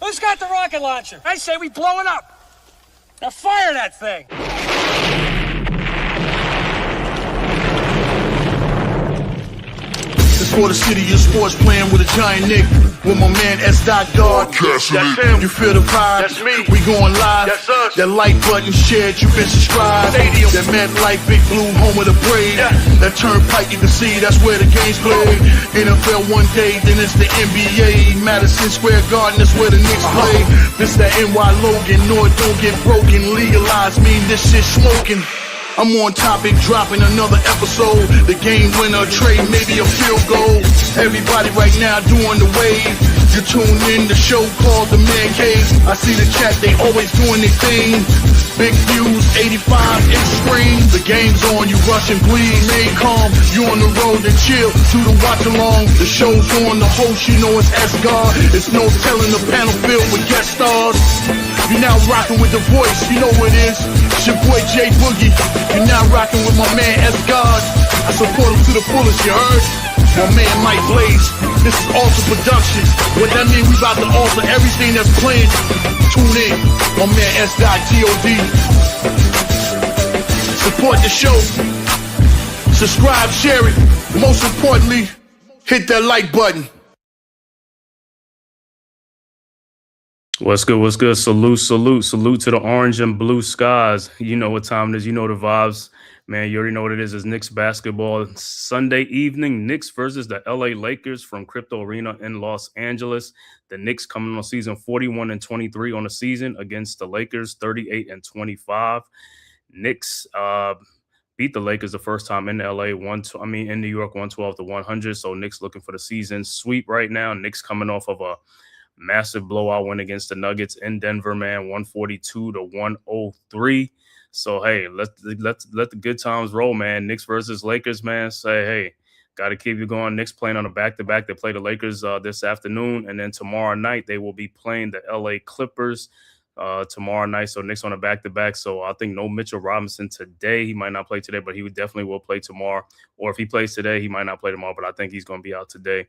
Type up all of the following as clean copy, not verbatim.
Who's got the rocket launcher? I say we blow it up. Now fire that thing. It's for the city of sports, playing with a giant Nick. With my man S. God. That's him. You feel the vibe? That's me. We going live. That's us. That like button shared, you been subscribed. Stadium. That MetLife, Big Blue, home of the Braves. Yeah. That turnpike you can see, that's where the games play. NFL one day, then it's the NBA. Madison Square Garden, that's where the Knicks play. This that NY Logan, no it don't get broken. Legalize, mean this shit smoking. I'm on topic, dropping another episode. The game winner, trade, maybe a field goal. Everybody right now doing the wave. You tune in, the show called The Man Cave. I see the chat, they always doing their thing. Big views, 85-inch screen. The game's on, you rush and bleed. Stay calm, you on the road and chill. Do the watch along, the show's on. The host, you know it's S-God. It's no telling the panel filled with guest stars. You're now rocking with the voice, you know who it is. It's your boy Jay Boogie. You're now rocking with my man S-God. I support him to the fullest, you heard? My man Mike Blaze. This is Alter Production. What that mean, we about to alter everything that's playing. Tune in. My man S.God. Support the show. Subscribe, share it. Most importantly, hit that like button. What's good? What's good? Salute to the orange and blue skies. You know what time it is. You know the vibes. Man, you already know what it is. It's Knicks basketball. Sunday evening, Knicks versus the LA Lakers from Crypto Arena in Los Angeles. The Knicks coming on season 41-23 on the season against the Lakers 38-25. Knicks beat the Lakers the first time in LA, in New York, 112-100. So Knicks looking for the season sweep right now. Knicks coming off of a massive blowout win against the Nuggets in Denver, man, 142-103. So, hey, let the good times roll, man. Knicks versus Lakers, man. Say, hey, got to keep you going. Knicks playing on a back-to-back. They play the Lakers this afternoon, and then tomorrow night they will be playing the LA Clippers tomorrow night. So Knicks on a back-to-back. So I think no Mitchell Robinson today. He might not play today, but he definitely will play tomorrow. Or if he plays today, he might not play tomorrow, but I think he's going to be out today.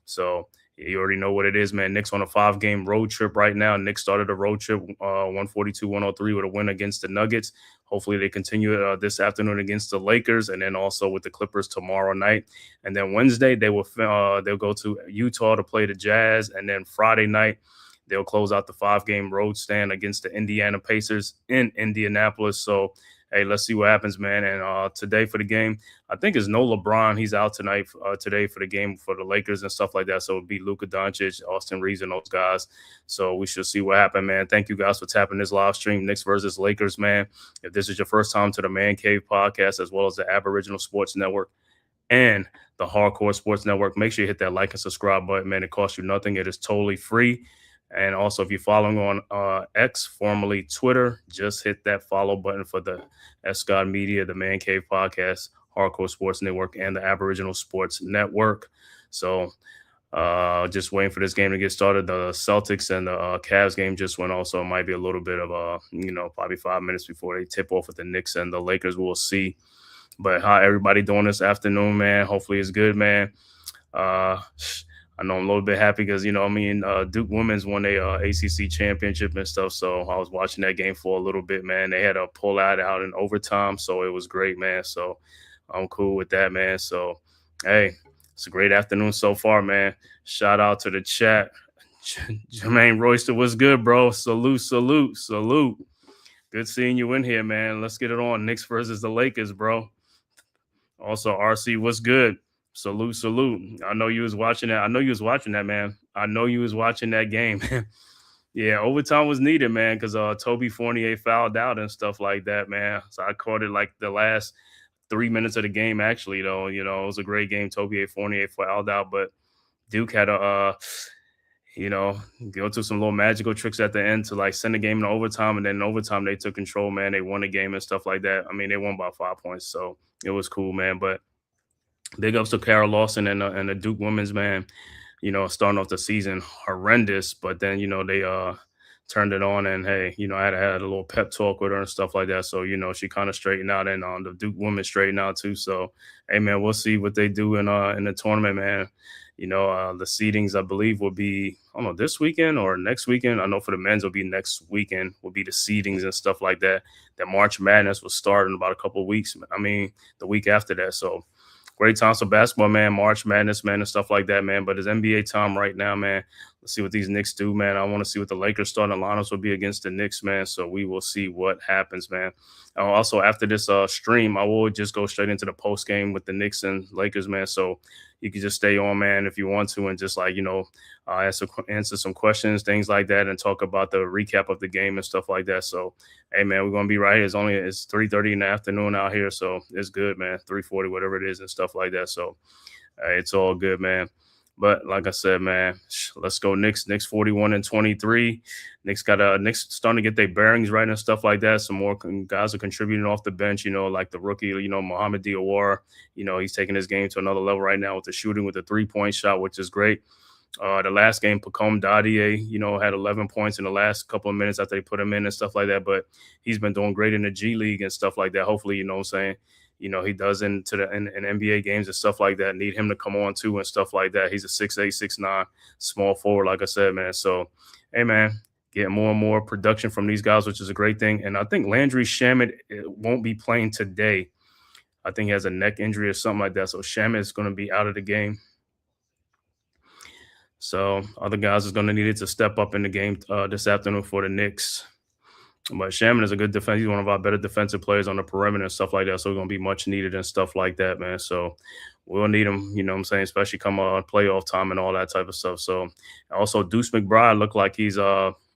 So you already know what it is, man. Knicks on a 5-game road trip right now. Knicks started a road trip 142-103 with a win against the Nuggets. Hopefully they continue this afternoon against the Lakers, and then also with the Clippers tomorrow night. And then Wednesday they'll go to Utah to play the Jazz, and then Friday night they'll close out the 5-game road stand against the Indiana Pacers in Indianapolis. So hey, let's see what happens, man. And today for the game, I think it's no LeBron. He's out today for the game for the Lakers and stuff like that. So it'll be Luka Doncic, Austin Reeves, and those guys. So we should see what happens, man. Thank you guys for tapping this live stream, Knicks versus Lakers, man. If this is your first time to the Man Cave podcast, as well as the Aboriginal Sports Network and the Hardcore Sports Network, make sure you hit that like and subscribe button, man. It costs you nothing. It is totally free. And also, if you're following on X, formerly Twitter, just hit that follow button for the S-God Media, the Man Cave Podcast, Hardcore Sports Network, and the Aboriginal Sports Network. So just waiting for this game to get started. The Celtics and the Cavs game just went on, so it might be a little bit of probably 5 minutes before they tip off with the Knicks and the Lakers. We'll see. But how everybody doing this afternoon, man? Hopefully it's good, man. I know I'm a little bit happy because, Duke Women's won a ACC championship and stuff. So I was watching that game for a little bit, man. They had a pull out in overtime. So it was great, man. So I'm cool with that, man. So, hey, it's a great afternoon so far, man. Shout out to the chat. Jermaine Royster, what's good, bro? Salute. Good seeing you in here, man. Let's get it on. Knicks versus the Lakers, bro. Also, RC, what's good? Salute. I know you was watching that. Man. I know you was watching that game. Yeah, overtime was needed, man, because Toby Fournier fouled out and stuff like that, man. So I caught it like the last 3 minutes of the game, actually, though. It was a great game. Toby Fournier fouled out, but Duke had to, go through some little magical tricks at the end to, like, send the game in overtime. And then in overtime, they took control, man. They won the game and stuff like that. I mean, they won by 5 points, so it was cool, man. But big ups to Kara Lawson and the Duke women's, man. Starting off the season horrendous, but then, they turned it on, and hey, I had a little pep talk with her and stuff like that. So, she kind of straightened out, and the Duke women straightened out too. So, hey, man, we'll see what they do in the tournament, man. The seedings, I believe, will be, I don't know, this weekend or next weekend. I know for the men's will be next weekend, will be the seedings and stuff like that. That March Madness will start in about a couple of weeks. I mean, the week after that. So great times for basketball, man. March Madness, man, and stuff like that, man. But it's NBA time right now, man. Let's see what these Knicks do, man. I want to see what the Lakers starting lineups will be against the Knicks, man. So we will see what happens, man. Also, after this stream, I will just go straight into the post game with the Knicks and Lakers, man. So you can just stay on, man, if you want to, and just answer some questions, things like that, and talk about the recap of the game and stuff like that. So, hey, man, we're gonna be right here. It's 3:30 in the afternoon out here, so it's good, man. 3:40, whatever it is, and stuff like that. So, it's all good, man. But like I said, man, let's go Knicks. Knicks 41-23. Knicks starting to get their bearings right and stuff like that. Some more guys are contributing off the bench, like the rookie, Mohamed Diawara. He's taking his game to another level right now with the shooting, with the 3-point shot, which is great. The last game, Pacome Dadier, had 11 points in the last couple of minutes after they put him in and stuff like that. But he's been doing great in the G League and stuff like that. Hopefully, you know what I'm saying, he does in NBA games and stuff like that. Need him to come on too and stuff like that. He's a 6'8", 6'9", small forward, like I said, man. So, hey, man, getting more and more production from these guys, which is a great thing. And I think Landry Shamet won't be playing today. I think he has a neck injury or something like that. So Shamet is going to be out of the game. So other guys is going to need it to step up in the game this afternoon for the Knicks. But Shaman is a good defense. He's one of our better defensive players on the perimeter and stuff like that. So he's going to be much needed and stuff like that, man. So we'll need him, you know what I'm saying, especially come playoff time and all that type of stuff. So also Deuce McBride looked like he's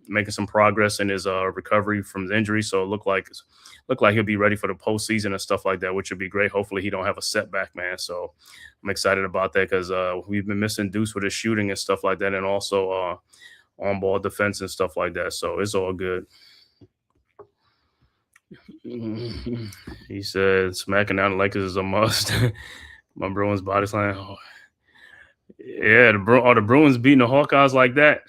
making some progress in his recovery from his injury. So it looked like he'll be ready for the postseason and stuff like that, which would be great. Hopefully he don't have a setback, man. So I'm excited about that because we've been missing Deuce with his shooting and stuff like that, and also on-ball defense and stuff like that. So it's all good. He said smacking down the Lakers is a must. My Bruins body slam. Oh. Yeah, the Bruins beating the Hawkeyes like that.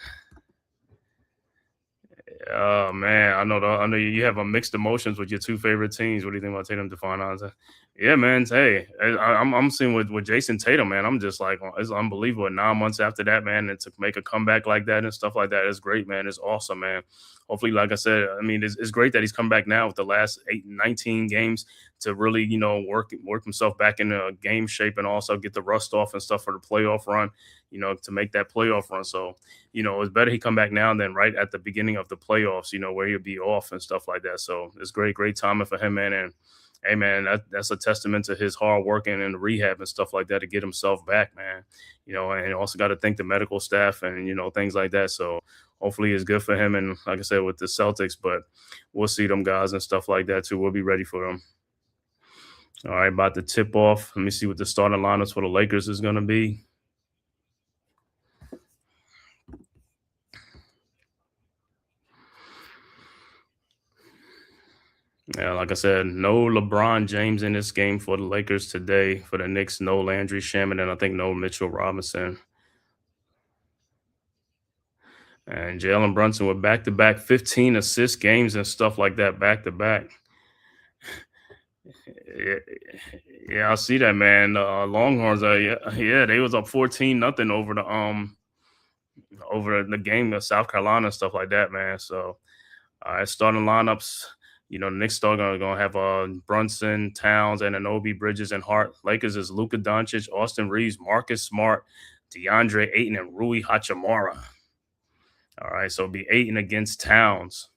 Oh man, I know you have a mixed emotions with your two favorite teams. What do you think about Tatum DeFon? Yeah, man. Hey, I'm seeing with Jason Tatum, man. I'm just like, it's unbelievable. 9 months after that, man, and to make a comeback like that and stuff like that is great, man. It's awesome, man. Hopefully, like I said, I mean, it's great that he's come back now with the last 19 games to really, work himself back into game shape and also get the rust off and stuff for the playoff run, to make that playoff run. So, it's better he come back now than right at the beginning of the playoffs, where he'll be off and stuff like that. So it's great timing for him, man. And hey, man, that's a testament to his hard work and the rehab and stuff like that to get himself back, man. And also got to thank the medical staff and, things like that. So hopefully it's good for him. And like I said, with the Celtics, but we'll see them guys and stuff like that too. We'll be ready for them. All right, about to tip off. Let me see what the starting lineups for the Lakers is going to be. Yeah, like I said, no LeBron James in this game for the Lakers today. For the Knicks, no Landry Shamet, and I think no Mitchell Robinson. And Jalen Brunson with back-to-back 15 assist games and stuff like that, back-to-back. Yeah, I see that, man. Longhorns, they was up 14-0 over the game of South Carolina and stuff like that, man. So, starting lineups. The Knicks are going to have Brunson, Towns, and Anunoby, Bridges, and Hart. Lakers is Luka Doncic, Austin Reeves, Marcus Smart, DeAndre Ayton, and Rui Hachimura. All right, so it'll be Ayton against Towns.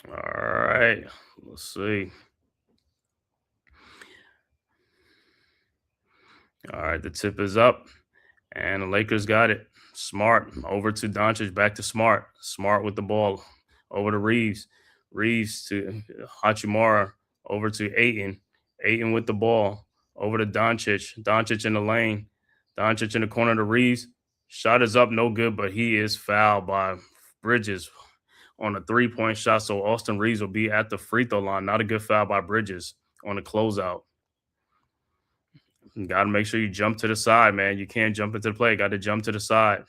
All right, let's see. All right, the tip is up, and the Lakers got it. Smart over to Doncic, back to Smart. Smart with the ball over to Reeves. Reeves to Hachimura, over to Ayton. Ayton with the ball over to Doncic. Doncic in the lane. Doncic in the corner to Reeves. Shot is up, no good, but he is fouled by Bridges on a 3-point shot. So Austin Reeves will be at the free throw line. Not a good foul by Bridges on the closeout. You got to make sure you jump to the side, man. You can't jump into the play. Got to jump to the side.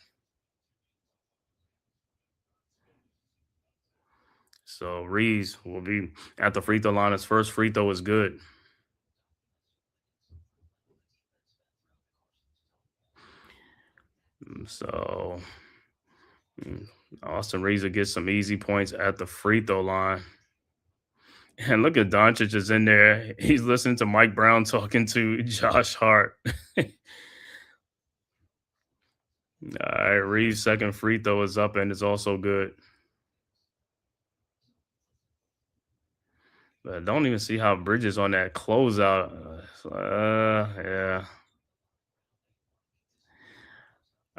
So Reeves will be at the free throw line. His first free throw is good. So Austin Reeves will get some easy points at the free throw line. And look at Doncic is in there. He's listening to Mike Brown talking to Josh Hart. All right, Reeves' second free throw is up and it's also good. But I don't even see how Bridges on that closeout. Yeah.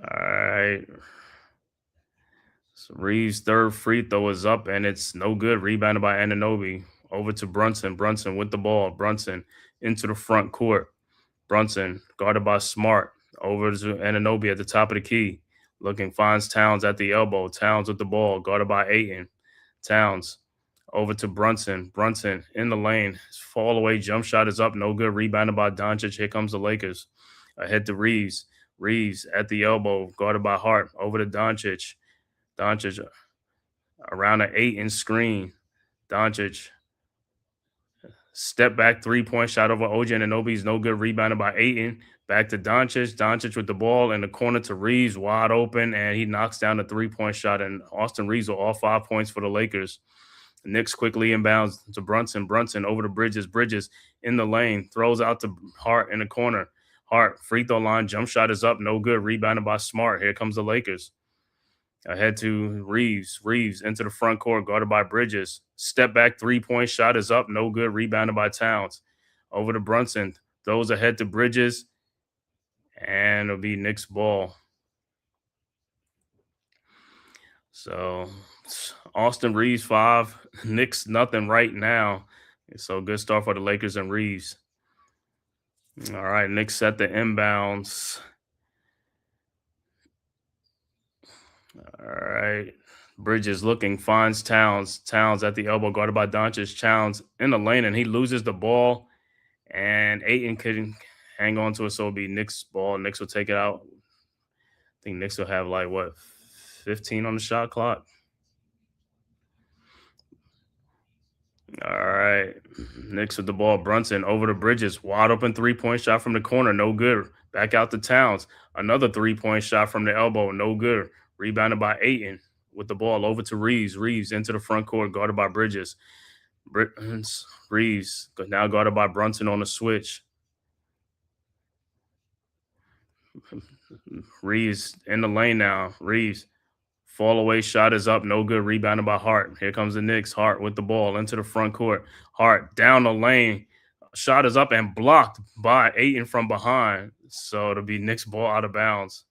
All right. So Reeves' third free throw is up and it's no good. Rebounded by Anunoby. Over to Brunson. Brunson with the ball. Brunson into the front court. Brunson guarded by Smart. Over to Anunoby at the top of the key. Looking, finds Towns at the elbow. Towns with the ball. Guarded by Ayton. Towns over to Brunson. Brunson in the lane. His fall away jump shot is up. No good. Rebounded by Doncic. Here comes the Lakers. Ahead to Reeves. Reeves at the elbow. Guarded by Hart. Over to Doncic. Doncic around an 8-inch screen. Doncic step back 3-point shot over OG Anunoby's no good. Rebounded by Ayton. Back to Doncic. Doncic with the ball in the corner to Reeves, wide open, and he knocks down the 3-point shot. And Austin Reeves with all 5 points for the Lakers. The Knicks quickly inbounds to Brunson. Brunson over to Bridges. Bridges in the lane. Throws out to Hart in the corner. Hart, free throw line. Jump shot is up. No good. Rebounded by Smart. Here comes the Lakers. Ahead to Reeves. Reeves into the front court, guarded by Bridges. Step back 3-point shot is up. No good. Rebounded by Towns. Over to Brunson. Throws ahead to Bridges. And it'll be Knicks ball. So Austin Reeves 5. Knicks nothing right now. So good start for the Lakers and Reeves. All right, Knicks set the inbounds. All right. Bridges looking, finds Towns. Towns at the elbow, guarded by Doncic. Towns in the lane, and he loses the ball. And Ayton couldn't hang on to it, so it'll be Knicks ball. Knicks will take it out. I think Knicks will have 15 on the shot clock. All right. Knicks with the ball. Brunson over to Bridges. Wide open 3-point shot from the corner. No good. Back out to Towns. Another 3-point shot from the elbow. No good. Rebounded by Ayton with the ball over to Reeves. Reeves into the front court, guarded by Bridges. Reeves now guarded by Brunson on the switch. Reeves in the lane now. Reeves. Fall away shot is up. No good. Rebounded by Hart. Here comes the Knicks. Hart with the ball into the front court. Hart down the lane. Shot is up and blocked by Ayton from behind. So it'll be Knicks ball out of bounds.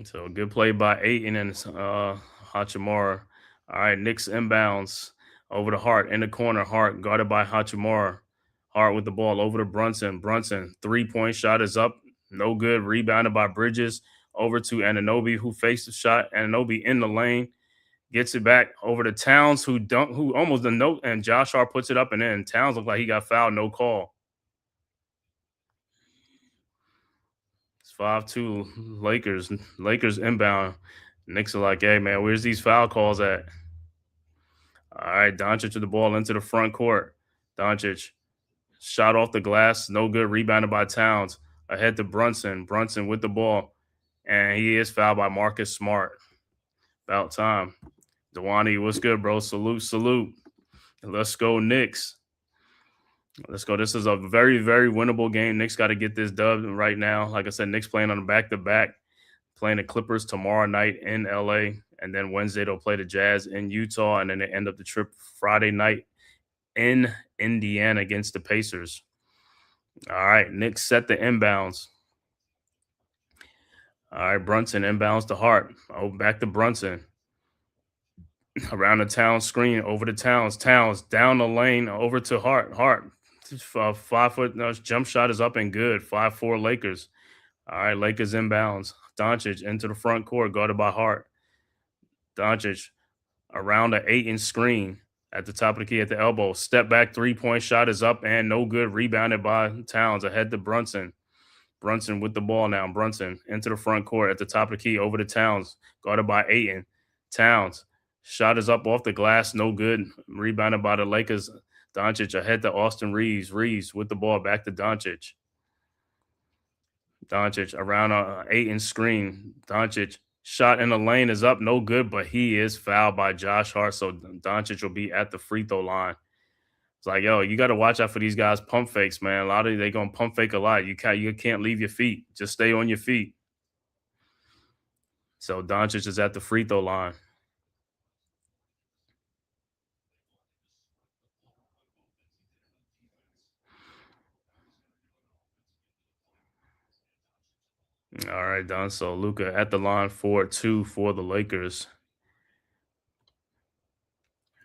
So good play by Ayton and Hachimura. All right, Knicks inbounds over to Hart in the corner. Hart guarded by Hachimura. Hart with the ball over to Brunson. Brunson, 3-point shot is up. No good. Rebounded by Bridges over to Anunoby, who faced the shot. Anunoby in the lane. Gets it back over to Towns, who almost done no, and Josh Hart puts it up and in. Towns looked like he got fouled, no call. It's 5-2 Lakers. Lakers inbound. Knicks are like, hey, man, where's these foul calls at? All right, Doncic with the ball into the front court. Doncic shot off the glass, no good. Rebounded by Towns. Ahead to Brunson. Brunson with the ball. And he is fouled by Marcus Smart. About time. Dewani, what's good, bro? Salute. Let's go, Knicks. Let's go. This is a very, very winnable game. Knicks got to get this dub right now. Like I said, Knicks playing on a back-to-back, playing the Clippers tomorrow night in L.A., and then Wednesday they'll play the Jazz in Utah, and then they end up the trip Friday night in Indiana against the Pacers. All right, Knicks set the inbounds. All right, Brunson inbounds to Hart. Oh, back to Brunson. Around the Towns screen, over to Towns. Towns down the lane, over to Hart. Hart, 5-foot jump shot is up and good. 5-4 Lakers. All right, Lakers inbounds. Doncic into the front court, guarded by Hart. Doncic around an 8-inch screen at the top of the key at the elbow. Step back 3-point shot is up and no good. Rebounded by Towns ahead to Brunson. Brunson with the ball now. Brunson into the front court at the top of the key over to Towns, guarded by Ayton. Towns shot is up off the glass, no good. Rebounded by the Lakers. Doncic ahead to Austin Reeves. Reeves with the ball back to Doncic. Doncic around Ayton screen. Doncic shot in the lane is up, no good, but he is fouled by Josh Hart. So Doncic will be at the free throw line. It's like, yo, you got to watch out for these guys pump fakes, man. A lot of they gonna pump fake a lot. You can't leave your feet. Just stay on your feet. So Doncic is at the free throw line. All right, done. So Luka at the line for 2 for the Lakers.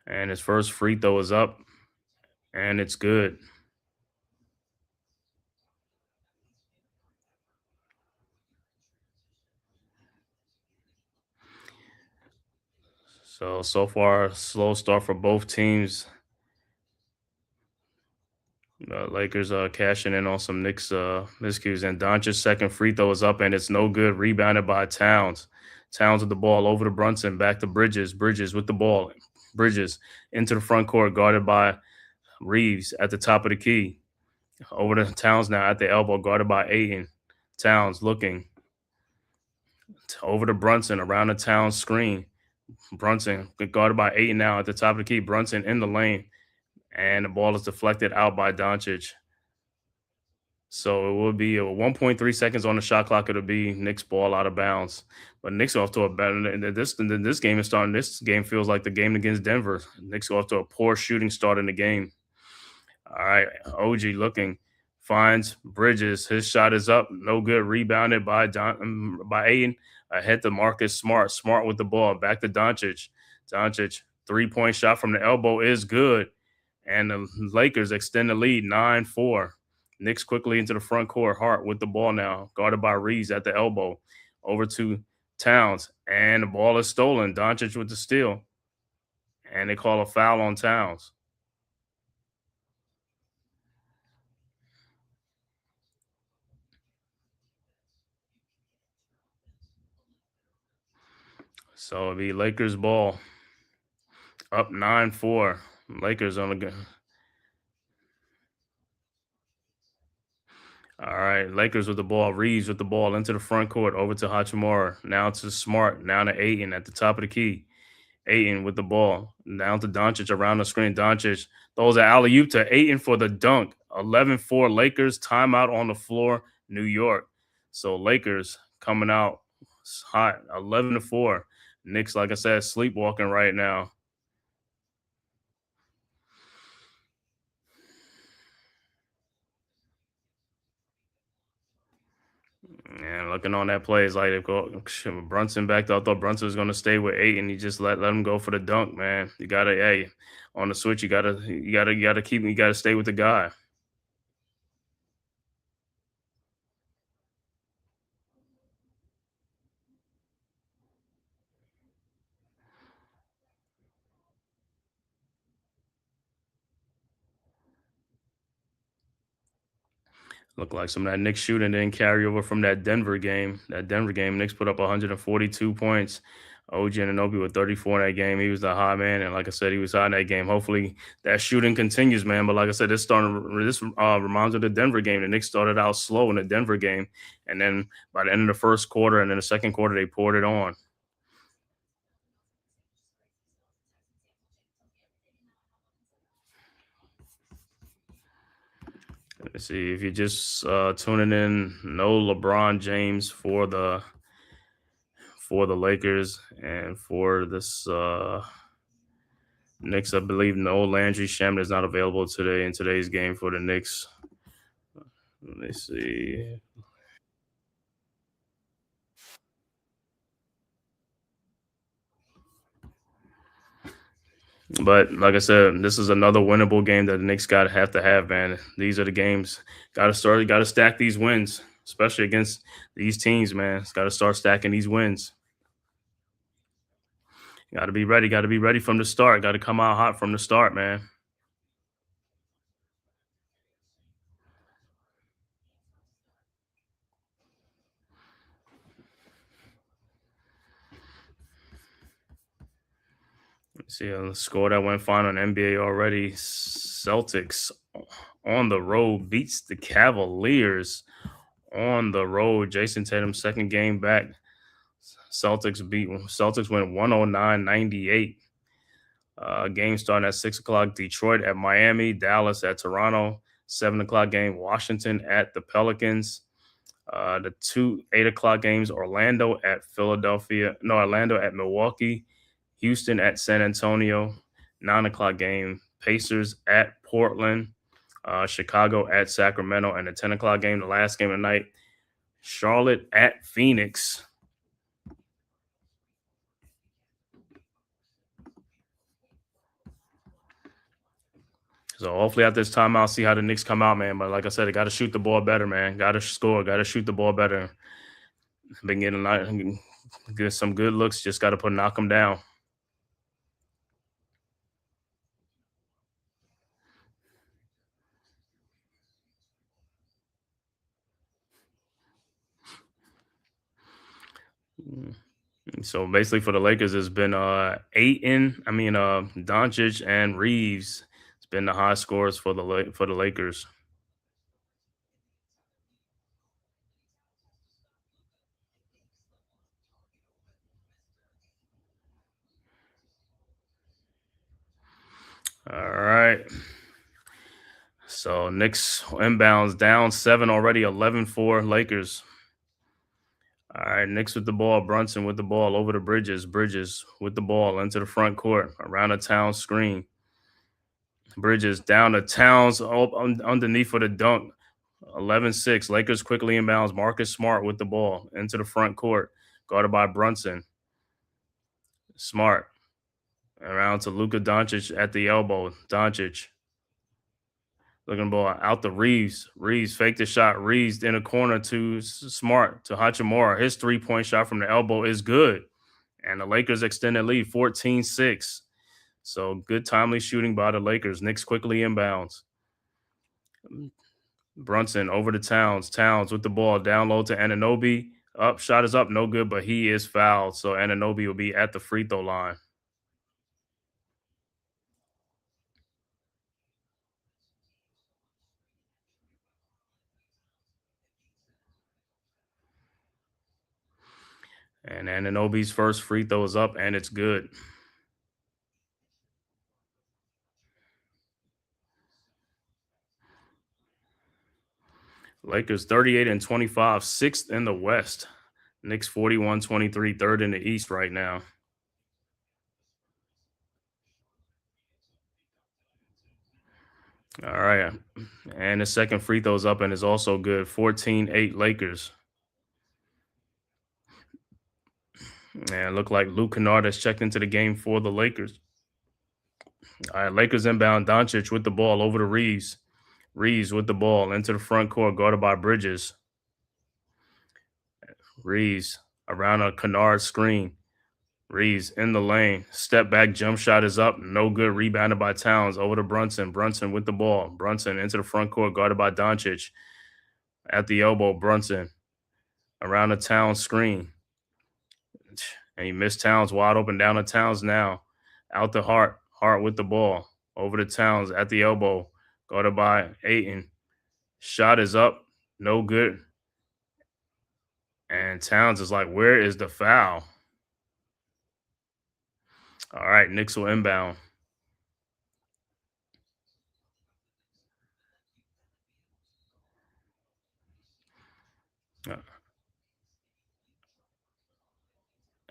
And his first free throw is up, and it's good. So far, slow start for both teams. Lakers cashing in on some Knicks miscues, and Doncic's second free throw is up, and it's no good. Rebounded by Towns. Towns with the ball over to Brunson, back to Bridges. Bridges with the ball. Bridges into the front court, guarded by Reeves at the top of the key. Over to Towns now at the elbow, guarded by Ayton. Towns looking over to Brunson around the Towns screen. Brunson guarded by Ayton now at the top of the key. Brunson in the lane, and the ball is deflected out by Doncic. So it will be 1.3 seconds on the shot clock. It'll be Knicks ball out of bounds. But Knicks off to a better. This game is starting. This game feels like the game against Denver. Knicks off to a poor shooting start in the game. All right, OG looking, finds Bridges. His shot is up, no good. Rebounded by Aiden. Ahead to Marcus Smart. Smart with the ball. Back to Doncic. Doncic 3-point shot from the elbow is good, and the Lakers extend the lead 9-4. Knicks quickly into the front court. Hart with the ball now, guarded by Reeves at the elbow. Over to Towns, and the ball is stolen. Doncic with the steal, and they call a foul on Towns. So it'll be Lakers ball. Up 9-4. Lakers on the good. All right, Lakers with the ball. Reeves with the ball into the front court. Over to Hachimura. Now to Smart. Now to Ayton at the top of the key. Ayton with the ball. Down to Doncic around the screen. Doncic throws an alley-oop to Ayton for the dunk. 11-4 Lakers. Timeout on the floor. New York. So Lakers coming out hot. 11-4. Knicks, like I said, sleepwalking right now. And looking on that play, it's like they go Brunson back there. I thought Brunson was going to stay with 8, and he just let him go for the dunk. Man, you gotta, hey, on the switch, you gotta stay with the guy. Looked like some of that Knicks shooting didn't carry over from that Denver game. Knicks put up 142 points. OG Anunoby with 34 in that game. He was the high man, and like I said, he was high in that game. Hopefully, that shooting continues, man. But like I said, this reminds me of the Denver game. The Knicks started out slow in the Denver game, and then by the end of the first quarter and then the second quarter, they poured it on. Let's see, if you're just tuning in, no LeBron James for the Lakers, and for this Knicks, I believe no Landry Shamet is not available today in today's game for the Knicks. Let me see. But like I said, this is another winnable game that the Knicks have to have, man. These are the games. Got to stack these wins, especially against these teams, man. Got to start stacking these wins. Got to be ready. Got to be ready from the start. Got to come out hot from the start, man. See a score that went final in NBA already. Celtics on the road beats the Cavaliers on the road. Jason Tatum's second game back. Celtics win 109-98. Game starting at 6 o'clock. Detroit at Miami, Dallas at Toronto. 7 o'clock game, Washington at the Pelicans. The two 8 o'clock games, Orlando at Milwaukee, Houston at San Antonio. 9 o'clock game, Pacers at Portland, Chicago at Sacramento, and the 10 o'clock game, the last game of the night, Charlotte at Phoenix. So hopefully at this time I'll see how the Knicks come out, man. But like I said, they got to shoot the ball better, man. Got to score. Got to shoot the ball better. Been getting some good looks. Just got to knock them down. So basically for the Lakers, it's been Doncic and Reeves. It's been the high scores for the Lakers. All right. So Knicks inbounds down 7 already, 11-4 Lakers. All right, Knicks with the ball. Brunson with the ball over the Bridges. Bridges with the ball into the front court around the Towns screen. Bridges down to Towns underneath for the dunk. 11-6. Lakers quickly inbounds. Marcus Smart with the ball into the front court. Guarded by Brunson. Smart. Around to Luka Doncic at the elbow. Doncic. Looking ball out to Reeves. Reeves faked the shot. Reeves in a corner to Smart to Hachimura. His 3-point shot from the elbow is good. And the Lakers extend the lead 14-6. So good timely shooting by the Lakers. Knicks quickly inbounds. Brunson over to Towns. Towns with the ball down low to Anunoby. Up, shot is up, no good, but he is fouled. So Anunoby will be at the free throw line. And Anunoby's first free throw is up, and it's good. Lakers 38-25, sixth in the West. Knicks 41-23, third in the East right now. All right. And the second free throw's up and is also good. 14-8 Lakers. And look like Luke Kennard has checked into the game for the Lakers. All right, Lakers inbound. Doncic with the ball over to Reeves. Reeves with the ball into the front court, guarded by Bridges. Reeves around a Kennard screen. Reeves in the lane. Step back, jump shot is up. No good. Rebounded by Towns over to Brunson. Brunson with the ball. Brunson into the front court, guarded by Doncic. At the elbow, Brunson around the Towns screen. And he missed Towns wide open down to Towns now. Out to Hart. Hart with the ball. Over to Towns at the elbow. Guarded by Ayton. Shot is up. No good. And Towns is like, where is the foul? All right, Knicks will inbound.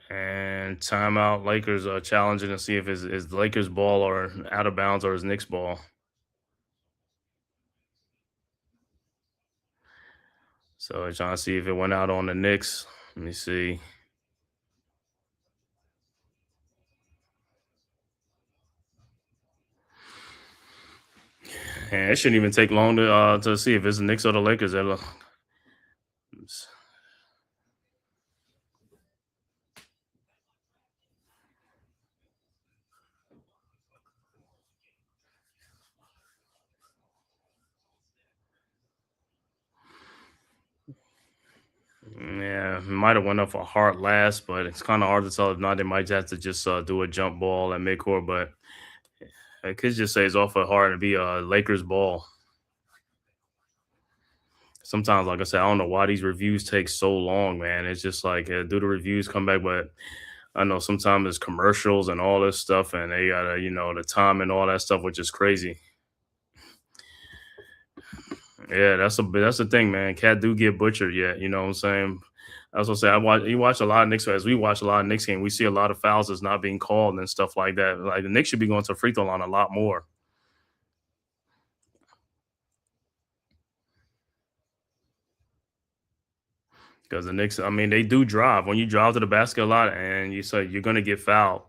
And timeout. Lakers are challenging to see if it's Lakers ball or out of bounds or is Knicks ball. So they're trying to see if it went out on the Knicks. Let me see. And it shouldn't even take long to see if it's the Knicks or the Lakers. Yeah, Might have went up for Hart last, but it's kind of hard to tell. If not, they might have to just do a jump ball at midcourt. But I could just say it's off of Hart and be a Lakers ball. Sometimes, like I said, I don't know why these reviews take so long, man. It's just like do the reviews come back, but I know sometimes it's commercials and all this stuff, and they gotta, the time and all that stuff, which is crazy. Yeah, that's the thing, man. Cat do get butchered yet. You know what I'm saying? I was gonna say you watch a lot of Knicks as we watch a lot of Knicks game. We see a lot of fouls that's not being called and stuff like that. Like the Knicks should be going to free throw line a lot more. Because the Knicks, I mean, they do drive. When you drive to the basket a lot and you say you're gonna get fouled.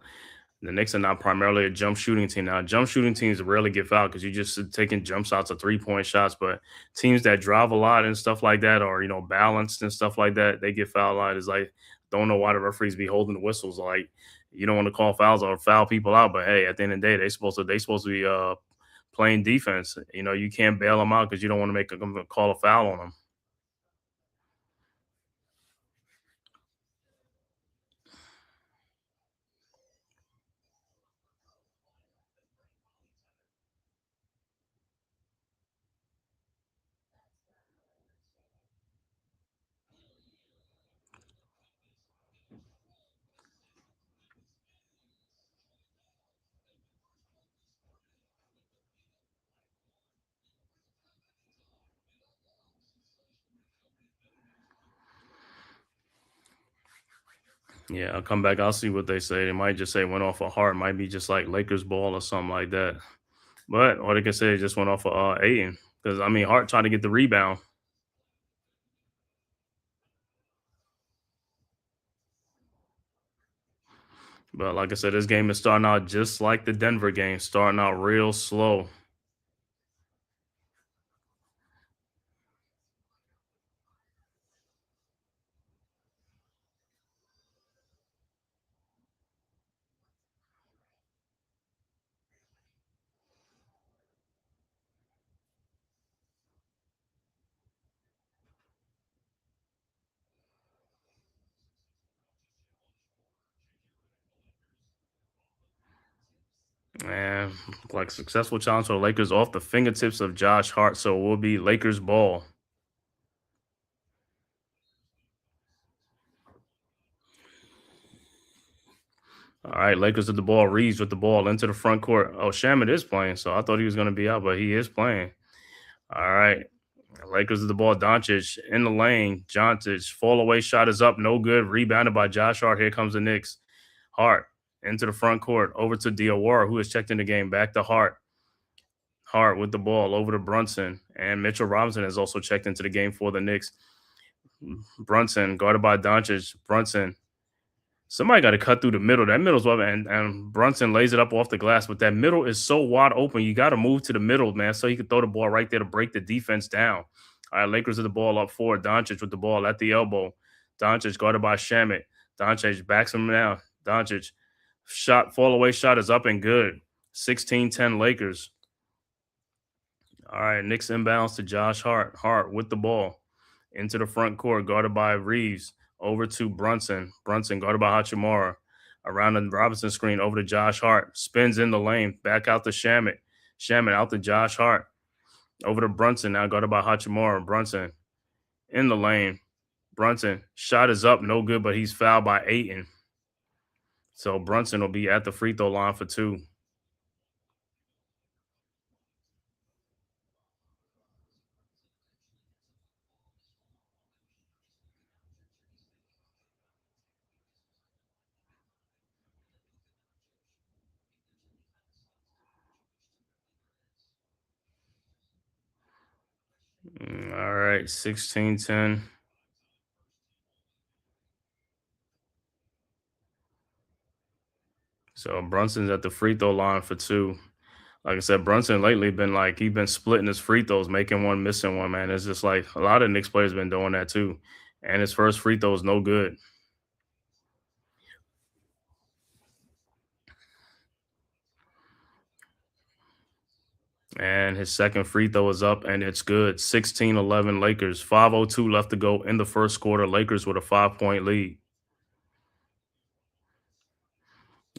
The Knicks are not primarily a jump shooting team. Now, jump shooting teams rarely get fouled because you just taking jump shots or 3-point shots. But teams that drive a lot and stuff like that, or balanced and stuff like that, they get fouled a lot. It's like don't know why the referees be holding the whistles. Like you don't want to call fouls or foul people out, but hey, at the end of the day, they supposed to be playing defense. You can't bail them out because you don't want to make them call a foul on them. Yeah, I'll come back. I'll see what they say. They might just say went off a Hart. Might be just like Lakers ball or something like that. But or they can say it just went off of Aiden. Because I mean Hart trying to get the rebound. But like I said, this game is starting out just like the Denver game, starting out real slow. And like successful challenge for the Lakers off the fingertips of Josh Hart. So it will be Lakers ball. All right, Lakers with the ball. Reeves with the ball into the front court. Oh, Shamit is playing, so I thought he was going to be out, but he is playing. All right, Lakers with the ball. Doncic in the lane. Doncic fall away shot is up, no good. Rebounded by Josh Hart. Here comes the Knicks. Hart into the front court over to Diawara, who has checked in the game. Back to Hart. Hart with the ball over to Brunson, and Mitchell Robinson has also checked into the game for the Knicks. Brunson guarded by Doncic. Brunson, somebody got to cut through the middle. That middle's up, and Brunson lays it up off the glass, but that middle is so wide open. You got to move to the middle, man, so he can throw the ball right there to break the defense down. All right, Lakers with the ball up forward. Doncic with the ball at the elbow. Doncic guarded by Shamit. Doncic backs him down. Doncic fall away shot is up and good. 16-10 Lakers. All right, Knicks inbounds to Josh Hart. Hart with the ball into the front court, guarded by Reeves. Over to Brunson. Brunson guarded by Hachimura. Around the Robinson screen, over to Josh Hart. Spins in the lane, back out to Shamit. Shamit out to Josh Hart. Over to Brunson, now guarded by Hachimura. Brunson in the lane. Brunson, shot is up, no good, but he's fouled by Ayton. So Brunson will be at the free throw line for 2. All right, 16-10. So Brunson's at the free throw line for 2. Like I said, Brunson lately been like he been splitting his free throws, making one, missing one. Man, it's just like a lot of Knicks players been doing that too. And his first free throw is no good. And his second free throw is up, and it's good. 16-11 Lakers. 5:02 left to go in the first quarter. Lakers with a 5-point lead.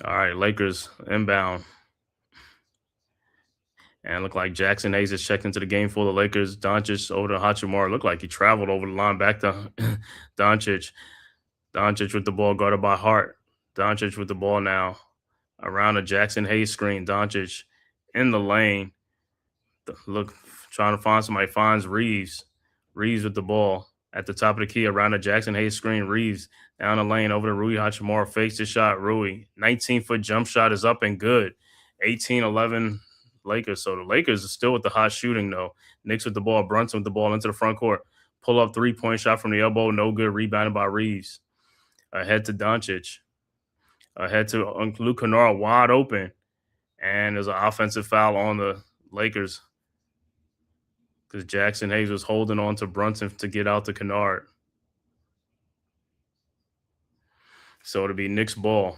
All right, Lakers inbound. And look like Jackson Hayes is checked into the game for the Lakers. Doncic over to Hachimura. Looked like he traveled over the line back to Doncic. Doncic with the ball guarded by Hart. Doncic with the ball now around the Jackson Hayes screen. Doncic in the lane. Look, trying to find somebody. Finds Reeves. Reeves with the ball at the top of the key around the Jackson Hayes screen. Reeves down the lane over to Rui Hachimura. Fakes the shot. Rui. 19-foot jump shot is up and good. 18-11 Lakers. So the Lakers are still with the hot shooting, though. Knicks with the ball. Brunson with the ball into the front court. Pull up three-point shot from the elbow. No good. Rebounded by Reeves. Ahead to Doncic. Ahead to Luke Kennard, wide open. And there's an offensive foul on the Lakers because Jackson Hayes was holding on to Brunson to get out to Kennard. So it'll be Knicks ball.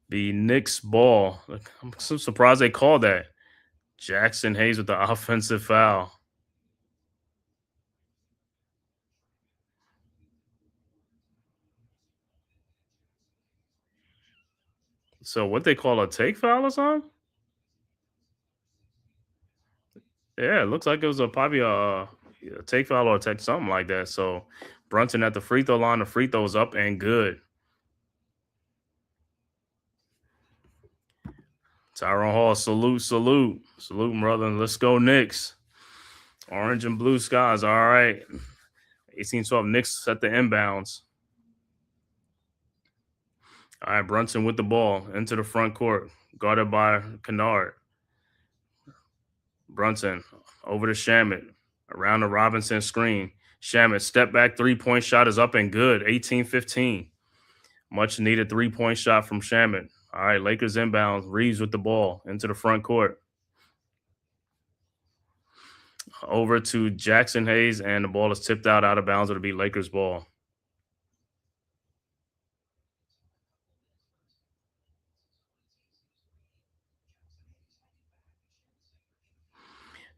The Knicks ball. I'm so surprised they called that. Jackson Hayes with the offensive foul. So what they call a take foul or something? Yeah, it looks like it was probably a take foul or a take something like that. So Brunson at the free throw line, the free throw's up and good. Tyrone Hall, salute, brother. Let's go Knicks. Orange and blue skies. All right. 18-12 Knicks at the inbounds. All right, Brunson with the ball into the front court, guarded by Kennard. Brunson over to Shamet, around the Robinson screen. Shamet, step back, three-point shot is up and good, 18-15. Much needed three-point shot from Shamet. All right, Lakers inbound. Reeves with the ball into the front court. Over to Jackson Hayes, and the ball is tipped out of bounds. It'll be Lakers ball.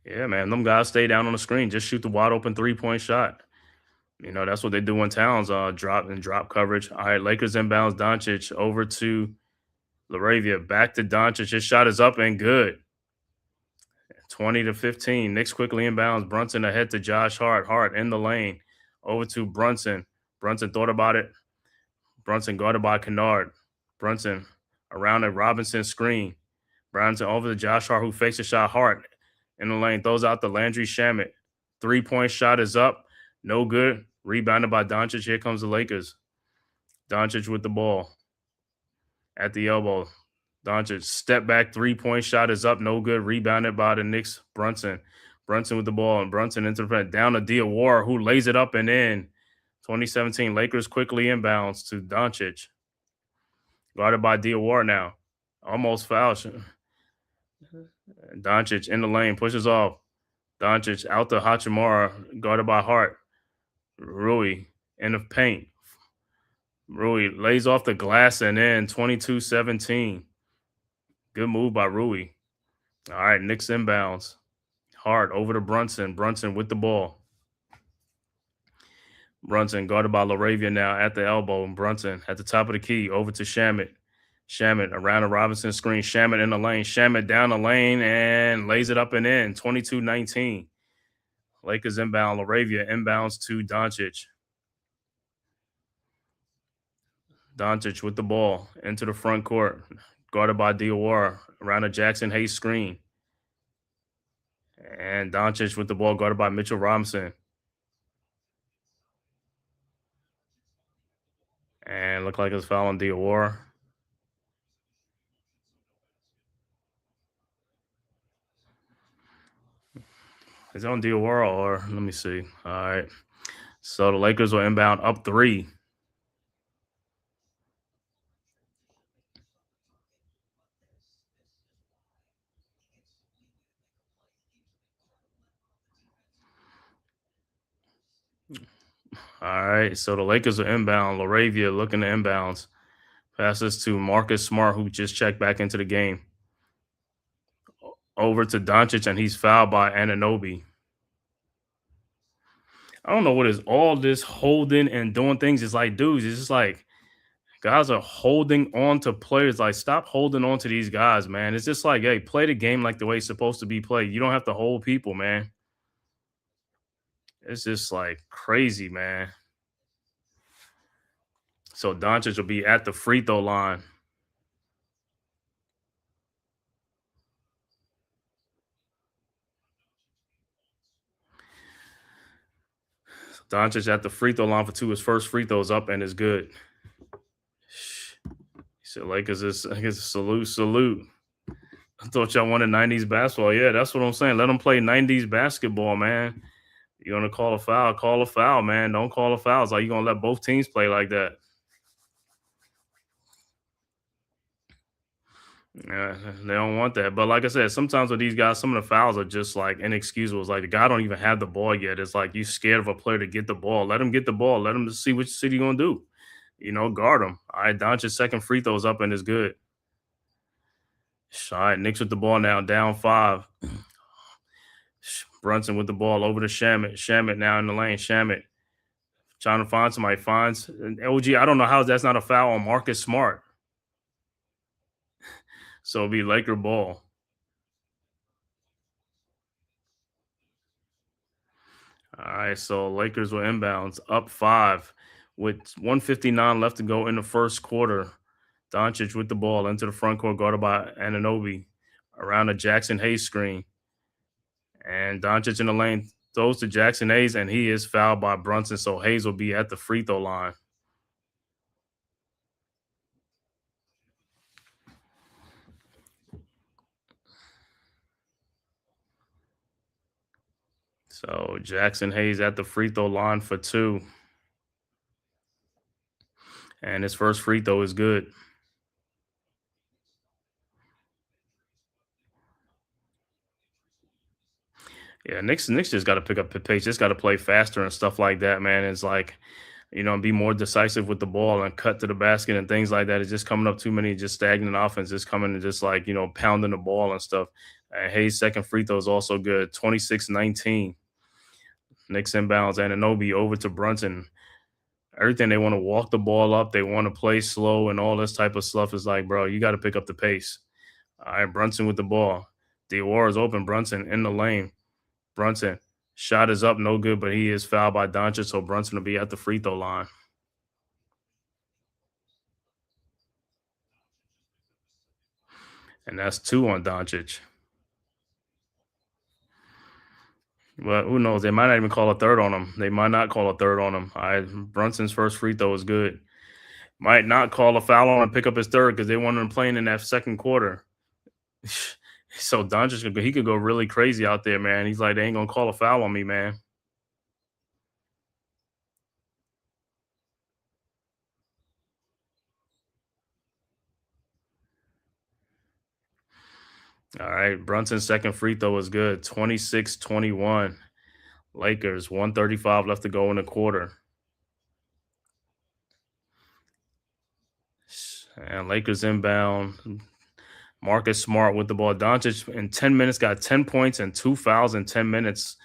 Yeah, man, them guys stay down on the screen. Just shoot the wide open three-point shot. You know, that's what they do in Towns, drop coverage. All right, Lakers inbounds. Doncic over to LaRavia. Back to Doncic. His shot is up and good. 20-15. Knicks quickly inbounds. Brunson ahead to Josh Hart. Hart in the lane. Over to Brunson. Brunson thought about it. Brunson guarded by Kennard. Brunson around a Robinson screen. Brunson over to Josh Hart, who fakes a shot. Hart in the lane. Throws out the Landry Shamet. Three-point shot is up. No good. Rebounded by Doncic. Here comes the Lakers. Doncic with the ball. At the elbow. Doncic step back, three-point shot is up, no good. Rebounded by the Knicks. Brunson with the ball, and Brunson into the front, down to Diawara, who lays it up and in. 2017 Lakers quickly inbounds to Doncic. Guarded by Diawara now. Almost foul. Doncic in the lane, pushes off. Doncic out to Hachimura, guarded by Hart. Rui in the paint. Rui lays off the glass and in. 22-17. Good move by Rui. All right, Knicks inbounds. Hart over to Brunson. Brunson with the ball. Brunson guarded by LaRavia now at the elbow. Brunson at the top of the key over to Shamet. Shamet around the Robinson screen. Shamet in the lane. Shamet down the lane and lays it up and in. 22-19. Lakers inbound. LaRavia inbounds to Doncic. Doncic with the ball into the front court. Guarded by Diawara around the Jackson Hayes screen. And Doncic with the ball guarded by Mitchell Robinson. And looked like it was foul on Diawara. Is it on Diawara or let me see. All right. So the Lakers will inbound up 3. All right, so the Lakers are inbound. LaRavia looking to inbounds. Passes to Marcus Smart, who just checked back into the game. over to Doncic, and he's fouled by Anunoby. I don't know what is all this holding and doing things. It's like, dudes, it's just like guys are holding on to players. Like, stop holding on to these guys, man. It's just like, hey, play the game like the way it's supposed to be played. You don't have to hold people, man. It's just like crazy, man. So Doncic will be at the free throw line. Doncic at the free throw line for 2. His first free throw's up and is good. He said, Lakers is, I guess, salute. I thought y'all wanted 90s basketball. Yeah, that's what I'm saying. Let them play 90s basketball, man. You're going to call a foul, man. Don't call a foul. It's like you're going to let both teams play like that. Yeah, they don't want that. But like I said, sometimes with these guys, some of the fouls are just like inexcusable. It's like the guy don't even have the ball yet. It's like you scared of a player to get the ball. Let him get the ball. Let him see what he's going to do. Guard him. All right, Doncic's second free throw is up and is good. All right, Knicks with the ball now, down 5. Brunson with the ball over to Shamet. Shamet now in the lane. Shamet trying to find somebody. Finds OG. I don't know how that's not a foul on Marcus Smart. So it'll be Laker ball. All right, so Lakers will inbounds up 5 with 1:59 left to go in the first quarter. Doncic with the ball into the front court, guarded by Anunoby around a Jackson Hayes screen. And Doncic in the lane throws to Jackson Hayes, and he is fouled by Brunson. So Hayes will be at the free throw line. So Jackson Hayes at the free throw line for 2. And his first free throw is good. Yeah, Knicks just got to pick up the pace. Just got to play faster and stuff like that, man. It's like, be more decisive with the ball and cut to the basket and things like that. It's just coming up too many just stagnant offenses coming and just like, pounding the ball and stuff. And Hayes' second free throw is also good, 26-19. Knicks inbounds, Anunoby over to Brunson. Everything, they want to walk the ball up. They want to play slow and all this type of stuff. Is like, bro, you got to pick up the pace. All right, Brunson with the ball. Dior is open. Brunson in the lane. Brunson, shot is up, no good, but he is fouled by Doncic, so Brunson will be at the free throw line. And that's 2 on Doncic. But who knows? They might not even call a third on him. They might not call a third on him. All right, Brunson's first free throw is good. Might not call a foul on him and pick up his third because they want him playing in that second quarter. So Doncic, he could go really crazy out there, man. He's like, they ain't going to call a foul on me, man. All right, Brunson's second free throw is good, 26-21. Lakers, 1:35 left to go in the quarter. And Lakers inbound. Marcus Smart with the ball. Doncic in 10 minutes got 10 points and 2 fouls in 10 minutes.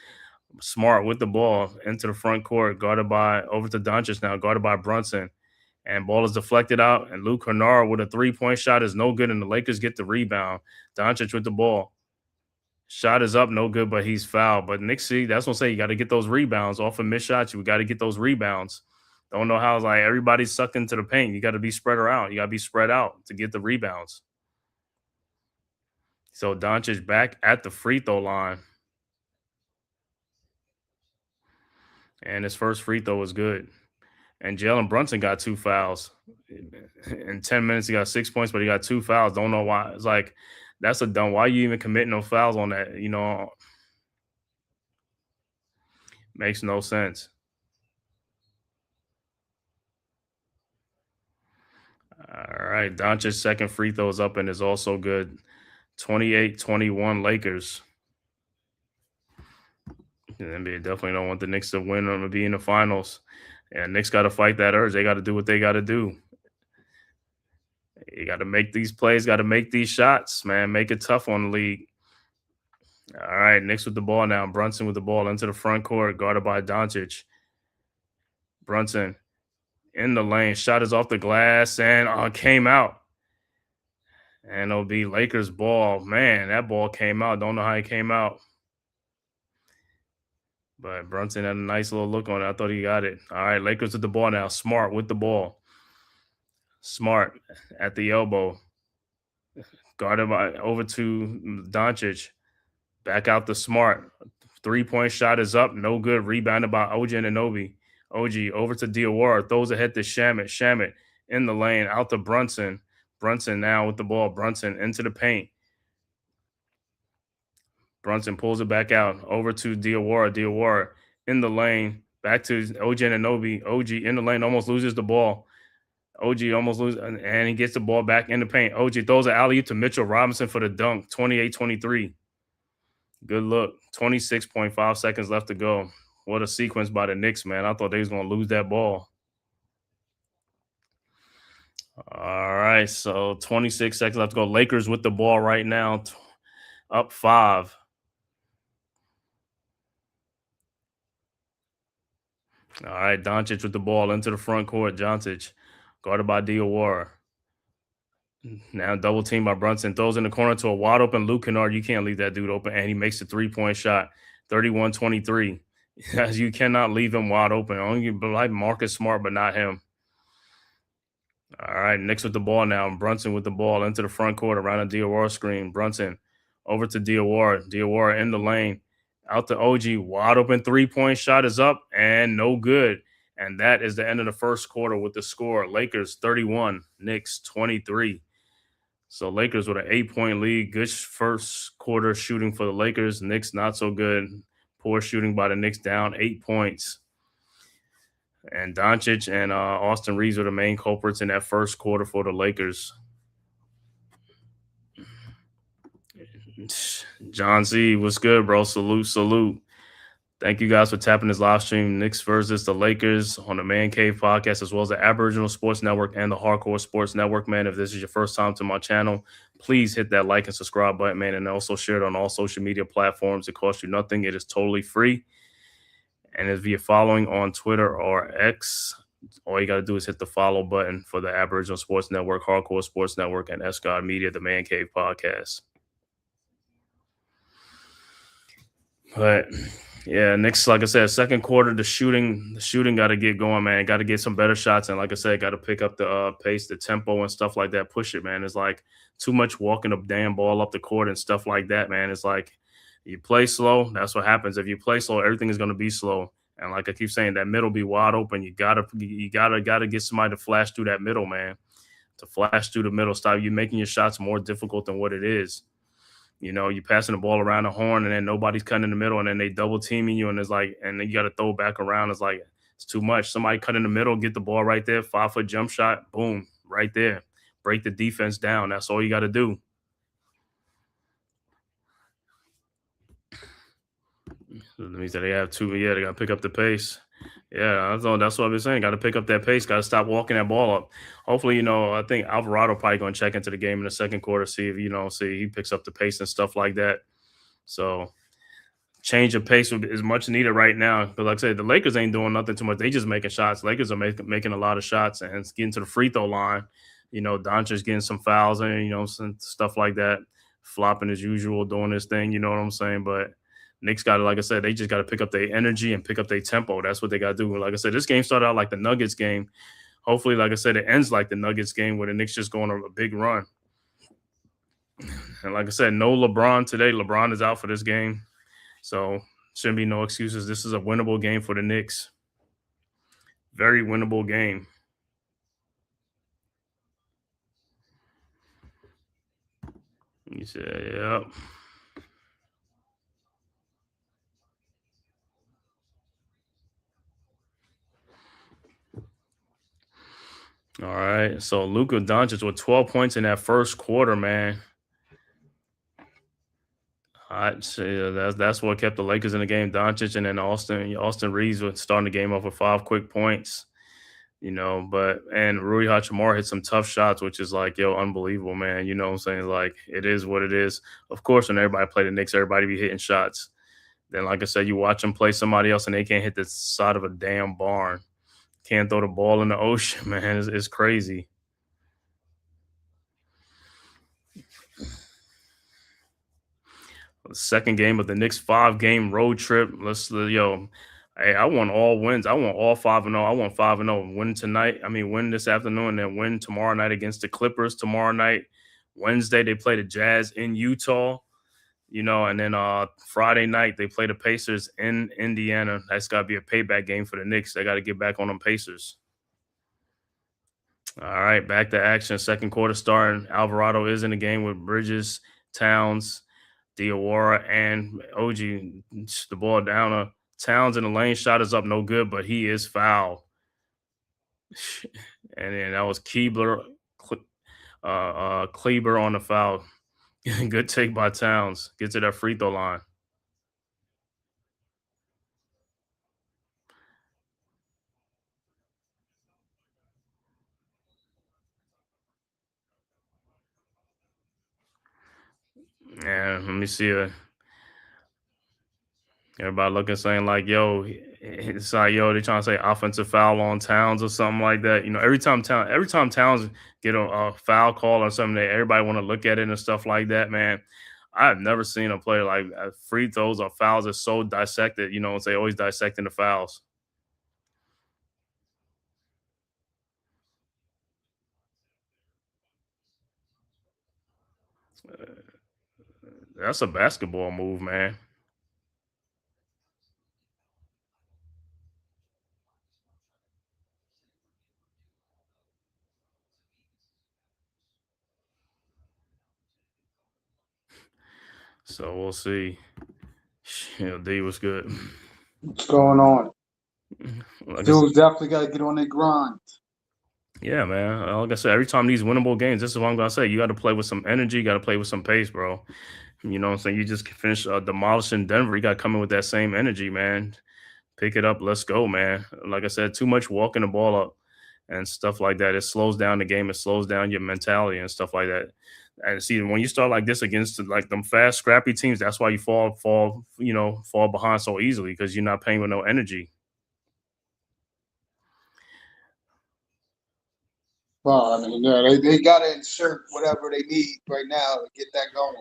Smart with the ball into the front court, guarded by over to Doncic now, guarded by Brunson. And ball is deflected out. And Luke Kennard with a 3-point shot is no good. And the Lakers get the rebound. Doncic with the ball. Shot is up, no good, but he's fouled. But Knicks, see, that's what I'm saying. You got to get those rebounds off of missed shots. You got to get those rebounds. Don't know how it's like everybody's sucked into the paint. You got to be spread around. You got to be spread out to get the rebounds. So Doncic back at the free throw line. And his first free throw was good. And Jalen Brunson got 2 fouls. In 10 minutes, he got 6 points, but he got 2 fouls. Don't know why. It's like, that's a dumb. Why you even committing no fouls on that? Makes no sense. All right. Doncic's second free throw is up and is also good. 28-21 Lakers. The NBA definitely don't want the Knicks to win or to be in the finals. And Knicks got to fight that urge. They got to do what they got to do. You got to make these plays, got to make these shots, man. Make it tough on the league. All right, Knicks with the ball now. Brunson with the ball into the front court, guarded by Doncic. Brunson in the lane, shot is off the glass and came out. And it'll be Lakers ball. Man, that ball came out. Don't know how it came out. But Brunson had a nice little look on it. I thought he got it. All right, Lakers with the ball now. Smart with the ball. Smart at the elbow. Guarded by over to Doncic. Back out to Smart. 3-point shot is up. No good. Rebounded by OG Anunoby. OG over to Diawara. Throws ahead to Shamit. Shamit in the lane. Out to Brunson. Brunson now with the ball. Brunson into the paint. Brunson pulls it back out. Over to Diawara. Diawara in the lane. Back to OG Anunoby. OG in the lane. Almost loses the ball. OG almost loses, and he gets the ball back in the paint. OG throws an alley-oop to Mitchell Robinson for the dunk. 28-23. Good look. 26.5 seconds left to go. What a sequence by the Knicks, man. I thought they was going to lose that ball. All right, so 26 seconds left to go. Lakers with the ball right now, up 5. All right, Doncic with the ball into the front court. Doncic guarded by Diawara. Now double team by Brunson. Throws in the corner to a wide open Luke Kennard. You can't leave that dude open. And he makes a 3-point shot. 31-23. As you cannot leave him wide open. Only like Marcus Smart, but not him. All right, Knicks with the ball now. Brunson with the ball into the front court around a Diawara screen. Brunson over to Diawara. Diawara in the lane. Out to OG. Wide open 3-point shot is up and no good. And that is the end of the first quarter with the score. Lakers 31, Knicks 23. So Lakers with an 8-point lead. Good first quarter shooting for the Lakers. Knicks not so good. Poor shooting by the Knicks, down 8 points. And Doncic and Austin Reeves were the main culprits in that first quarter for the Lakers. John Z, what's good, bro? Salute, salute. Thank you guys for tapping this live stream. Knicks versus the Lakers on the Man Cave podcast, as well as the Aboriginal Sports Network and the Hardcore Sports Network, man. If this is your first time to my channel, please hit that like and subscribe button, man, and also share it on all social media platforms. It costs you nothing. It is totally free. And if you're following on Twitter or X, all you got to do is hit the follow button for the Aboriginal Sports Network, Hardcore Sports Network, and SGod Media, the Man Cave podcast. But yeah, Knicks, like I said, second quarter, the shooting got to get going, man. Got to get some better shots, and like I said, got to pick up the pace, the tempo, and stuff like that. Push it, man. It's like too much walking a damn ball up the court and stuff like that, man. It's like you play slow, that's what happens. If you play slow, everything is going to be slow. And like I keep saying, that middle be wide open. You gotta get somebody to flash through that middle, man. To flash through the middle, stop you making your shots more difficult than what it is. You know, you're passing the ball around the horn and then nobody's cutting in the middle and then they double teaming you and it's like, and then you got to throw back around. It's like, it's too much. Somebody cut in the middle, get the ball right there, 5-foot jump shot, boom, right there. Break the defense down. That's all you got to do. That means that they have two. Yeah, they got to pick up the pace. Yeah, that's what I've been saying. Got to pick up that pace. Got to stop walking that ball up. Hopefully, you know, I think Alvarado probably going to check into the game in the second quarter, see if, you know, he picks up the pace and stuff like that. So change of pace is much needed right now. But like I said, the Lakers ain't doing nothing too much. They just making shots. Lakers are making a lot of shots and getting to the free throw line. You know, Doncic's getting some fouls and, you know, some stuff like that. Flopping as usual, doing this thing. You know what I'm saying? But Knicks got to, like I said, they just got to pick up their energy and pick up their tempo. That's what they got to do. Like I said, this game started out like the Nuggets game. Hopefully, like I said, it ends like the Nuggets game where the Knicks just go on a big run. And like I said, no LeBron today. LeBron is out for this game. So shouldn't be no excuses. This is a winnable game for the Knicks. Very winnable game. You say, yep. All right, so Luka Doncic with 12 points in that first quarter, man. I'd say that's what kept the Lakers in the game. Doncic and then Austin Reeves was starting the game off with 5 quick points. And Rui Hachimura hit some tough shots, which is like, yo, unbelievable, man. You know what I'm saying? Like, it is what it is. Of course, when everybody play the Knicks, everybody be hitting shots. Then, like I said, you watch them play somebody else and they can't hit the side of a damn barn. Can't throw the ball in the ocean, man. It's crazy. The second game of the Knicks 5-game road trip. Hey, I want all wins. I want all 5-0. I want 5-0. Win tonight. Win this afternoon, and then win tomorrow night against the Clippers tomorrow night. Wednesday, they play the Jazz in Utah, and then Friday night, they play the Pacers in Indiana. That's got to be a payback game for the Knicks. They got to get back on them Pacers. All right, back to action. Second quarter starting. Alvarado is in the game with Bridges, Towns, Diawara, and OG. The ball down. Towns in the lane. Shot is up, no good, but he is fouled. And then that was Kleber on the foul. Good take by Towns. Get to that free throw line. Yeah, let me see it. Everybody looking, saying like, yo, it's like, yo, they trying to say offensive foul on Towns or something like that. Every time Towns get a foul call or something, everybody want to look at it and stuff like that, man. I've never seen a player like free throws or fouls are so dissected, they always dissecting the fouls. That's a basketball move, man. So we'll see. D was good. What's going on? Like Dudes definitely got to get on their grind. Yeah, man. Like I said, every time these winnable games, this is what I'm gonna say. You got to play with some energy. You got to play with some pace, bro. You know what I'm saying? You just finished demolishing Denver. You got to come in with that same energy, man. Pick it up. Let's go, man. Like I said, too much walking the ball up and stuff like that. It slows down the game. It slows down your mentality and stuff like that. And see, when you start like this against like them fast, scrappy teams, that's why you fall behind so easily, because you're not playing with no energy. Well, yeah, they got to insert whatever they need right now to get that going.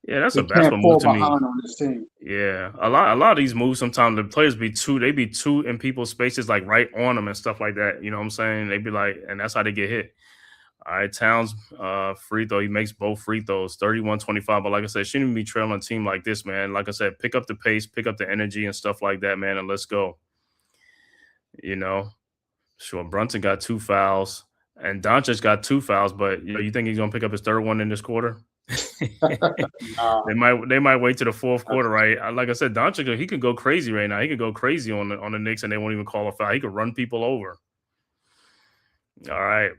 Yeah, that's they a basketball can't fall move to me. behind on this team. Yeah, a lot of these moves, sometimes the players be two in people's spaces, like right on them and stuff like that. You know what I'm saying? They be like, and that's how they get hit. All right, Towns free throw. He makes both free throws, 31-25. But like I said, shouldn't even be trailing a team like this, man. Like I said, pick up the pace, pick up the energy and stuff like that, man, and let's go. Sure, Brunson got 2 fouls and Doncic got 2 fouls, but you think he's gonna pick up his third one in this quarter? They might wait to the fourth quarter, right? Like I said, Doncic, he could go crazy right now. He could go crazy on the Knicks, and they won't even call a foul. He could run people over. All right,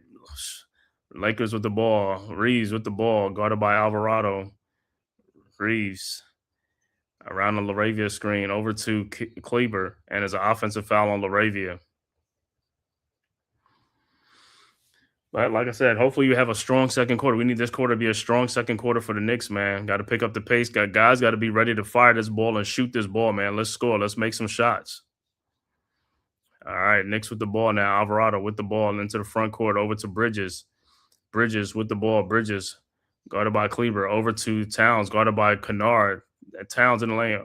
Lakers with the ball. Reeves with the ball, guarded by Alvarado. Reeves around the LaRavia screen over to Kleber, and there's an offensive foul on LaRavia. But like I said, hopefully you have a strong second quarter. We need this quarter to be a strong second quarter for the Knicks, man. Got to pick up the pace. Guys got to be ready to fire this ball and shoot this ball, man. Let's score. Let's make some shots. All right, Knicks with the ball now. Alvarado with the ball into the front court, over to Bridges. Bridges with the ball. Bridges guarded by Kleber. Over to Towns, guarded by Kennard. Towns in the lane.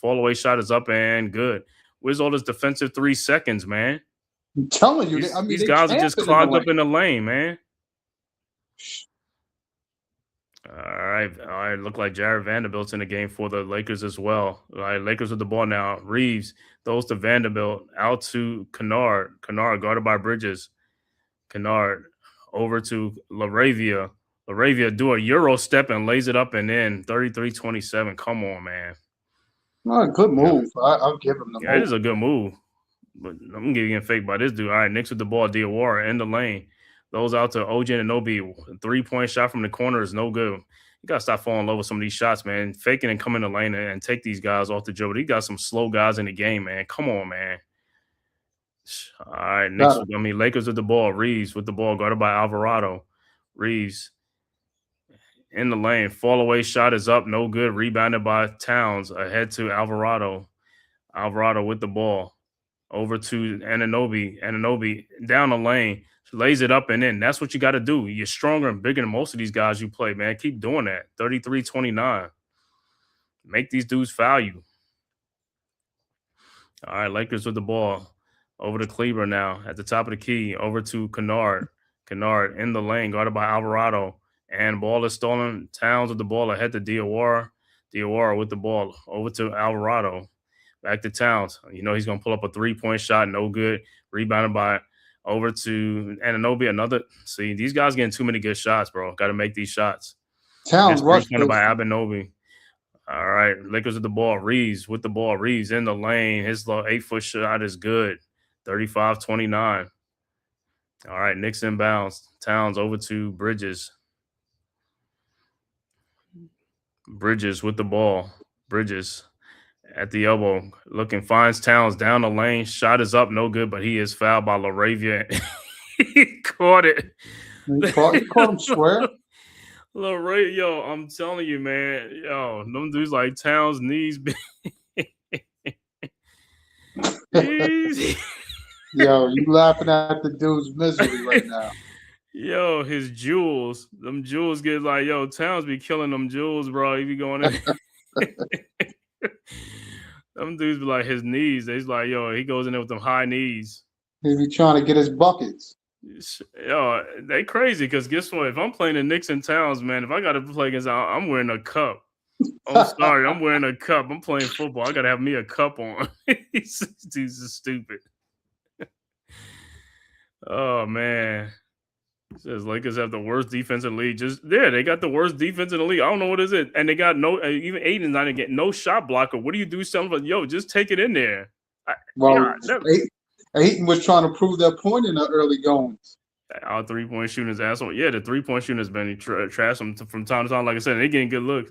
Fall away shot is up and good. Where's all this defensive 3 seconds, man? I'm telling you, these guys are just clogged up in the lane, man. All right. Look like Jared Vanderbilt's in the game for the Lakers as well. All right, Lakers with the ball now. Reeves throws to Vanderbilt, out to Kennard. Kennard guarded by Bridges. Kennard over to LaRavia. LaRavia do a Euro step and lays it up and in. 33-27. Come on, man. Good move. I'll give him the move. It is a good move. But I'm going to give you a fake by this dude. All right, Knicks with the ball. Diawara in the lane. Those out to OG Anunoby. 3-point shot from the corner is no good. You got to stop falling in love with some of these shots, man. Faking and come in the lane and take these guys off the dribble. He got some slow guys in the game, man. Come on, man. All right, Got it. Lakers with the ball. Reeves with the ball, guarded by Alvarado. Reeves in the lane. Fall away shot is up, no good. Rebounded by Towns. Ahead to Alvarado. Alvarado with the ball. Over to Anunoby. Anunoby down the lane. Lays it up and in. That's what you got to do. You're stronger and bigger than most of these guys you play, man. Keep doing that. 33-29. Make these dudes foul you. All right, Lakers with the ball. Over to Kleber now. At the top of the key. Over to Kennard. Kennard in the lane. Guarded by Alvarado. And ball is stolen. Towns with the ball ahead to Diawara. Diawara with the ball. Over to Alvarado. Back to Towns. You know he's going to pull up a three-point shot. No good. Rebounded by over to Anunoby. Another. See, these guys getting too many good shots, bro. Got to make these shots. Towns rushed by Anunoby. All right. Lakers with the ball. Reeves with the ball. Reeves in the lane. His low 8-foot shot is good. 35-29. All right. Knicks inbounds. Towns over to Bridges. Bridges with the ball. Bridges at the elbow. Looking, finds Towns down the lane. Shot is up. No good, but he is fouled by LaRavia. He caught it. He caught him square. Yo, I'm telling you, man. Yo, them dudes like Towns' knees. Yo, you laughing at the dude's misery right now. Yo, his jewels. Them jewels get like, yo, Towns be killing them jewels, bro. He be going in. Them dudes be like his knees. They's like, yo, he goes in there with them high knees. He be trying to get his buckets. Yo, they crazy because guess what? If I'm playing the Knicks and Towns, man, if I got to play against, I'm wearing a cup. I'm sorry, I'm wearing a cup. I'm playing football. I got to have me a cup on. These dudes are stupid. Oh, man. It says Lakers have the worst defense in the league. They got the worst defense in the league. I don't know what is it. And they got even Aiden's not getting no shot blocker. What do you do? Something like, yo, just take it in there. Ayton was trying to prove that point in the early goings. Our 3-point shooting asshole. Yeah, the 3-point shooting has been trash from time to time. Like I said, they getting good looks.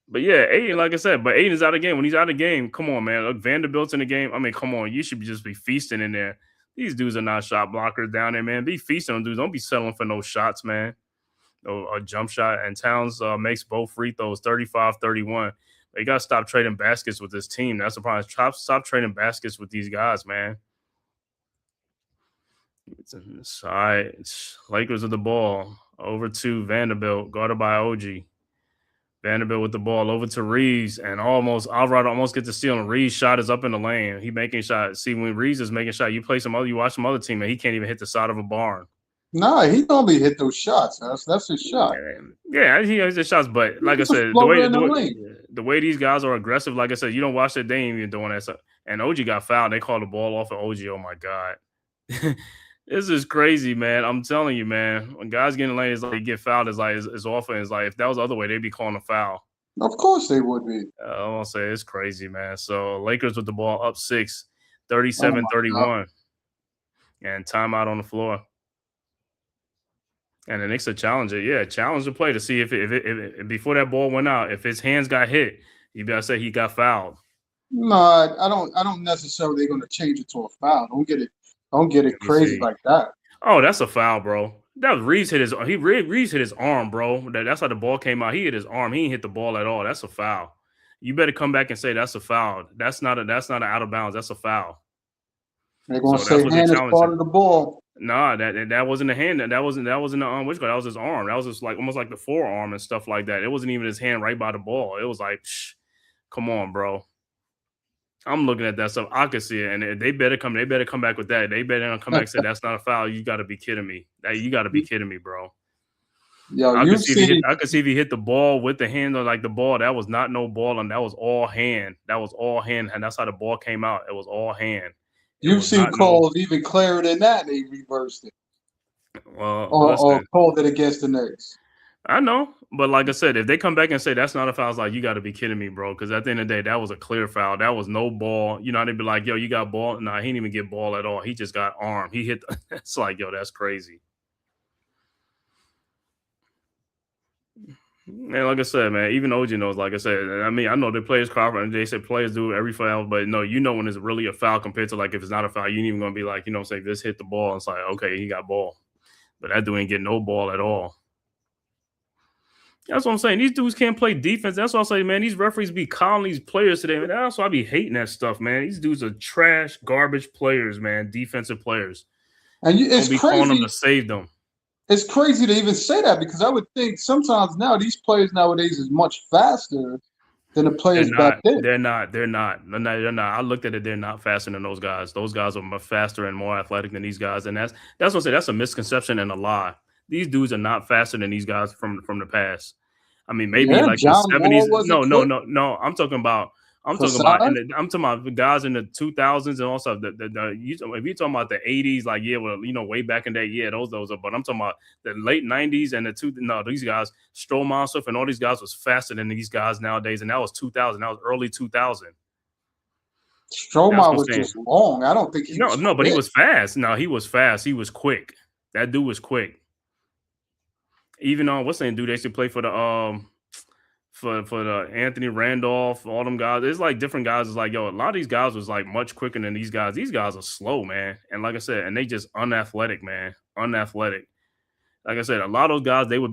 But yeah, Aiden, like I said, but Aiden's out of game. When he's out of game, come on, man. Look, Vanderbilt's in the game. I mean, come on. You should just be feasting in there. These dudes are not shot blockers down there, man. Be feasting on dudes. Don't be settling for no shots, man. No a jump shot. And Towns makes both free throws, 35-31. They got to stop trading baskets with this team. That's the problem. Stop trading baskets with these guys, man. All right. Lakers with the ball. Over to Vanderbilt, guarded by OG. Vanderbilt with the ball over to Reeves, and Alvarado almost gets the steal, and Reeves' shot is up in the lane. He making shots. See, when Reeves is making shot, you watch some other team, and he can't even hit the side of a barn. Nah, he normally hit those shots. That's his shot. Yeah, he hits the shots, but like I said, the way these guys are aggressive, like I said, you don't watch that, they ain't even doing that stuff. And OG got fouled. They called the ball off of OG. Oh my God. This is crazy, man. I'm telling you, man. When guys get in the lane, it's like they get fouled. It's often. It's like if that was the other way, they'd be calling a foul. Of course they would be. I want to say it's crazy, man. So Lakers with the ball up 6, 37-31, and timeout on the floor. And the Knicks are challenging. Yeah, challenge the play to see if before that ball went out, if his hands got hit, you better say he got fouled. No, I don't necessarily going to change it to a foul. Don't get it crazy like that. Oh, that's a foul, bro. That was Reeves hit his arm, bro. That's how the ball came out. He hit his arm. He didn't hit the ball at all. That's a foul. You better come back and say that's a foul. That's not an out of bounds. That's a foul. They're gonna say hand is part of the ball. Nah, that wasn't the hand. That wasn't the that was his arm. That was just like almost like the forearm and stuff like that. It wasn't even his hand right by the ball. It was like, come on, bro. I'm looking at that stuff. I can see it, and they better come back with that. They better not come back and say that's not a foul. You got to be kidding me. You got to be kidding me, bro. Yo, I could see if he hit the ball with the hand on like the ball. That was not no ball, and that was all hand. That was all hand, and that's how the ball came out. It was all hand. You've seen calls even clearer than that. They reversed it. Well, or called it against the Knicks. I know, but like I said, if they come back and say that's not a foul, it's like, you got to be kidding me, bro. Because at the end of the day, that was a clear foul. That was no ball. You know, they'd be like, yo, you got ball? Nah, he didn't even get ball at all. He just got arm. He hit. It's like, yo, that's crazy. And like I said, man, even OG knows, like I said, I mean, I know the players conference, they say players do every foul, but no, you know when it's really a foul compared to like if it's not a foul, you ain't even gonna be like, say this hit the ball. It's like, okay, he got ball. But that dude ain't getting no ball at all. That's what I'm saying. These dudes can't play defense. That's what I'm saying, man. These referees be calling these players today. Man. That's why I be hating that stuff, man. These dudes are trash, garbage players, man. Defensive players. And Don't be calling them to save them. It's crazy to even say that because I would think sometimes now these players nowadays is much faster than the players back then. They're not. I looked at it. They're not faster than those guys. Those guys are much faster and more athletic than these guys. And that's what I'm saying. That's a misconception and a lie. These dudes are not faster than these guys from the past. I mean, maybe like John the 70s. No. I'm talking about the guys in the 2000s and also if you're talking about the 80s, like way back in that those are. But I'm talking about the late 90s and these guys, Stromansov and all these guys was faster than these guys nowadays, and that was 2000. That was early 2000. Stromansov was just long. I don't think he was but he was fast. No, he was fast. He was quick. That dude was quick. Even what's that dude they should play for the for the Anthony Randolph, all them guys. It's like different guys. It's like, a lot of these guys was like much quicker than these guys. These guys are slow, man. And like I said, and they just unathletic, man. Unathletic. Like I said, a lot of those guys, if they were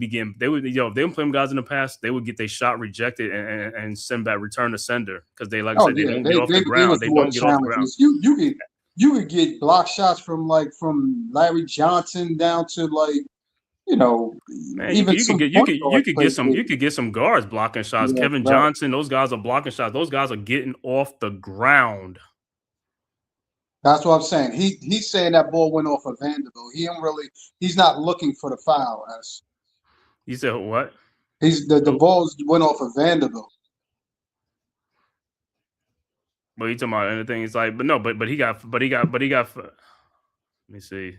playing guys in the past, they would get their shot rejected and send back, return to sender. Because they, like I said, they don't get off the ground. They don't get off the ground. You could get block shots from Larry Johnson down to man, even you could get some guards blocking shots. Yeah, Kevin Johnson, those guys are blocking shots. Those guys are getting off the ground. That's what I'm saying. He's saying that ball went off of Vanderbilt. He's not looking for the foul. You said what? The balls went off of Vanderbilt. But you talking about anything? It's like, but he got. Let me see.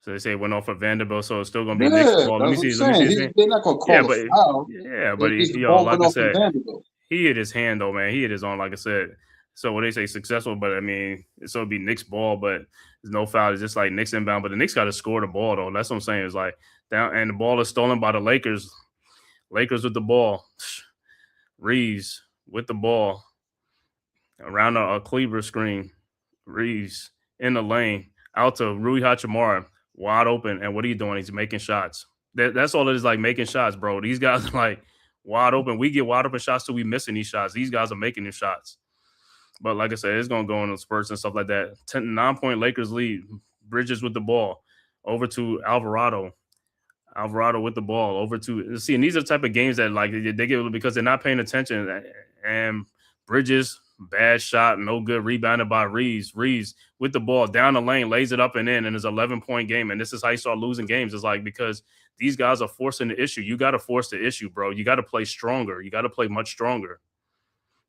So they say it went off of Vanderbilt, so it's still going to be Knicks ball. Let me see. They're not going to call a foul. Yeah, but like I said, he hit his hand, though, man. He hit his own, like I said. So when they say successful, but I mean, so it'll be Knicks ball, but there's no foul. It's just like Knicks inbound. But the Knicks got to score the ball, though. That's what I'm saying. It's like down, and the ball is stolen by the Lakers. Lakers with the ball. Reeves with the ball. Around a Kleber screen. Reeves in the lane. Out to Rui Hachimura. Wide open, and what are you doing? He's making shots. That's all it is, like making shots, bro. These guys are like wide open. We get wide open shots, so we missing these shots. These guys are making these shots. But like I said, it's gonna go in the spurts and stuff like that. 9-point Lakers lead. Bridges with the ball over to Alvarado. Alvarado with the ball over to see. And these are the type of games that like they get because they're not paying attention. And Bridges. Bad shot, no good. Rebounded by Reeves. Reeves with the ball down the lane, lays it up and in, and it's an 11-point game. And this is how you start losing games. It's like because these guys are forcing the issue. You got to force the issue, bro. You got to play stronger. You got to play much stronger.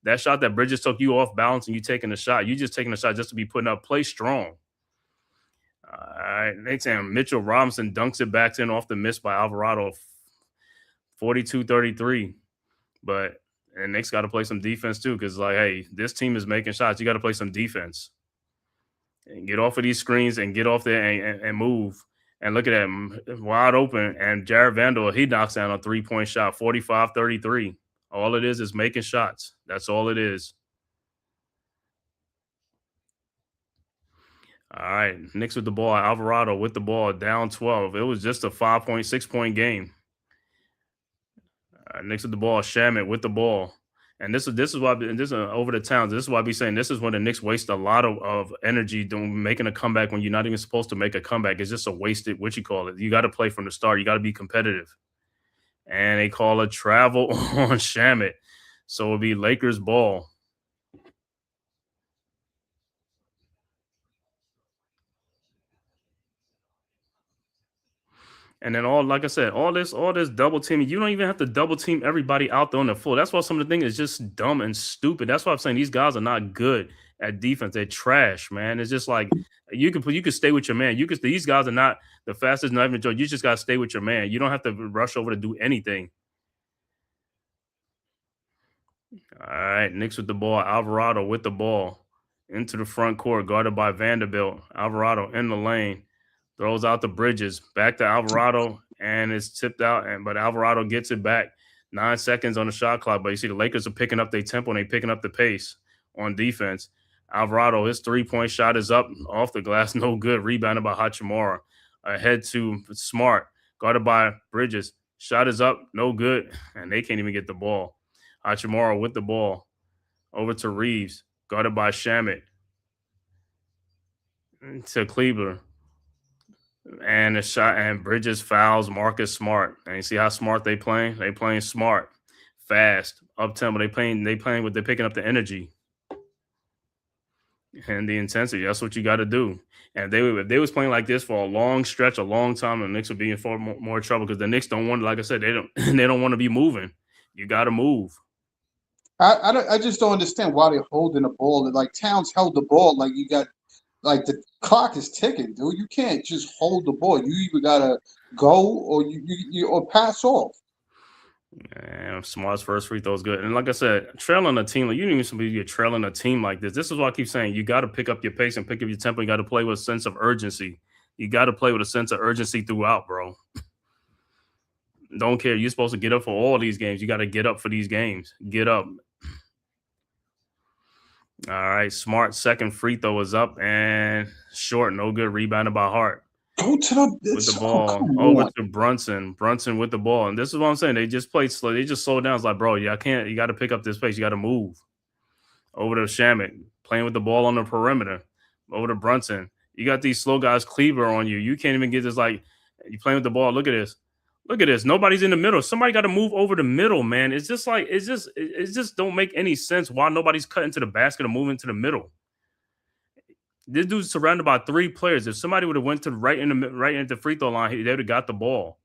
That shot that Bridges took you off balance and you taking a shot. You just taking a shot just to be putting up. Play strong. All right. Next time, Mitchell Robinson dunks it back in off the miss by Alvarado. 42-33. But and Knicks got to play some defense too, because like, hey, this team is making shots. You got to play some defense and get off of these screens and get off there and move. And look at that, wide open. And Jared Vanderbilt, he knocks down a 3-point shot, 45-33. All it is making shots. That's all it is. All right, Knicks with the ball. Alvarado with the ball, down 12. It was just a 6-point game. Knicks with the ball. Shamet with the ball. And this is why over the Towns. This is why I be saying this is when the Knicks waste a lot of energy doing making a comeback when you're not even supposed to make a comeback. It's just a wasted, you got to play from the start. You got to be competitive. And they call a travel on Shamet. So it'll be Lakers ball. And then like I said, all this double teaming, you don't even have to double team everybody out there on the floor. That's why some of the things is just dumb and stupid. That's why I'm saying these guys are not good at defense. They're trash, man. It's just like you can stay with your man. These guys are not the fastest, not even Joe. You just gotta stay with your man. You don't have to rush over to do anything. All right, Knicks with the ball. Alvarado with the ball into the front court, guarded by Vanderbilt. Alvarado in the lane. Throws out the Bridges, back to Alvarado, and it's tipped out. But Alvarado gets it back 9 seconds on the shot clock, but you see the Lakers are picking up their tempo and they picking up the pace on defense. Alvarado, his 3-point shot is up off the glass, no good. Rebounded by Hachimura. Ahead to Smart, guarded by Bridges. Shot is up, no good, and they can't even get the ball. Hachimura with the ball. Over to Reeves, guarded by Shamet. To Kleber. And a shot, and Bridges fouls Marcus Smart. And you see how smart they playing? They playing smart, fast, up tempo. They're picking up the energy and the intensity. That's what you got to do. And if they was playing like this for a long stretch, a long time, the Knicks would be in far more trouble because the Knicks don't want, like I said, they don't want to be moving. You got to move. I just don't understand why they're holding the ball. Like Towns held the ball, like you got. Like the clock is ticking, dude. You can't just hold the ball. You either gotta go or you or pass off. Man, Smart's first free throw is good. And like I said, trailing a team, like you don't even be trailing a team like this. This is why I keep saying you got to pick up your pace and pick up your tempo. You got to play with a sense of urgency. You got to play with a sense of urgency throughout, bro. Don't care. You're supposed to get up for all these games. You got to get up for these games. Get up. All right, Smart second free throw is up and short, no good. Rebounded by Hart. Go to the with the ball over to Brunson. Brunson with the ball, and this is what I'm saying. They just played slow. They just slowed down. It's like, bro, you got to pick up this pace. You got to move. Over to Shamet, playing with the ball on the perimeter. Over to Brunson. You got these slow guys, Kleber on you. You can't even get this. Like you playing with the ball. Look at this. Look at this. Nobody's in the middle. Somebody got to move over the middle, man. It's just like it just don't make any sense why nobody's cutting to the basket or moving to the middle. This dude's surrounded by 3 players. If somebody would have went to right into the free throw line, they would have got the ball.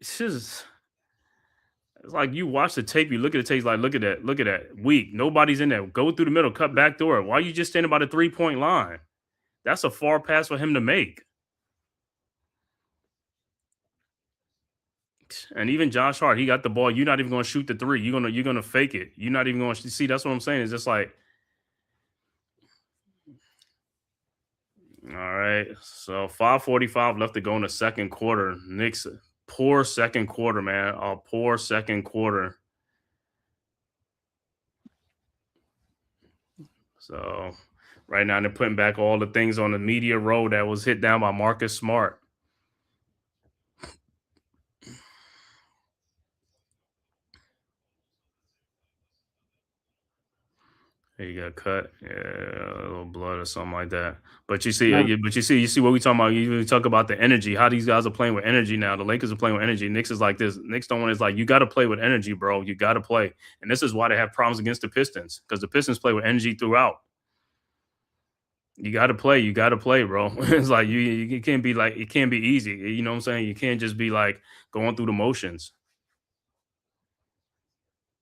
It's like you watch the tape, you look at the tape, like look at that. Weak. Nobody's in there. Go through the middle, cut back door. Why are you just standing by the 3-point line? That's a far pass for him to make. And even Josh Hart, he got the ball. You're not even going to shoot the 3. You're gonna fake it. You're not even going to see. That's what I'm saying. It's just like, all right. So 5:45 left to go in the second quarter. Knicks poor second quarter, man. A poor second quarter. So right now they're putting back all the things on the media road that was hit down by Marcus Smart. He got cut, yeah, a little blood or something like that. But you see, you see what we talking about. You talk about the energy, how these guys are playing with energy now. The Lakers are playing with energy. Knicks is like this. Knicks don't want. It's like you got to play with energy, bro. You got to play, and this is why they have problems against the Pistons because the Pistons play with energy throughout. You got to play. You got to play, bro. It's like you can't be like it can't be easy. You know what I'm saying? You can't just be like going through the motions.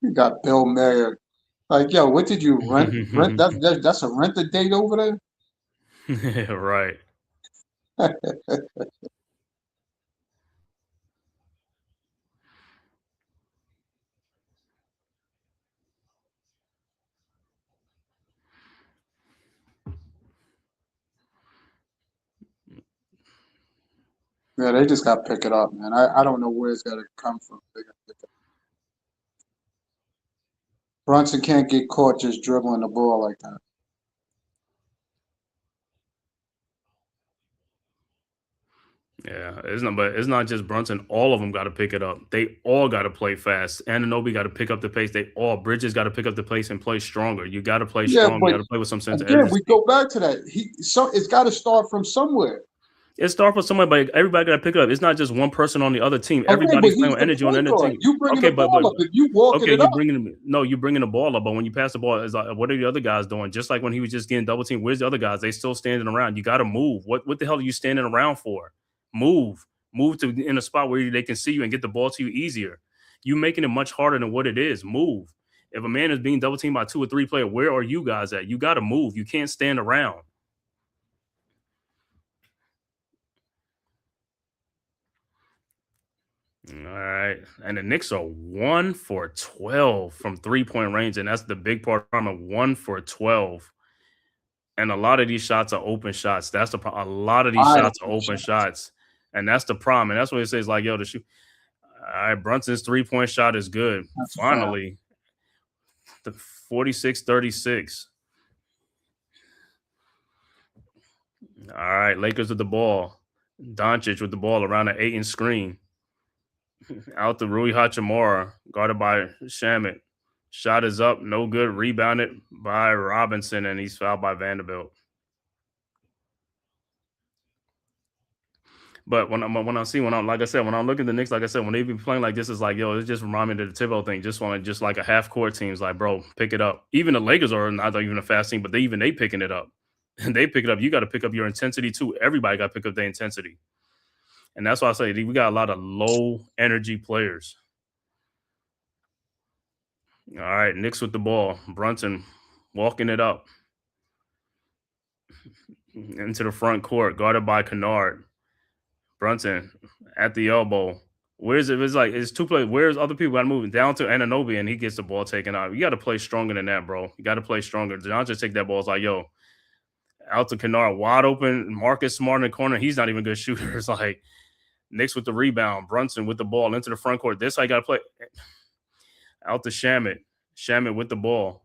You got Bill Mayer. Like, yo, what did you rent? That's a rent a date over there? Right. Yeah, they just got to pick it up, man. I don't know where it's got to come from. They got to pick it up. Brunson can't get caught just dribbling the ball like that. Yeah, it's not just Brunson. All of them got to pick it up. They all got to play fast. Anunoby got to pick up the pace. Bridges got to pick up the pace and play stronger. You got to play strong. You got to play with some sense of urgency. We go back to that. It's got to start from somewhere. It starts from somewhere, but everybody got to pick it up. It's not just one person on the other team. Everybody's playing with energy on the other team. You bringing the ball up. If you walking it up. You're bringing the ball up. But when you pass the ball, it's like, what are the other guys doing? Just like when he was just getting double teamed, where's the other guys? They still standing around. You got to move. What the hell are you standing around for? Move to in a spot where they can see you and get the ball to you easier. You making it much harder than what it is. Move. If a man is being double teamed by 2 or 3 players, where are you guys at? You got to move. You can't stand around. All right. And the Knicks are 1 for 12 from 3-point range. And that's the big part of them, 1 for 12. And a lot of these shots are open shots. That's the problem. A lot of these shots are open shots. And that's the problem. And that's what it says, like, yo, the shoot. right, Brunson's 3-point shot is good. That's a Finally, the 46-36. All right, Lakers with the ball. Doncic with the ball around the 8-inch screen. Out to Rui Hachimura, guarded by Shamet. Shot is up, no good. Rebounded by Robinson, and he's fouled by Vanderbilt. But when I'm like I said, when I'm looking at the Knicks, like I said, when they be playing like this, it's like, yo, it just remind me of the Thibodeau thing. Just like a half court team's like, bro, pick it up. Even the Lakers are not even a fast team, but they picking it up. And they pick it up. You got to pick up your intensity too. Everybody got to pick up their intensity. And that's why I say we got a lot of low energy players. All right, Knicks with the ball. Brunson walking it up into the front court, guarded by Kennard. Brunson at the elbow. Where's it? It's two players. Where's other people got moving down to Anunoby, and he gets the ball taken out. You got to play stronger than that, bro. You got to play stronger. John just take that ball. It's like, yo, out to Kennard, wide open. Marcus Smart in the corner. He's not even a good shooter. It's like Knicks with the rebound. Brunson with the ball into the front court. This how you got to play. Out to Shamet. Shamet with the ball.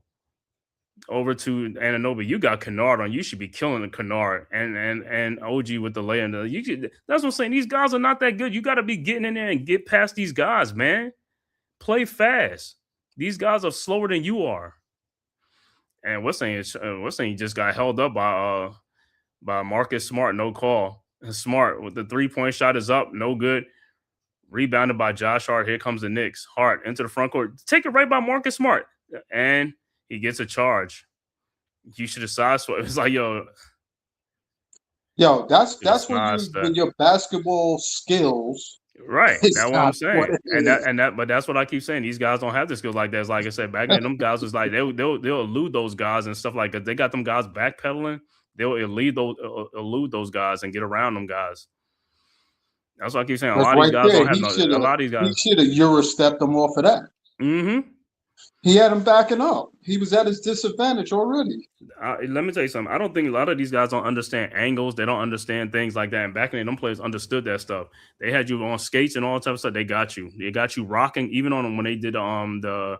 Over to Anunoby. You got Kennard on. You should be killing the Kennard and OG with the lay-in. That's what I'm saying. These guys are not that good. You got to be getting in there and get past these guys, man. Play fast. These guys are slower than you are. And what's saying he just got held up by Marcus Smart. No call. Smart with the 3-point shot is up. No good. Rebounded by Josh Hart. Here comes the Knicks. Hart into the front court. Take it right by Marcus Smart. And he gets a charge. You should have sideswiped. It's like, yo, that's when your basketball skills. Right. That's what I'm saying. But that's what I keep saying. These guys don't have the skills like that. It's like I said, back then, them guys was like they'll elude those guys and stuff like that. They got them guys backpedaling. They'll elude those guys and get around them guys. That's what I keep saying. A lot of these guys don't have a lot of these guys. He should have Euro-stepped them off of that. Mm-hmm. He had him backing up. He was at his disadvantage already. Let me tell you something. I don't think a lot of these guys don't understand angles. They don't understand things like that. And back then, them players understood that stuff. They had you on skates and all that type of stuff. They got you. They got you rocking. Even on them when they did the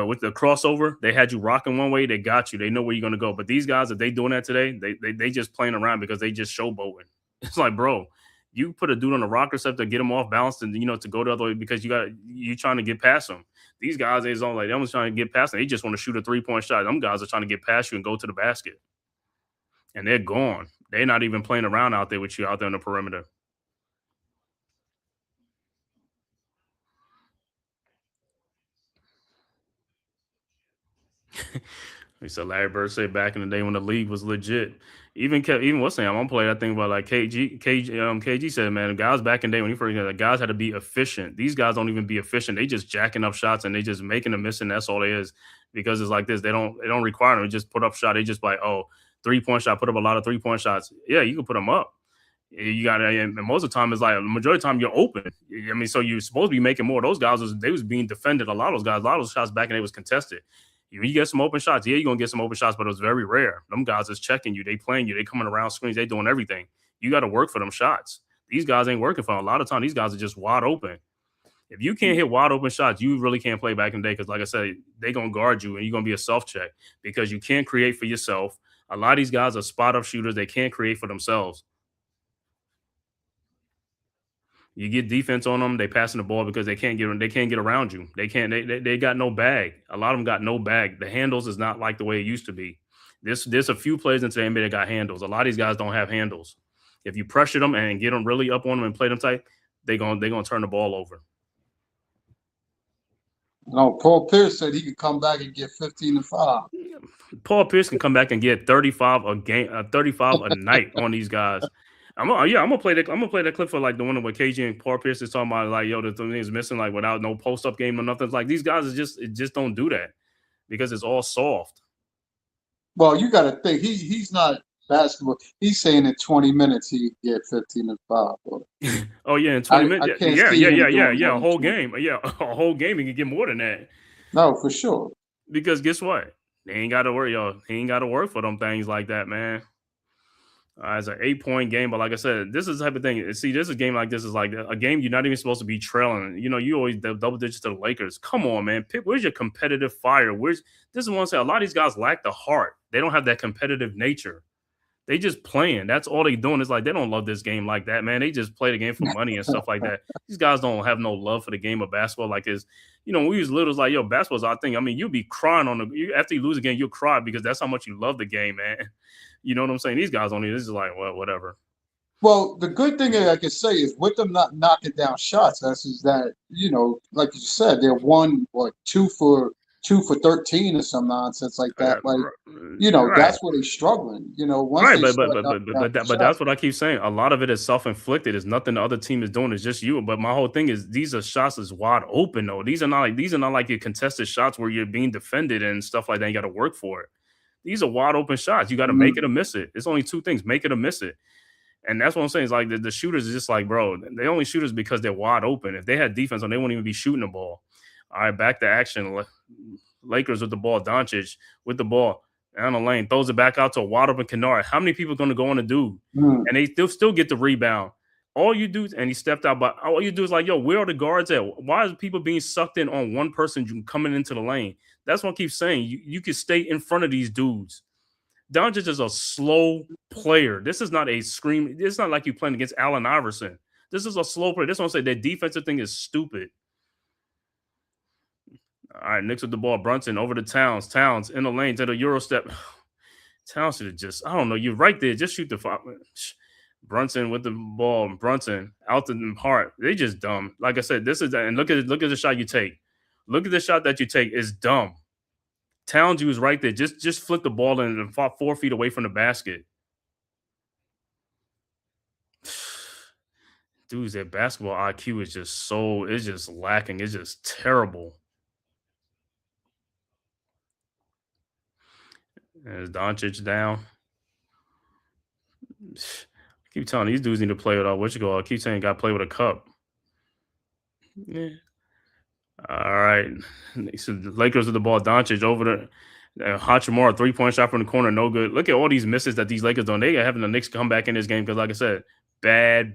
with the crossover, they had you rocking one way. They got you. They know where you're gonna go. But these guys, if they doing that today, they just playing around because they just showboating. It's like, bro, you put a dude on a rocker set to get him off balance and to go the other way because you trying to get past him. These guys ain't like they almost trying to get past them. They just want to shoot a 3-point shot. Them guys are trying to get past you and go to the basket. And they're gone. They're not even playing around out there with you out there on the perimeter. He said Larry Bird said back in the day when the league was legit. Even what's saying, I'm gonna play that thing about like KG said, man, guys back in the day when he first got the guys had to be efficient. These guys don't even be efficient. They just jacking up shots and they just making them missing. That's all it is. Because it's like this. They don't require them to just put up shot. They just like, 3-point shot, put up a lot of 3-point shots. Yeah, you can put them up. You got and most of the time it's like the majority of the time you're open. I mean, so you're supposed to be making more. Those guys was being defended. A lot of those shots back in the day was contested. You get some open shots. Yeah, you're going to get some open shots, but it was very rare. Them guys is checking you. They playing you. They coming around screens. They doing everything. You got to work for them shots. These guys ain't working for them. A lot of time, these guys are just wide open. If you can't hit wide open shots, you really can't play back in the day because, like I said, they going to guard you and you're going to be a self-check because you can't create for yourself. A lot of these guys are spot-up shooters. They can't create for themselves. You get defense on them, they passing the ball because they can't get around you. They got no bag. A lot of them got no bag. The handles is not like the way it used to be. There's a few players in today's NBA that got handles. A lot of these guys don't have handles. If you pressure them and get them really up on them and play them tight, they're gonna turn the ball over. No, Paul Pierce said he could come back and get 15 and 5. Paul Pierce can come back and get 35 a game, 35 a night on these guys. I'm gonna play that clip for like the one where KG and Paul Pierce is talking about like, yo, the thing is missing like without no post up game or nothing. It's like these guys just don't do that because it's all soft. Well, you got to think he's not basketball. He's saying in 20 minutes he get 15 and 5. Oh yeah, in 20 minutes. Yeah. A whole game. Yeah, a whole game. He can get more than that. No, for sure. Because guess what? They ain't got to worry, yo. He ain't got to work for them things like that, man. It's an 8-point game, but like I said, this is the type of thing. See, this is a game like this is like a game you're not even supposed to be trailing. You always double digits to the Lakers. Come on, man. Where's your competitive fire? This is one say a lot of these guys lack the heart. They don't have that competitive nature. They just playing. That's all they doing. It's like they don't love this game like that, man. They just play the game for money and stuff like that. These guys don't have no love for the game of basketball. Like when we was little, it's like, yo, basketball's our thing. I mean, you'll be crying after you lose a game, you'll cry because that's how much you love the game, man. You know what I'm saying? These guys don't. This is like, well, whatever. Well, the good thing I can say is with them not knocking down shots, is that like you said, they're 2 for 13 or some nonsense like that. Like Right. that's where they're struggling. Once Right, they but that's what I keep saying. A lot of it is self-inflicted. It's nothing the other team is doing. It's just you. But my whole thing is these are shots that's wide open though. These are not like your contested shots where you're being defended and stuff like that. You got to work for it. These are wide open shots. You got to make it or miss it. It's only two things: make it or miss it. And that's what I'm saying. Is like the shooters is just like, bro, they only shooters because they're wide open. If they had defense on, they wouldn't even be shooting the ball. All right, back to action. Lakers with the ball. Doncic with the ball down the lane, throws it back out to a wide open Kennard. How many people are going to go on a dude? And they still get the rebound. All you do, and he stepped out, but all you do is like, yo, where are the guards at? Why is people being sucked in on one person coming into the lane? That's what I keep saying. You can stay in front of these dudes. Doncic is a slow player. This is not a scream. It's not like you playing against Allen Iverson. This is a slow player. This is what I'm saying. That defensive thing is stupid. All right, Knicks with the ball. Brunson over to Towns. Towns in the lane to the Euro step. Towns should have just, I don't know. You're right there. Just shoot the five. Brunson with the ball. Brunson out to the heart. They just dumb. Like I said, this is, and look at the shot you take. Look at the shot that you take. It's dumb. Towns, you was right there. Just flip the ball in and 4 feet away from the basket. Dudes, their basketball IQ is just lacking. It's just terrible. As Doncic down. I keep telling these dudes need to play with I keep saying got to play with a cup. Yeah. All right. So the Lakers with the ball. Doncic over the Hachimura 3-point shot from the corner, no good. Look at all these misses that these Lakers doing. They are having the Knicks come back in this game because, like I said, bad.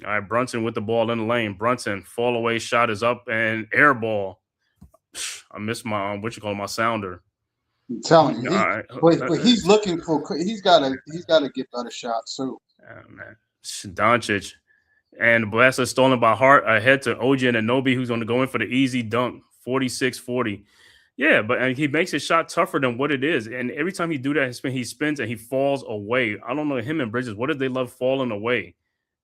All right, Brunson with the ball in the lane. Brunson fall away shot is up and air ball. I missed my my sounder. I'm telling you, but he's looking for. He's got to get better shots. So, man, Doncic and the blast is stolen by Hart ahead to OG and Anunoby, who's going to go in for the easy dunk, 46-40. Yeah, but he makes his shot tougher than what it is, and every time he do that, he spins and he falls away. I don't know him and Bridges. What did they love falling away?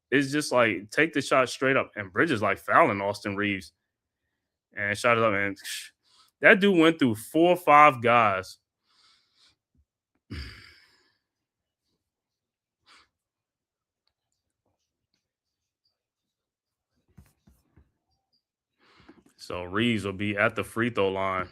It's just like take the shot straight up, and Bridges like fouling Austin Reeves, and shot it up, and that dude went through 4 or 5 guys. So Reeves will be at the free throw line.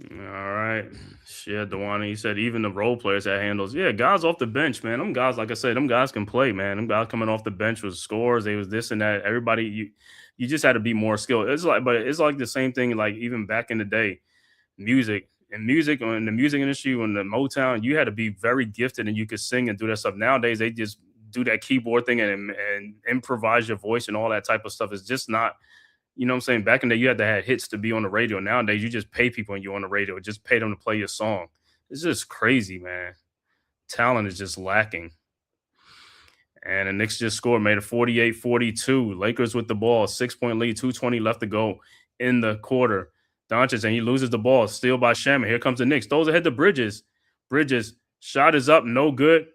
All right. Shit, Dewani, he said even the role players had handles. Yeah, guys off the bench, man. Them guys, like I said, them guys can play, man. Them guys coming off the bench with scores. They was this and that. Everybody, you just had to be more skilled. It's like the same thing, like even back in the day, in the music industry, when the Motown, you had to be very gifted and you could sing and do that stuff. Nowadays, they just do that keyboard thing and improvise your voice and all that type of stuff. It's just not. You know what I'm saying? Back in the day, you had to have hits to be on the radio. Nowadays, you just pay people and you're on the radio. Just pay them to play your song. It's just crazy, man. Talent is just lacking. And the Knicks just scored, made it 48-42. Lakers with the ball, 6-point lead, 2:20 left to go in the quarter. Doncic, and he loses the ball. Steal by Shaman. Here comes the Knicks. Throws ahead to Bridges. Bridges, shot is up, no good.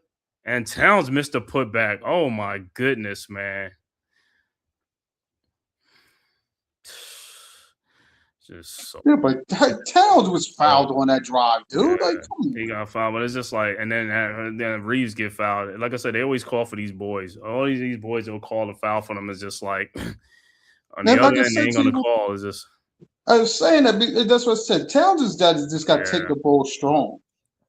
And Towns missed a putback. Oh, my goodness, man. Yeah, but Towns was fouled on that drive, dude. Yeah, like, come on. He got fouled, but it's just like, and then Reeves get fouled. Like I said, they always call for these boys. All these boys that will call a foul for them is just like, on the other end, they ain't gonna call. Is just I was saying that's what I said. Towns is that just got to take the ball strong.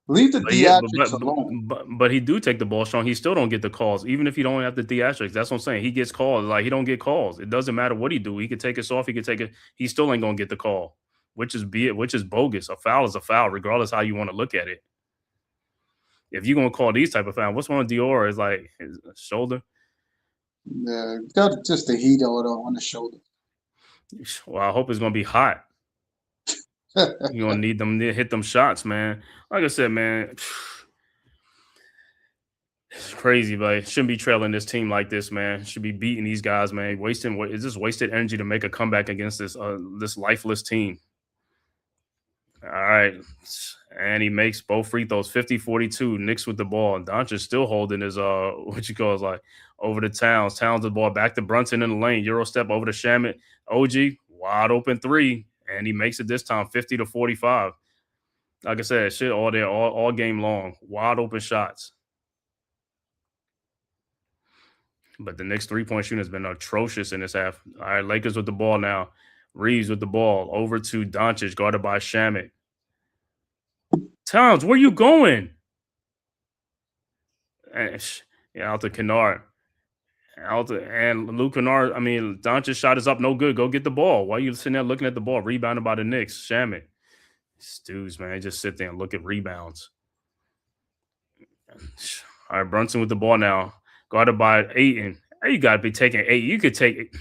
Leave the theatrics alone. But he do take the ball strong. He still don't get the calls, even if he don't have the theatrics. That's what I'm saying. He gets calls. Like, he don't get calls. It doesn't matter what he do. He could take us off. He could take it. He still ain't gonna get the call, which is bogus. A foul is a foul, regardless how you want to look at it. If you're gonna call these type of fouls, what's one of Dior is like his shoulder? Yeah, got just the heat on the shoulder. Well, I hope it's gonna be hot. You're gonna need them to hit them shots, man. Like I said, man, it's crazy, but shouldn't be trailing this team like this, man. Should be beating these guys, man. It's just wasted energy to make a comeback against this lifeless team. All right. And he makes both free throws, 50-42. Knicks with the ball. And Doncic still holding his over to Towns. Towns with the ball back to Brunson in the lane. Euro step over to Shamet. OG, wide open three. And he makes it this time, 50-45. Like I said, shit all day, all game long. Wide open shots. But the Knicks three-point shooting has been atrocious in this half. All right, Lakers with the ball now. Reeves with the ball. Over to Doncic, guarded by Shamet. Towns, where you going? And, out to Kennard. And Luke Kennard, Doncic shot is up, no good. Go get the ball. Why are you sitting there looking at the ball? Rebounded by the Knicks. Shamet. Stews, man. Just sit there and look at rebounds. All right, Brunson with the ball now. Guarded by Ayton. Hey, you got to be taking 8. You could take it.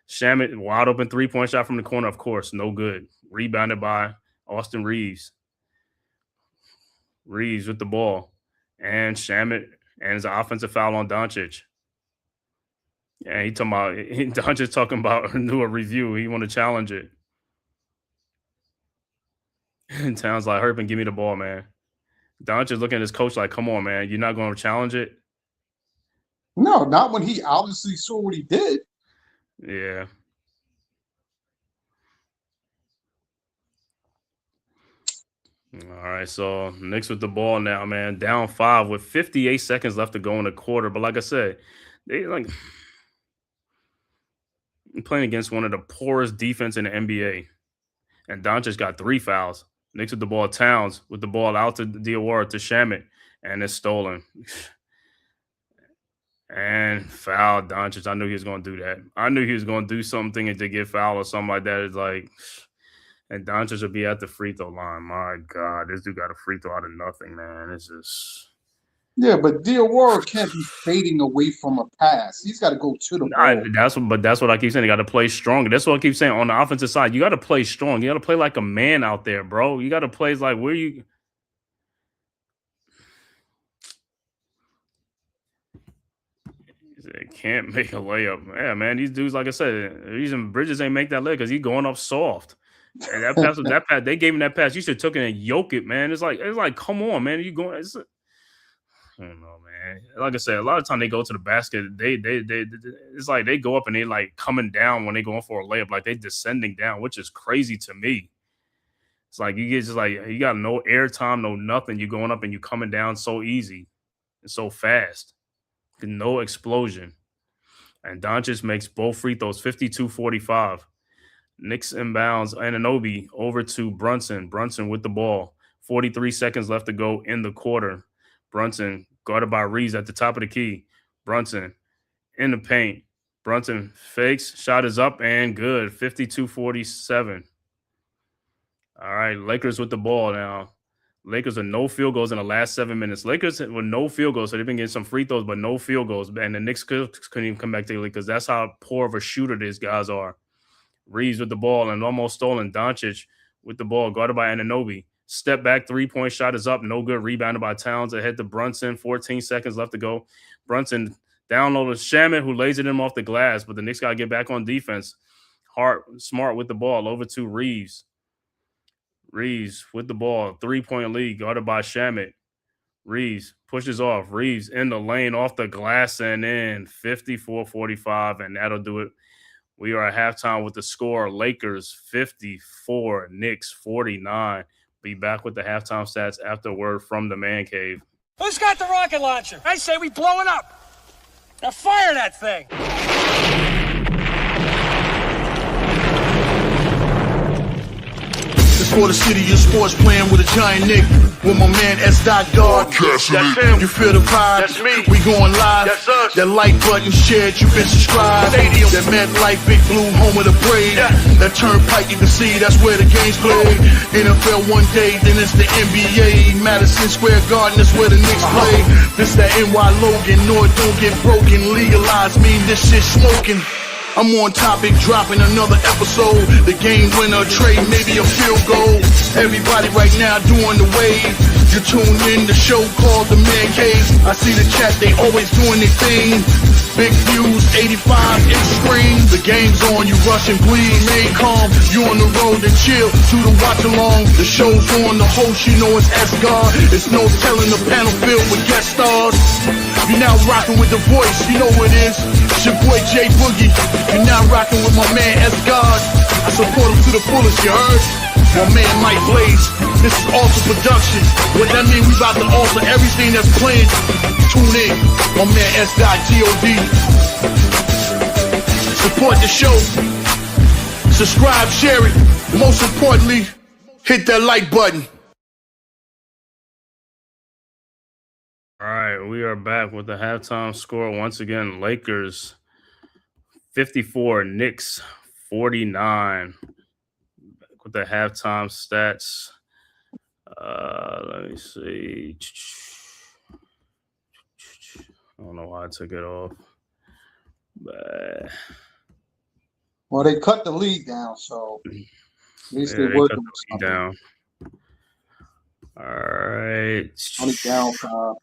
Shamet, wide open three-point shot from the corner, of course. No good. Rebounded by Austin Reeves. Reeves with the ball. And Shamet, and it's an offensive foul on Doncic. Yeah, Doncic talking about do a review. He want to challenge it. And Towns like, hurry up and give me the ball, man. Doncic looking at his coach like, come on, man. You're not going to challenge it? No, not when he obviously saw what he did. Yeah. All right, so Knicks with the ball now, man. Down 5 with 58 seconds left to go in the quarter. But like I said, they playing against one of the poorest defense in the NBA. And Doncic got 3 fouls. Knicks with the ball. Towns with the ball out to Diawara to Shamet. And it's stolen. And foul Doncic. I knew he was going to do that. I knew he was going to do something to get fouled or something like that. It's like, and Doncic will be at the free throw line. My God, this dude got a free throw out of nothing, man. It's just. Yeah, but Diawara can't be fading away from a pass. He's got to go to the ball. That's what I keep saying. You got to play stronger. That's what I keep saying. On the offensive side, you got to play strong. You got to play like a man out there, bro. You got to play like where you. Can't make a layup. Yeah, man. These dudes, like I said, the reason Bridges ain't make that layup because he's going up soft. And that pass was that pass. They gave him that pass. You should have took it and yoke it, man. It's like, come on, man. You going? I don't know, man. Like I said, a lot of time they go to the basket. They it's like they go up and they like coming down when they going for a layup, like they descending down, which is crazy to me. It's like you get just like you got no air time, no nothing. You going up and you coming down so easy and so fast. No explosion. And Doncic makes both free throws, 52-45. Knicks inbounds, Anunoby over to Brunson. Brunson with the ball. 43 seconds left to go in the quarter. Brunson guarded by Reeves at the top of the key. Brunson in the paint. Brunson fakes. Shot is up and good. 52-47. All right, Lakers with the ball now. Lakers are no field goals in the last 7 minutes. Lakers with no field goals, so they've been getting some free throws, but no field goals. And the Knicks couldn't even come back to the league because that's how poor of a shooter these guys are. Reeves with the ball and almost stolen. Doncic with the ball, guarded by Anunoby. Step back, three-point shot is up. No good. Rebounded by Towns. Ahead to Brunson. 14 seconds left to go. Brunson down low to Shamet, who lays it in off the glass, but the Knicks got to get back on defense. Smart with the ball over to Reeves. Reeves with the ball, 3-point lead, guarded by Shamet. Reeves pushes off. Reeves in the lane, off the glass and in. 54-45, and that'll do it. We are at halftime with the score. Lakers 54, Knicks 49. Be back with the halftime stats after a word from the man cave. Who's got the rocket launcher? I say we blow it up. Now fire that thing. for the city of sports, playing with a giant Nick. With my man S. God. That's him. You feel the vibe? That's me. We going live. That's us. That like button shared, you been subscribed. Stadium. That MetLife, Big Blue, home of the Braves. Yeah. That Turnpike, you can see that's where the game's played. NFL one day, then it's the NBA. Madison Square Garden, that's where the Knicks play. This that NY Logan, North don't get broken. Legalize, mean this shit smoking. I'm on topic, dropping another episode. The game winner, trade, maybe a field goal. Everybody right now doing the wave. You tune in the show called The Man Cave. I see the chat, they always doing their thing. Big views, 85 inch screen. The game's on, you rush and bleed, remain calm. You on the road and chill, to the watch along. The show's on, the host, you know it's S-God. It's no telling the panel filled with guest stars. You're now rocking with the voice, you know who it is. It's your boy J Boogie. You're now rocking with my man S-God. I support him to the fullest, you heard? My man Mike Blaze. This is Alter Production. What that mean? We about to alter everything that's playing. Tune in. My man S.God. Support the show. Subscribe, share it. Most importantly, hit that like button. All right, we are back with the halftime score. Once again, Lakers 54, Knicks 49. Back with the halftime stats. Let me see. I don't know why I took it off. But Well, they cut the lead down, so at least yeah, they they worked cut the lead down. All right. Only down 5.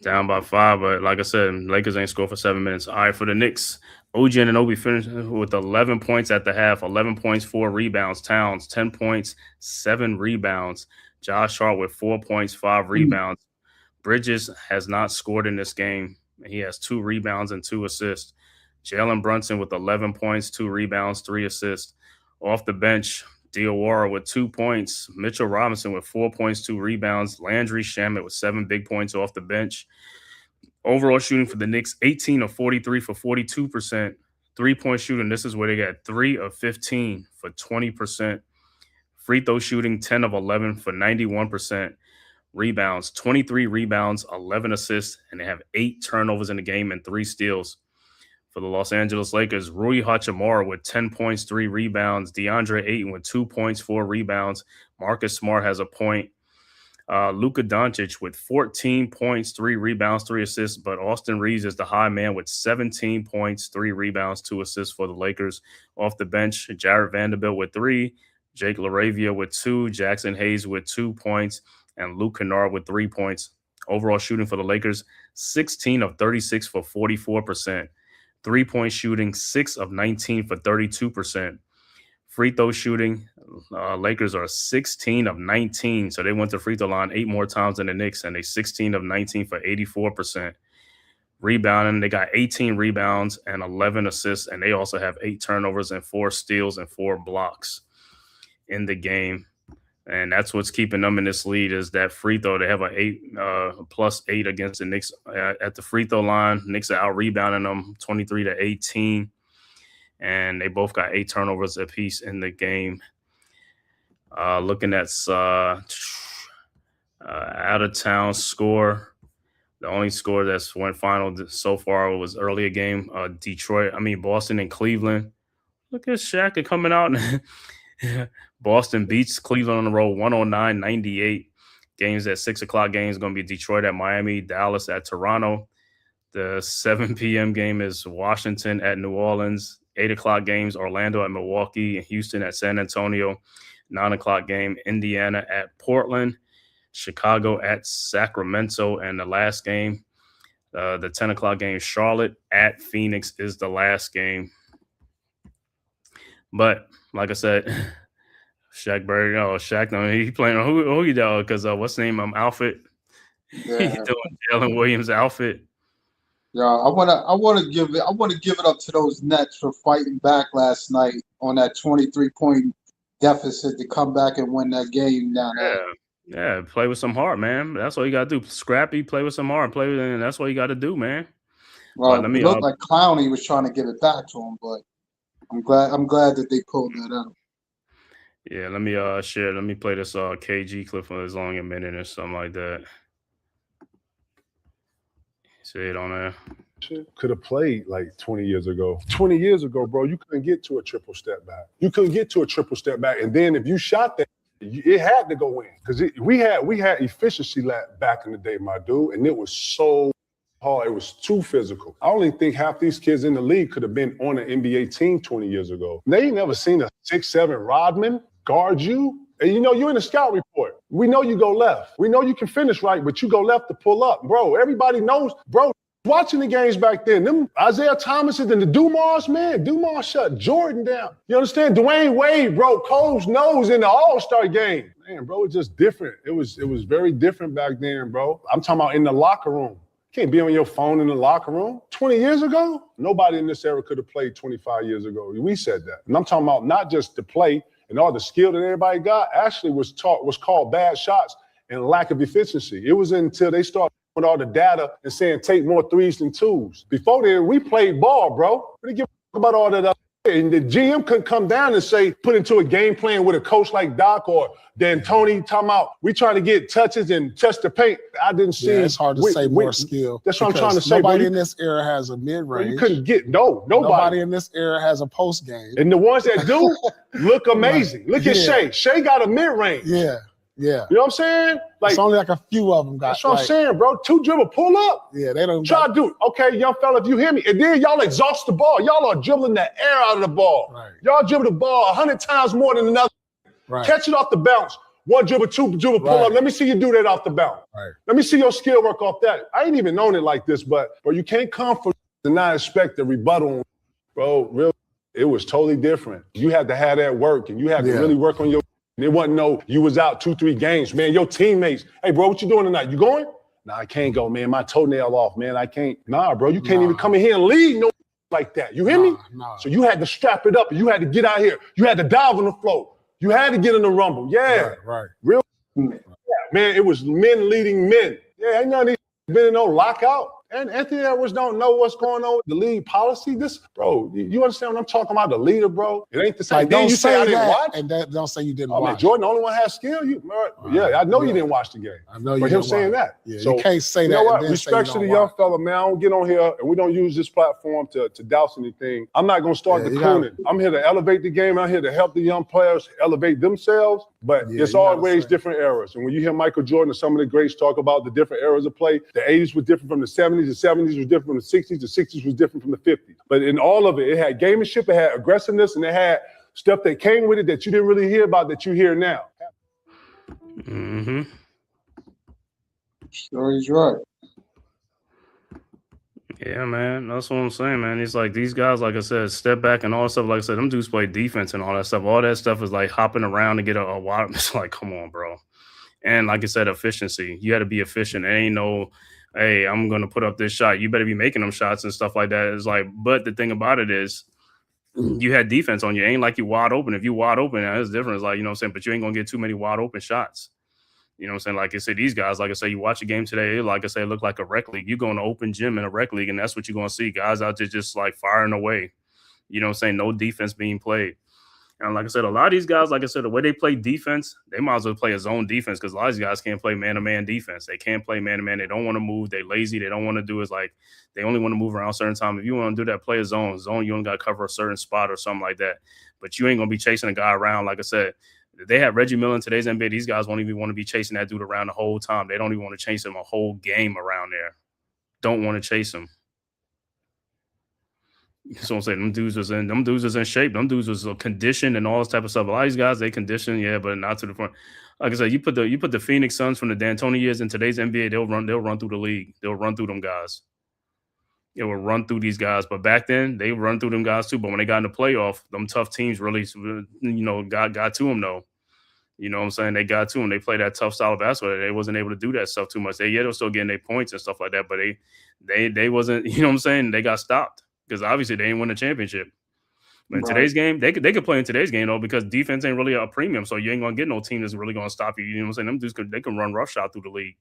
Down by 5, but like I said, Lakers ain't scored for 7 minutes. All right, for the Knicks, OG Anunoby finished with 11 points at the half, 11 points, 4 rebounds. Towns, 10 points, 7 rebounds. Josh Hart with 4 points, 5 rebounds. Bridges has not scored in this game. He has 2 rebounds and 2 assists. Jalen Brunson with 11 points, 2 rebounds, 3 assists. Off the bench, Diawara with 2 points. Mitchell Robinson with 4 points, 2 rebounds. Landry Shamet with 7 big points off the bench. Overall shooting for the Knicks, 18 of 43 for 42%. 3-point shooting, this is where they got 3 of 15 for 20%. Free throw shooting, 10 of 11 for 91%. Rebounds, 23 rebounds, 11 assists, and they have 8 turnovers in the game and 3 steals. For the Los Angeles Lakers, Rui Hachimura with 10 points, 3 rebounds. DeAndre Ayton with 2 points, 4 rebounds. Marcus Smart has a point. Luka Doncic with 14 points, 3 rebounds, 3 assists. But Austin Reeves is the high man with 17 points, 3 rebounds, 2 assists for the Lakers. Off the bench, Jared Vanderbilt with 3. Jake LaRavia with 2. Jackson Hayes with 2 points. And Luke Kennard with 3 points. Overall shooting for the Lakers, 16 of 36 for 44%. 3-point shooting, 6 of 19 for 32%. Free throw shooting, Lakers are 16 of 19. So they went to free throw line 8 more times than the Knicks, and they 16 of 19 for 84%. Rebounding, they got 18 rebounds and 11 assists, and they also have 8 turnovers and 4 steals and 4 blocks in the game. And that's what's keeping them in this lead is that free throw. They have a plus 8 against the Knicks at the free throw line. Knicks are out rebounding them 23-18. And they both got 8 turnovers apiece in the game. Looking at out of town score. The only score that's went final so far was earlier game. Boston and Cleveland. Look at Shaq coming out. Boston beats Cleveland on the road 109-98. Games at 6 o'clock games going to be Detroit at Miami, Dallas at Toronto. The 7 p.m. game is Washington at New Orleans. 8 o'clock games, Orlando at Milwaukee, Houston at San Antonio. 9 o'clock game, Indiana at Portland, Chicago at Sacramento. And the last game, the 10 o'clock game, Charlotte at Phoenix is the last game. But like I said, Shaq Berry, he playing on who you know? Because what's the name? Alfred. Yeah. He's doing Jalen Williams' outfit. Yeah, I wanna give it up to those Nets for fighting back last night on that 23-point deficit to come back and win that game down there. Yeah, play with some heart, man. That's all you gotta do. Scrappy, play with some heart, and that's what you gotta do, man. Well, it looked like Clowney was trying to give it back to him, but I'm glad that they pulled that out. Yeah, let me share. Let me play this KG clip for as long a minute or something like that. See it on there. Could have played like 20 years ago. 20 years ago, bro, you couldn't get to a triple step back. You couldn't get to a triple step back. And then if you shot that, it had to go in. Because we had efficiency back in the day, my dude, and it was so hard. It was too physical. I only think half these kids in the league could have been on an NBA team 20 years ago. They ain't never seen a 6'7" Rodman guard you. And you know, you're in the scout report. We know you go left. We know you can finish right, but you go left to pull up. Bro, everybody knows, bro, watching the games back then, them Isaiah Thomases and the Dumars, man, Dumars shut Jordan down. You understand? Dwayne Wade broke Cole's nose in the All-Star game. Man, bro, it's just different. It was very different back then, bro. I'm talking about in the locker room. You can't be on your phone in the locker room. 20 years ago, nobody in this era could have played 25 years ago. We said that. And I'm talking about not just the play and all the skill that everybody got, actually was called bad shots and lack of efficiency. It was until they started with all the data and saying take more threes than twos. Before then, we played ball, bro. We didn't give a about all that. And the GM couldn't come down and say, put into a game plan with a coach like Doc or D'Antoni, talking about we trying to get touches and touch the paint. I didn't see. Yeah, it's hard to say more skill. That's what I'm trying to say. Nobody in this era has a mid-range. You couldn't get, nobody. Nobody in this era has a post-game. And the ones that do look amazing. Look at Shea. Shea got a mid-range. Yeah. Yeah. You know what I'm saying? Like, it's only like a few of them got. That's what I'm saying, bro. 2 dribble, pull up. Yeah, they don't try to do it. Okay, young fella, if you hear me. And then y'all exhaust the ball. Y'all are dribbling the air out of the ball. Right. Y'all dribble the ball 100 times more than another. Right. Catch it off the bounce. 1 dribble, 2 dribble, pull up. Let me see you do that off the bounce. Right. Let me see your skill work off that. I ain't even known it like this, but you can't come from and not expect a rebuttal. Bro, really, it was totally different. You had to have that work, and you had to really work on your. It wasn't you was out 2-3 games, man. Your teammates, hey, bro, what you doing tonight? You going? Nah, I can't go, man. My toenail off, man. I can't. Nah, bro, you can't even come in here and lead no like that. You hear me? Nah. So you had to strap it up, and you had to get out here. You had to dive on the floor. You had to get in the rumble. Yeah. Right. Real. Yeah, man, it was men leading men. Yeah, ain't none of these been in no lockout. And Anthony Edwards don't know what's going on with the league policy. This, bro, you understand what I'm talking about? The leader, bro. It ain't the same. Like, don't you say I didn't watch. And don't say you didn't watch. watch. Jordan, the only one has skill. Yeah, I know you didn't watch the game. I know you but didn't him saying that. Yeah, so, you can't say that. You know what? And Respect to the young fella, man. I don't get on here and we don't use this platform to douse anything. I'm not going to start the cooning. I'm here to elevate the game. I'm here to help the young players elevate themselves. But it's always different eras. And when you hear Michael Jordan and some of the greats talk about the different eras of play, the 80s was different from the 70s, the 70s was different from the 60s, the 60s was different from the 50s. But in all of it, it had gamemanship, it had aggressiveness, and it had stuff that came with it that you didn't really hear about that you hear now. Mm-hmm. Sure, he's right. Yeah, man. That's what I'm saying, man. It's like these guys, like I said, step back and all that stuff. Like I said, them dudes play defense and all that stuff. All that stuff is like hopping around to get a wide. It's like, come on, bro. And like I said, efficiency. You got to be efficient. There ain't no, hey, I'm going to put up this shot. You better be making them shots and stuff like that. It's like, but the thing about it is you had defense on you. It ain't like you wide open. If you wide open, it's different. It's like, you know what I'm saying? But you ain't going to get too many wide open shots. You know what I'm saying? Like I said, these guys, like I said, you watch a game today, like I say, it look like a rec league. You go in an open gym in a rec league, and that's what you're going to see. Guys out there just like firing away. You know what I'm saying? No defense being played. And like I said, a lot of these guys, like I said, the way they play defense, they might as well play a zone defense because a lot of these guys can't play man-to-man defense. They can't play man-to-man. They don't want to move. They're lazy. They don't want to do is like they only want to move around a certain time. If you want to do that, play a zone. Zone, you only got to cover a certain spot or something like that. But you ain't going to be chasing a guy around. Like I said, they had Reggie Miller in today's NBA. These guys won't even want to be chasing that dude around the whole time. They don't even want to chase him a whole game around there. Don't want to chase him. So I'm saying them dudes was in shape. Them dudes was conditioned and all this type of stuff. A lot of these guys, they condition, yeah, but not to the front. Like I said, you put the Phoenix Suns from the D'Antoni years in today's NBA, they'll run through the league. They'll run through them guys. It will run through these guys. But back then, they run through them guys too. But when they got in the playoff, them tough teams really, got to them though. You know what I'm saying? They got to them. They played that tough style of basketball. They wasn't able to do that stuff too much. They were still getting their points and stuff like that, but they wasn't, you know what I'm saying? They got stopped because obviously they didn't win the championship. But in today's game, they could play in today's game though because defense ain't really a premium. So you ain't gonna get no team that's really gonna stop you. You know what I'm saying? Them dudes they can run roughshod through the league.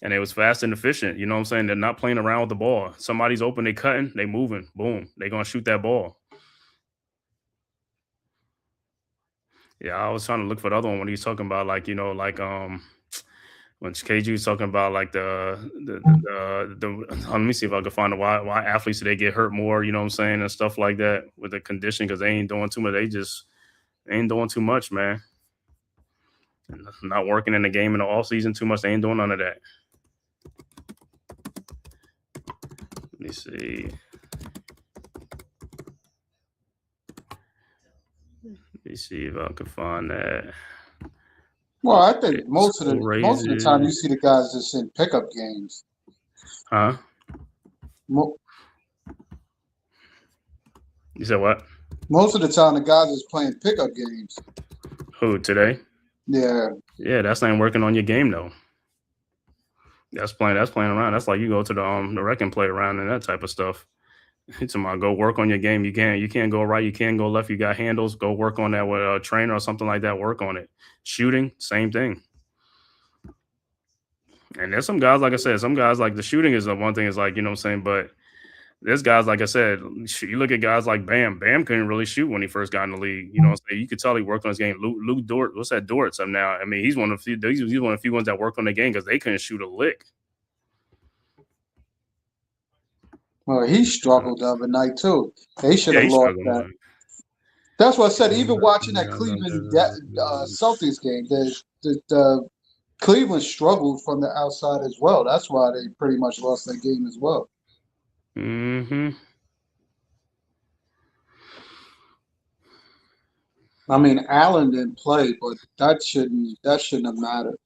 And it was fast and efficient. You know what I'm saying? They're not playing around with the ball. Somebody's open, they cutting, they moving. Boom. They're going to shoot that ball. Yeah, I was trying to look for the other one when he was talking about like, when KG was talking about like let me see if I can find why athletes they get hurt more, you know what I'm saying, and stuff like that with the condition because they ain't doing too much. They ain't doing too much, man. Not working in the game in the off season too much. They ain't doing none of that. Let me see. Let me see if I can find that. Well, I think most of the time you see the guys just in pickup games. Huh? You said what? Most of the time the guys is playing pickup games. Who, today? Yeah. Yeah, that's not working on your game though. That's playing around. That's like you go to the rec and play around and that type of stuff. It's about go work on your game. You can't go right, you can't go left. You got handles. Go work on that with a trainer or something like that. Work on it. Shooting, same thing. And there's some guys, like I said, some guys like the shooting is the one thing is like, you know what I'm saying? But there's guys, like I said, you look at guys like Bam. Bam couldn't really shoot when he first got in the league. You know what I'm saying? You could tell he worked on his game. Luke Dort, what's that Dort? So now, I mean, he's one of the few ones that worked on the game because they couldn't shoot a lick. Well, he struggled the other night too. They should have lost that. That's what I said. Even watching that Cleveland Celtics game, the Cleveland struggled from the outside as well. That's why they pretty much lost that game as well. Mm-hmm. I mean, Allen didn't play, but that shouldn't have mattered.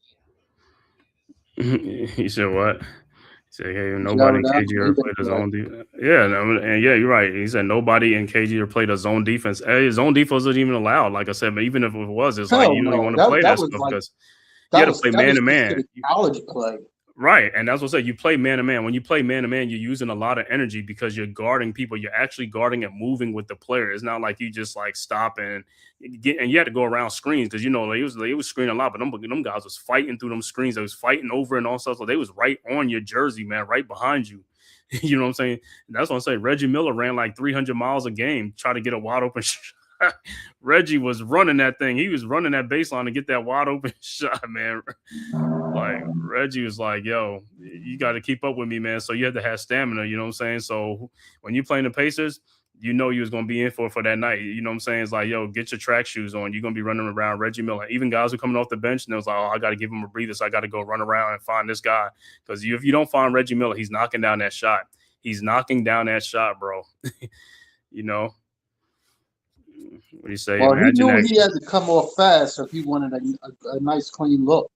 He said what? He said, "Hey, nobody in KG ever played his own defense." Yeah, and yeah, you're right. He said nobody in KG ever played his own defense. His own defense wasn't even allowed. Like I said, but even if it was, it's like you don't even want to play that stuff because you had to play man to man. College play. Right, and that's what I said. You play man to man. When you play man to man, you're using a lot of energy because you're guarding people. You're actually guarding and moving with the player. It's not like you just like stop and you had to go around screens because they was screening a lot, but them guys was fighting through them screens. They was fighting over and all stuff. So they was right on your jersey, man, right behind you. You know what I'm saying? And that's what I'm saying. Reggie Miller ran like 300 miles a game, try to get a wide open shot. Reggie was running that thing. He was running that baseline to get that wide open shot, man. Like Reggie was like, yo, you got to keep up with me, man. So you have to have stamina, you know what I'm saying? So when you playing the Pacers, you know you was going to be in for that night. You know what I'm saying? It's like, yo, get your track shoes on. You're going to be running around Reggie Miller. Even guys who coming off the bench, and it was like, oh, I got to give him a breather. So I got to go run around and find this guy. Because if you don't find Reggie Miller, he's knocking down that shot. He's knocking down that shot, bro. You know? What do you say? Well, he knew he had to come off fast if he wanted a nice, clean look.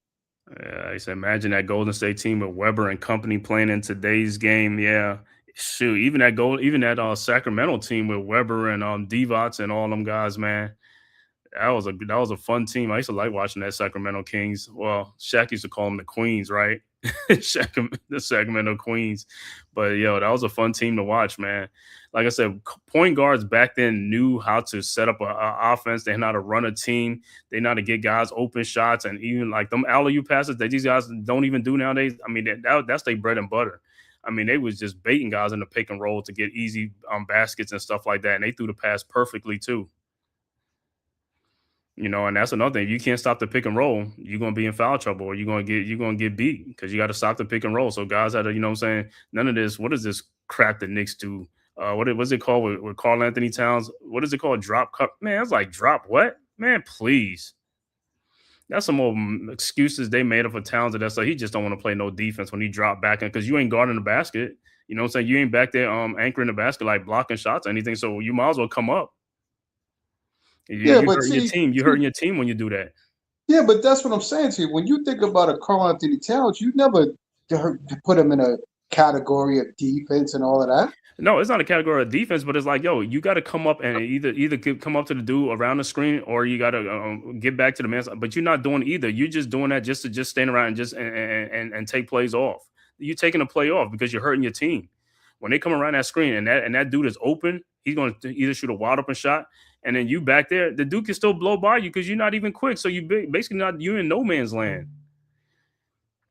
Yeah, he said, imagine that Golden State team with Weber and company playing in today's game. Yeah, shoot, even that Sacramento team with Weber and Divac and all them guys, man. That was a fun team. I used to like watching that Sacramento Kings. Well, Shaq used to call them the Queens, right? The Sacramento Queens. But yo, that was a fun team to watch, man. Like I said, point guards back then knew how to set up an offense. They know how to run a team. They know how to get guys open shots, and even like them alley-oop passes that these guys don't even do nowadays. I mean, that's their bread and butter. I mean, they was just baiting guys in the pick and roll to get easy baskets and stuff like that, and they threw the pass perfectly too. You know, and that's another thing. You can't stop the pick and roll. You're gonna be in foul trouble, or you're gonna get beat because you got to stop the pick and roll. So guys had to, you know what I'm saying, none of this. What is this crap the Knicks do? What's it called with Karl Anthony Towns? What is it called? Drop cup? Man, it's like drop what? Man, please. That's some more excuses they made up for Towns. That's like he just don't want to play no defense when he dropped back in because you ain't guarding the basket. You know what I'm saying? You ain't back there anchoring the basket like blocking shots or anything. So you might as well come up. You're hurting your team when you do that. Yeah, but that's what I'm saying to you. When you think about a Karl Anthony Towns, you never put him in a category of defense and all of that. No, it's not a category of defense, but it's like, yo, you got to come up and either come up to the dude around the screen, or you got to get back to the man. But you're not doing either. You're just doing that just to stand around and take plays off. You're taking a play off because you're hurting your team. When they come around that screen and that dude is open, he's going to either shoot a wide open shot, and then you back there, the dude can still blow by you because you're not even quick. So you basically you're in no man's land.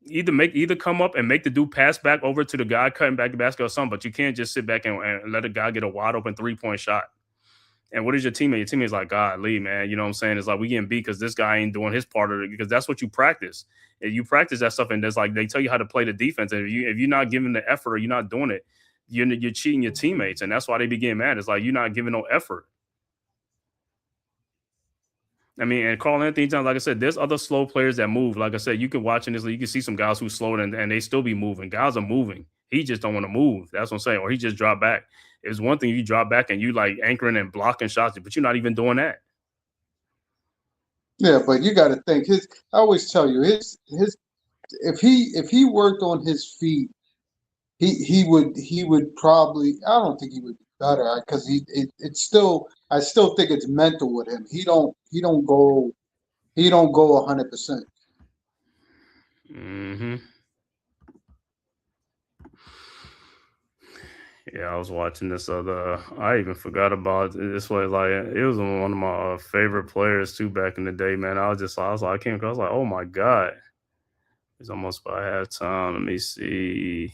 Either come up and make the dude pass back over to the guy cutting back the basket or something, but you can't just sit back and let a guy get a wide open 3-point shot. And what is your teammate? Your teammate's like, God, Lee, man. You know what I'm saying? It's like we getting beat because this guy ain't doing his part of it, because that's what you practice. And you practice that stuff, and there's like they tell you how to play the defense. And if you're not giving the effort or you're not doing it, you're cheating your teammates, and that's why they be getting mad. It's like you're not giving no effort. I mean, and Carl Anthony Towns, like I said, there's other slow players that move. Like I said, you can watch in this league, you can see some guys who slow and they still be moving. Guys are moving. He just don't want to move. That's what I'm saying. Or he just drop back. It's one thing you drop back and you like anchoring and blocking shots, but you're not even doing that. Yeah, but you got to think I always tell you if he worked on his feet, he would probably, I don't think he would be better because I still think it's mental with him. He don't go 100%. Mm-hmm. Yeah, I was watching this I even forgot about this way. Like, it was one of my favorite players too back in the day, man. I was like, oh my God. It's almost by halftime. Let me see.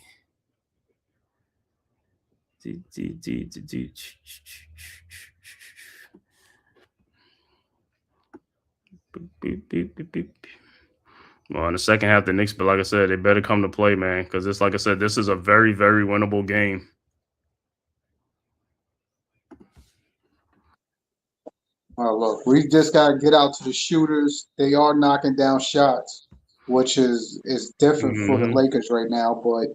Well, in the second half, the Knicks, but like I said, they better come to play, man, because it's like I said, this is a very, very winnable game. Look, we just got to get out to the shooters. They are knocking down shots, which is different for the Lakers right now. But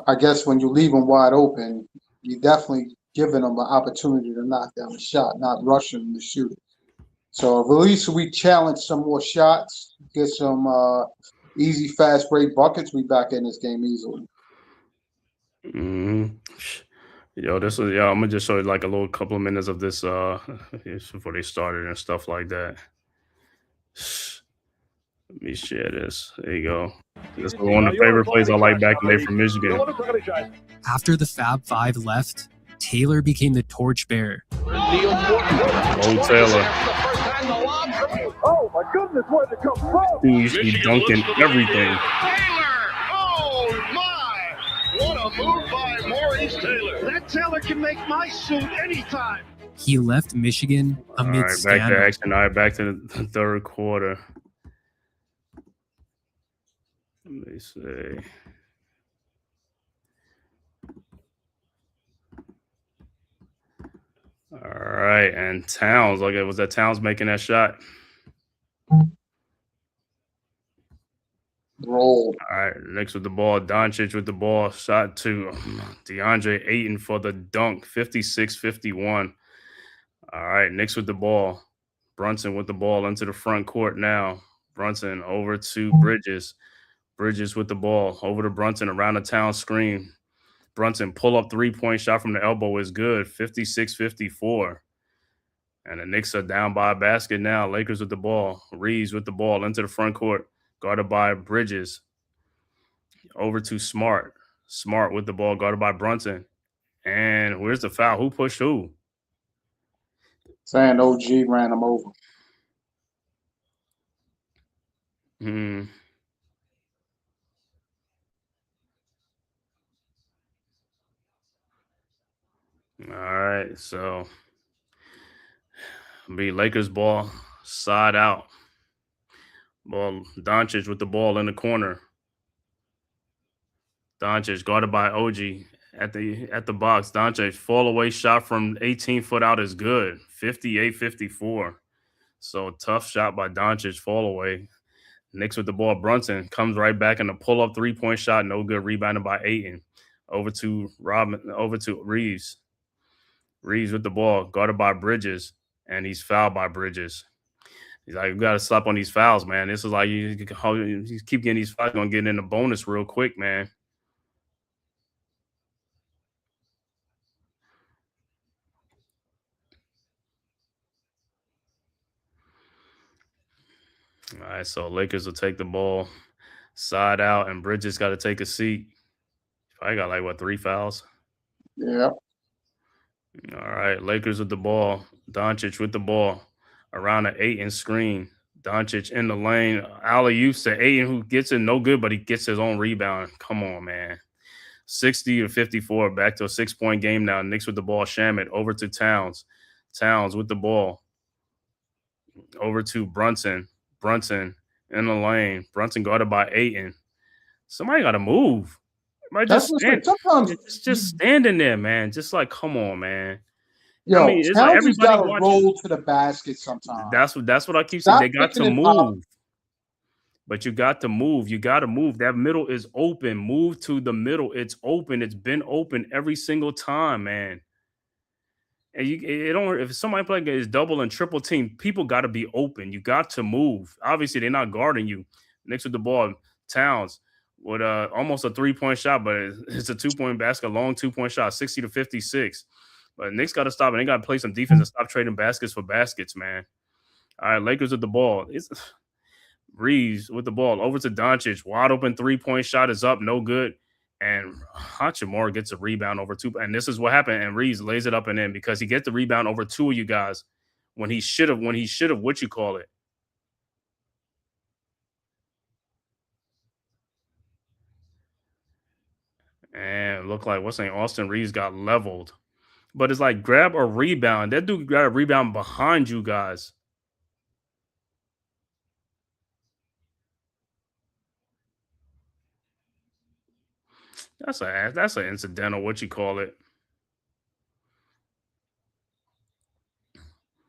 I guess when you leave them wide open, you definitely giving them an opportunity to knock down the shot, not rushing the shooter. So if at least we challenge some more shots, get some easy, fast break buckets, we back in this game easily. Yo, I'm gonna just show you like a little couple of minutes of this before they started and stuff like that. Let me share this. There you go. This is one of the favorite plays I like back in the day from Michigan. After the Fab Five left, Taylor became the torchbearer. Old Taylor. Oh my goodness, where'd it come from? Who used to be dunking everything. Oh my! What a move by Maurice Taylor. That Taylor can make my suit anytime. He left Michigan amid back to action. All right, back to the third quarter. Let me see. All right, and Towns. Okay, was that Towns making that shot? Roll. All right, Knicks with the ball. Doncic with the ball. Shot to DeAndre Ayton for the dunk. 56-51. All right, Knicks with the ball. Brunson with the ball into the front court now. Brunson over to Bridges. Bridges with the ball. Over to Brunson around the Town screen. Brunson pull-up three-point shot from the elbow is good. 56-54. And the Knicks are down by a basket now. Lakers with the ball. Reeves with the ball into the front court. Guarded by Bridges. Over to Smart. Smart with the ball. Guarded by Brunson. And where's the foul? Who pushed who? Saying OG ran him over. All right, so be Lakers ball, side out. Ball, Doncic with the ball in the corner. Doncic guarded by OG at the box. Doncic fall away shot from 18 foot out is good. 58-54. So tough shot by Doncic, fall away. Knicks with the ball. Brunson comes right back in a pull up 3-point shot, no good. Rebounded by Ayton. Over to Reeves. Reeves with the ball, guarded by Bridges, and he's fouled by Bridges. He's like, we got to stop on these fouls, man. This is like you keep getting these fouls, going to get in the bonus real quick, man. All right, so Lakers will take the ball side out, and Bridges got to take a seat. I got like, 3 fouls? Yeah. All right, Lakers with the ball. Doncic with the ball around the Ayton screen. Doncic in the lane. Alley-oop to Ayton, who gets it no good, but he gets his own rebound. Come on, man. 60-54, back to a 6-point game now. Knicks with the ball. Shamet over to Towns. Towns with the ball. Over to Brunson. Brunson in the lane. Brunson guarded by Ayton. Somebody got to move. That's what I'm saying. Sometimes Just standing there, man. Just like, come on, man. yo, I mean, it's like Towns has everybody got to watching. roll to the basket sometimes. That's what I keep saying. Stop They got to picking it up. move. But you got to move. You got to move. That middle is open. Move to the middle. It's open. It's been open every single time, man. And it don't. If somebody playing is double and triple team, people got to be open. You got to move. Obviously, they're not guarding you. Next with the ball, Towns with almost a 3-point shot, but it's a 2-point basket, long 2-point shot, 60-56. But Knicks got to stop, and they got to play some defense and stop trading baskets for baskets, man. All right, Lakers with the ball. It's Reeves with the ball over to Doncic. Wide open 3-point shot is up, no good. And Hachimura gets a rebound over two. And this is what happened. And Reeves lays it up and in because he gets the rebound over two of you guys when he should have, what you call it. And look like what's saying Austin Reeves got leveled. But it's like grab a rebound. That dude got a rebound behind you guys. That's an incidental, what you call it.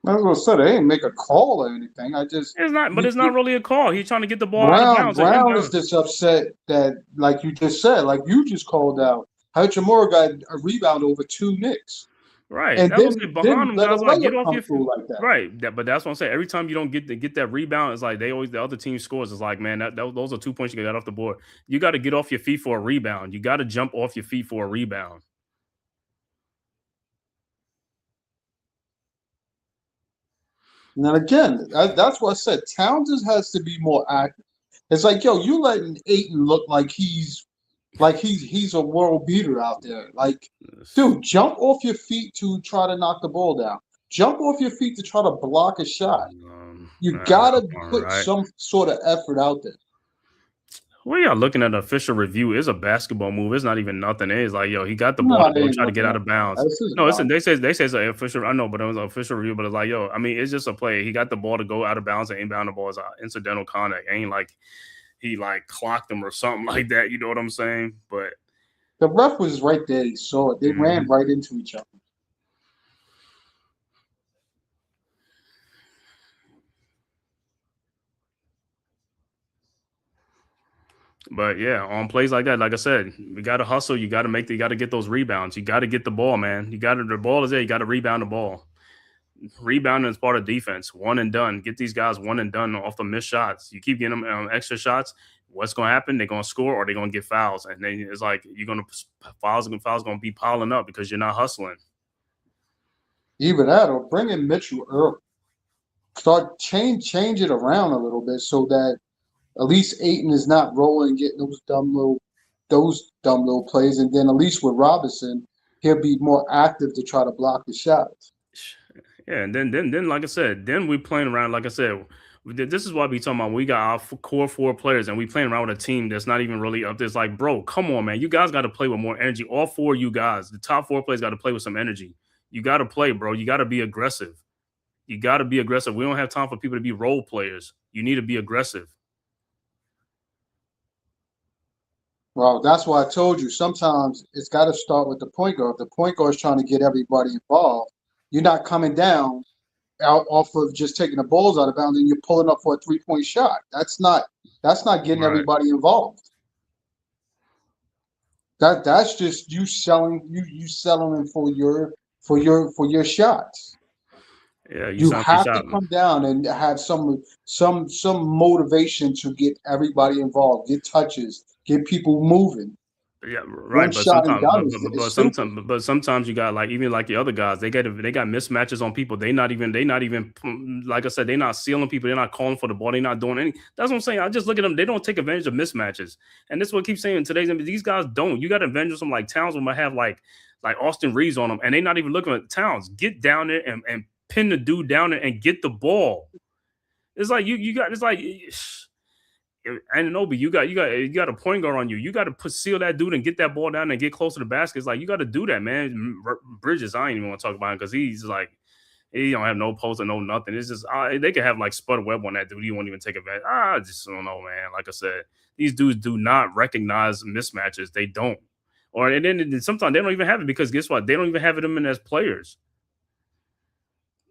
I was gonna say they ain't make a call or anything. It's not really a call. He's trying to get the ball out of bounds. Brown is just upset that, like you just said, like you just called out, Hachimura got a rebound over two Knicks. Right. And that then, was behind them guys like get off your feet. Like that. Right. But that's what I'm saying. Every time you don't get that rebound, it's like the other team scores. It's like, man, those are 2 points you got off the board. You got to get off your feet for a rebound. You got to jump off your feet for a rebound. And again, that's what I said. Towns has to be more active. It's like, yo, you letting Ayton look like he's a world beater out there. Like, dude, jump off your feet to try to knock the ball down. Jump off your feet to try to block a shot. You gotta put some sort of effort out there. Well, y'all looking at an official review is a basketball move. It's not even nothing. It's like, yo, he got the ball to try to get out of bounds. No, they say it's an official. I know, but it was an official review. But it's like, yo, I mean, it's just a play. He got the ball to go out of bounds and inbound the ball is an incidental contact. It ain't like he like clocked him or something like that. You know what I'm saying? But the ref was right there. He saw it. They ran right into each other. But yeah, on plays like that, like I said, we got to hustle. You got to get those rebounds. You got to get the ball, man. The ball is there. You got to rebound the ball. Rebounding is part of defense. One and done. Get these guys one and done off the missed shots. You keep getting them extra shots. What's going to happen? They're going to score or they're going to get fouls. And then it's like fouls going to be piling up because you're not hustling. Either that or bring in Mitchell early. Start change it around a little bit so that at least Ayton is not rolling, getting those dumb little plays, and then at least with Robinson, he'll be more active to try to block the shots. Yeah, and then like I said, then we playing around. Like I said, this is what we talking about. We got our core four players, and we playing around with a team that's not even really up there. It's like, bro, come on, man, you guys got to play with more energy. All four of you guys, the top four players, got to play with some energy. You got to play, bro. You got to be aggressive. You got to be aggressive. We don't have time for people to be role players. You need to be aggressive. Well, that's why I told you sometimes it's got to start with the point guard. If the point guard is trying to get everybody involved, you're not coming down out off of just taking the balls out of bounds and you're pulling up for a 3-point shot. That's not getting everybody involved. That's just you selling them for your shots. Yeah, you have to come down and have some motivation to get everybody involved, get touches, get people moving. Yeah, right. But sometimes you got even the other guys. They got mismatches on people. They not even like I said. They're not sealing people. They're not calling for the ball. They're not doing anything. That's what I'm saying. I just look at them. They don't take advantage of mismatches. And this is what I keep saying in today's NBA. These guys don't. You got to advantage of some like Towns might have like Austin Reeves on them, and they're not even looking at Towns. Get down there and pin the dude down there and get the ball. It's like you got. It's like. Anunoby, you got a point guard on you. You got to seal that dude and get that ball down and get close to the basket. It's like you got to do that, man. Bridges, I ain't even want to talk about him because he's like, He don't have no post or no nothing. It's just they could have like Spud Webb on that dude. He won't even take advantage. I just don't know, man. Like I said, these dudes do not recognize mismatches. They don't. And then sometimes they don't even have it because guess what? They don't even have it in them as players.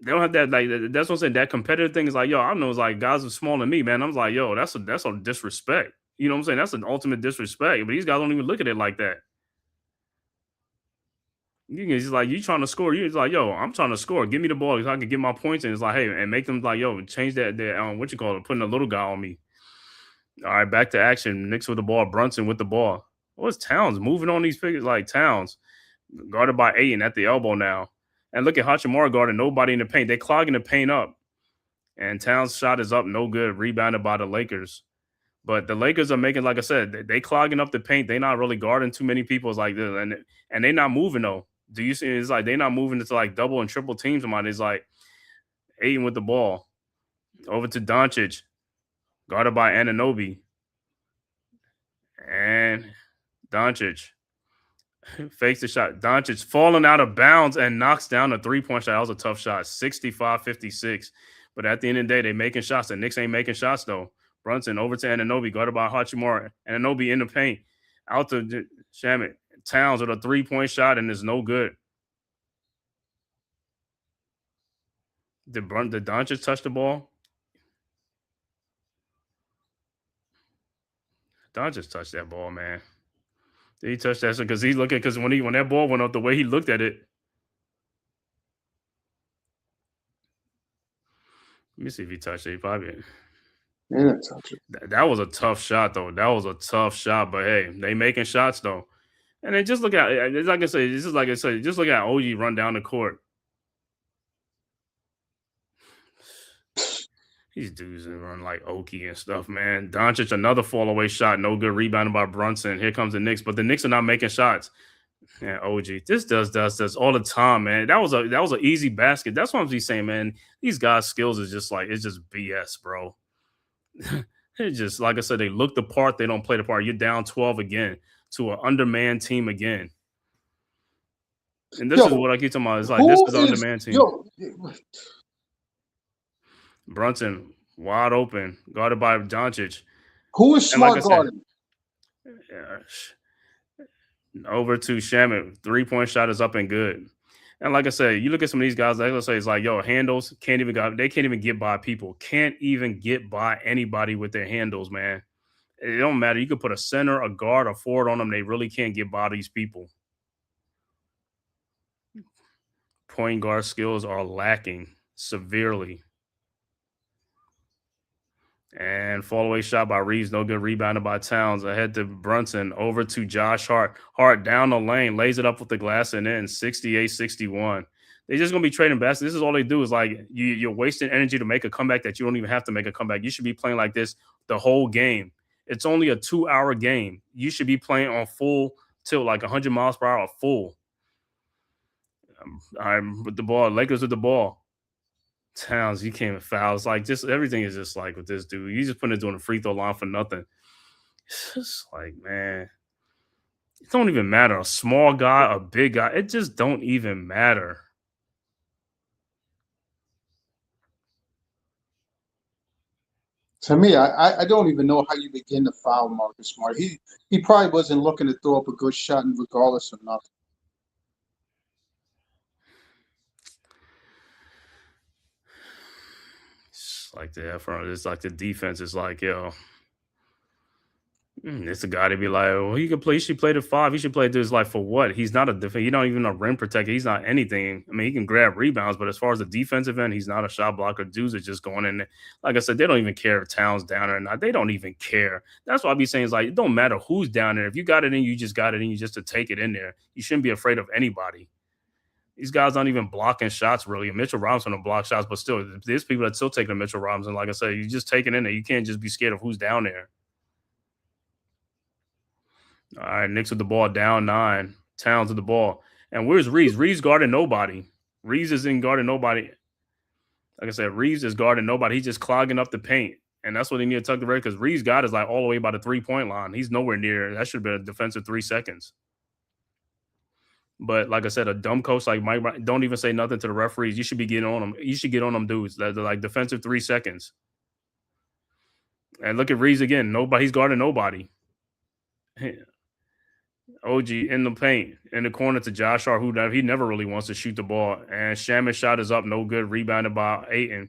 They don't have that, like, that's what I'm saying. That competitive thing is like, yo, I know it's like guys are smaller than me, man. I'm like, yo, that's a disrespect. You know what I'm saying? That's an ultimate disrespect. But these guys don't even look at it like that. It's like, you trying to score. You're like, yo, I'm trying to score. Give me the ball so I can get my points. And it's like, hey, and make them like, yo, change that what you call it, putting a little guy on me. All right, back to action. Knicks with the ball. Brunson with the ball. What's Towns moving on these figures? Like Towns guarded by Ayton at the elbow now. And look at Hachimura guarding nobody in the paint. They clogging the paint up. And Towns' shot is up, no good. Rebounded by the Lakers. But the Lakers are making, like I said, they clogging up the paint. They not really guarding too many people. It's like this. And they not moving, though. Do you see? It's like they not moving into like double and triple teams. It's like Ayton with the ball. Over to Doncic. Guarded by Anunoby. And Doncic fakes the shot. Doncic falling out of bounds and knocks down a three-point shot. That was a tough shot. 65-56. But at the end of the day, they making shots. The Knicks ain't making shots, though. Brunson over to Anunoby, guarded by Hachimura. Anunoby in the paint. Out to Shamit. Towns with a three-point shot, and it's no good. Did Doncic touch the ball? Doncic touched that ball, man. Did he touch that? Because when that ball went up, the way he looked at it. Let me see if he touched it. He probably didn't touch it. That was a tough shot, though. That was a tough shot. But hey, they making shots though. And then just look at it's like I say, this is like I said, just look at OG run down the court. These dudes run like Okie and stuff, man. Doncic, another fall away shot, no good, rebounded by Brunson. Here comes the Knicks, but the Knicks are not making shots. Yeah, OG, this does all the time, man. That was an easy basket. That's what I'm just saying, man. These guys' skills is just like, it's just BS, bro. It's just like I said, they look the part, they don't play the part. You're down 12 again to an undermanned team again. And this is what I keep talking about. It's like this is an undermanned team. Brunson wide open, guarded by Doncic. Who is smart guarding? Over to Shamit. 3-point shot is up and good. And like I said, you look at some of these guys, like let's say it's like, yo, handles they can't even get by people. Can't even get by anybody with their handles, man. It don't matter. You could put a center, a guard, a forward on them. They really can't get by these people. Point guard skills are lacking severely. And fall away shot by Reeves, no good, rebounded by Towns. Ahead to Brunson, over to Josh Hart. Hart down the lane, lays it up with the glass and in, 68-61. They're just going to be trading baskets. This is all they do is like you're wasting energy to make a comeback that you don't even have to make a comeback. You should be playing like this the whole game. It's only a 2-hour game. You should be playing on full tilt, like 100 miles per hour, full. I'm with the ball. Lakers with the ball. Towns, you can't foul. It's like just everything is just like with this dude. You just putting it doing a free throw line for nothing. It's just like, man, it don't even matter. A small guy, a big guy, it just don't even matter. To me, I don't even know how you begin to foul Marcus Smart. He probably wasn't looking to throw up a good shot, regardless of nothing. Like it's like the defense is like, yo, it's a guy to be like, well, he could play. He should play the 5. He should play this like for what? He's not a defense. He's not even a rim protector. He's not anything. I mean, he can grab rebounds, but as far as the defensive end, he's not a shot blocker. Dudes are just going in there. Like I said, they don't even care if Towns down there or not. They don't even care. That's what I be saying is like, it don't matter who's down there. If you got it in, you just got it in. You just to take it in there. You shouldn't be afraid of anybody. These guys aren't even blocking shots, really. Mitchell Robinson will block shots, but still, there's people that still taking Mitchell Robinson. Like I said, you just take it in there. You can't just be scared of who's down there. All right, Knicks with the ball, down 9. Towns with the ball. And where's Reeves? Reeves guarding nobody. Reeves isn't guarding nobody. Like I said, Reeves is guarding nobody. He's just clogging up the paint. And that's what they need to tuck the red because Reeves got is like all the way by the 3-point line. He's nowhere near. That should have been a defensive 3 seconds. But like I said, a dumb coach like Mike, don't even say nothing to the referees. You should be getting on them. You should get on them dudes. They're like defensive 3 seconds. And look at Reeves again. Nobody's guarding nobody. OG in the paint, in the corner to Josh Hart, who he never really wants to shoot the ball. And Shaman's shot is up, no good. Rebounded by Ayton.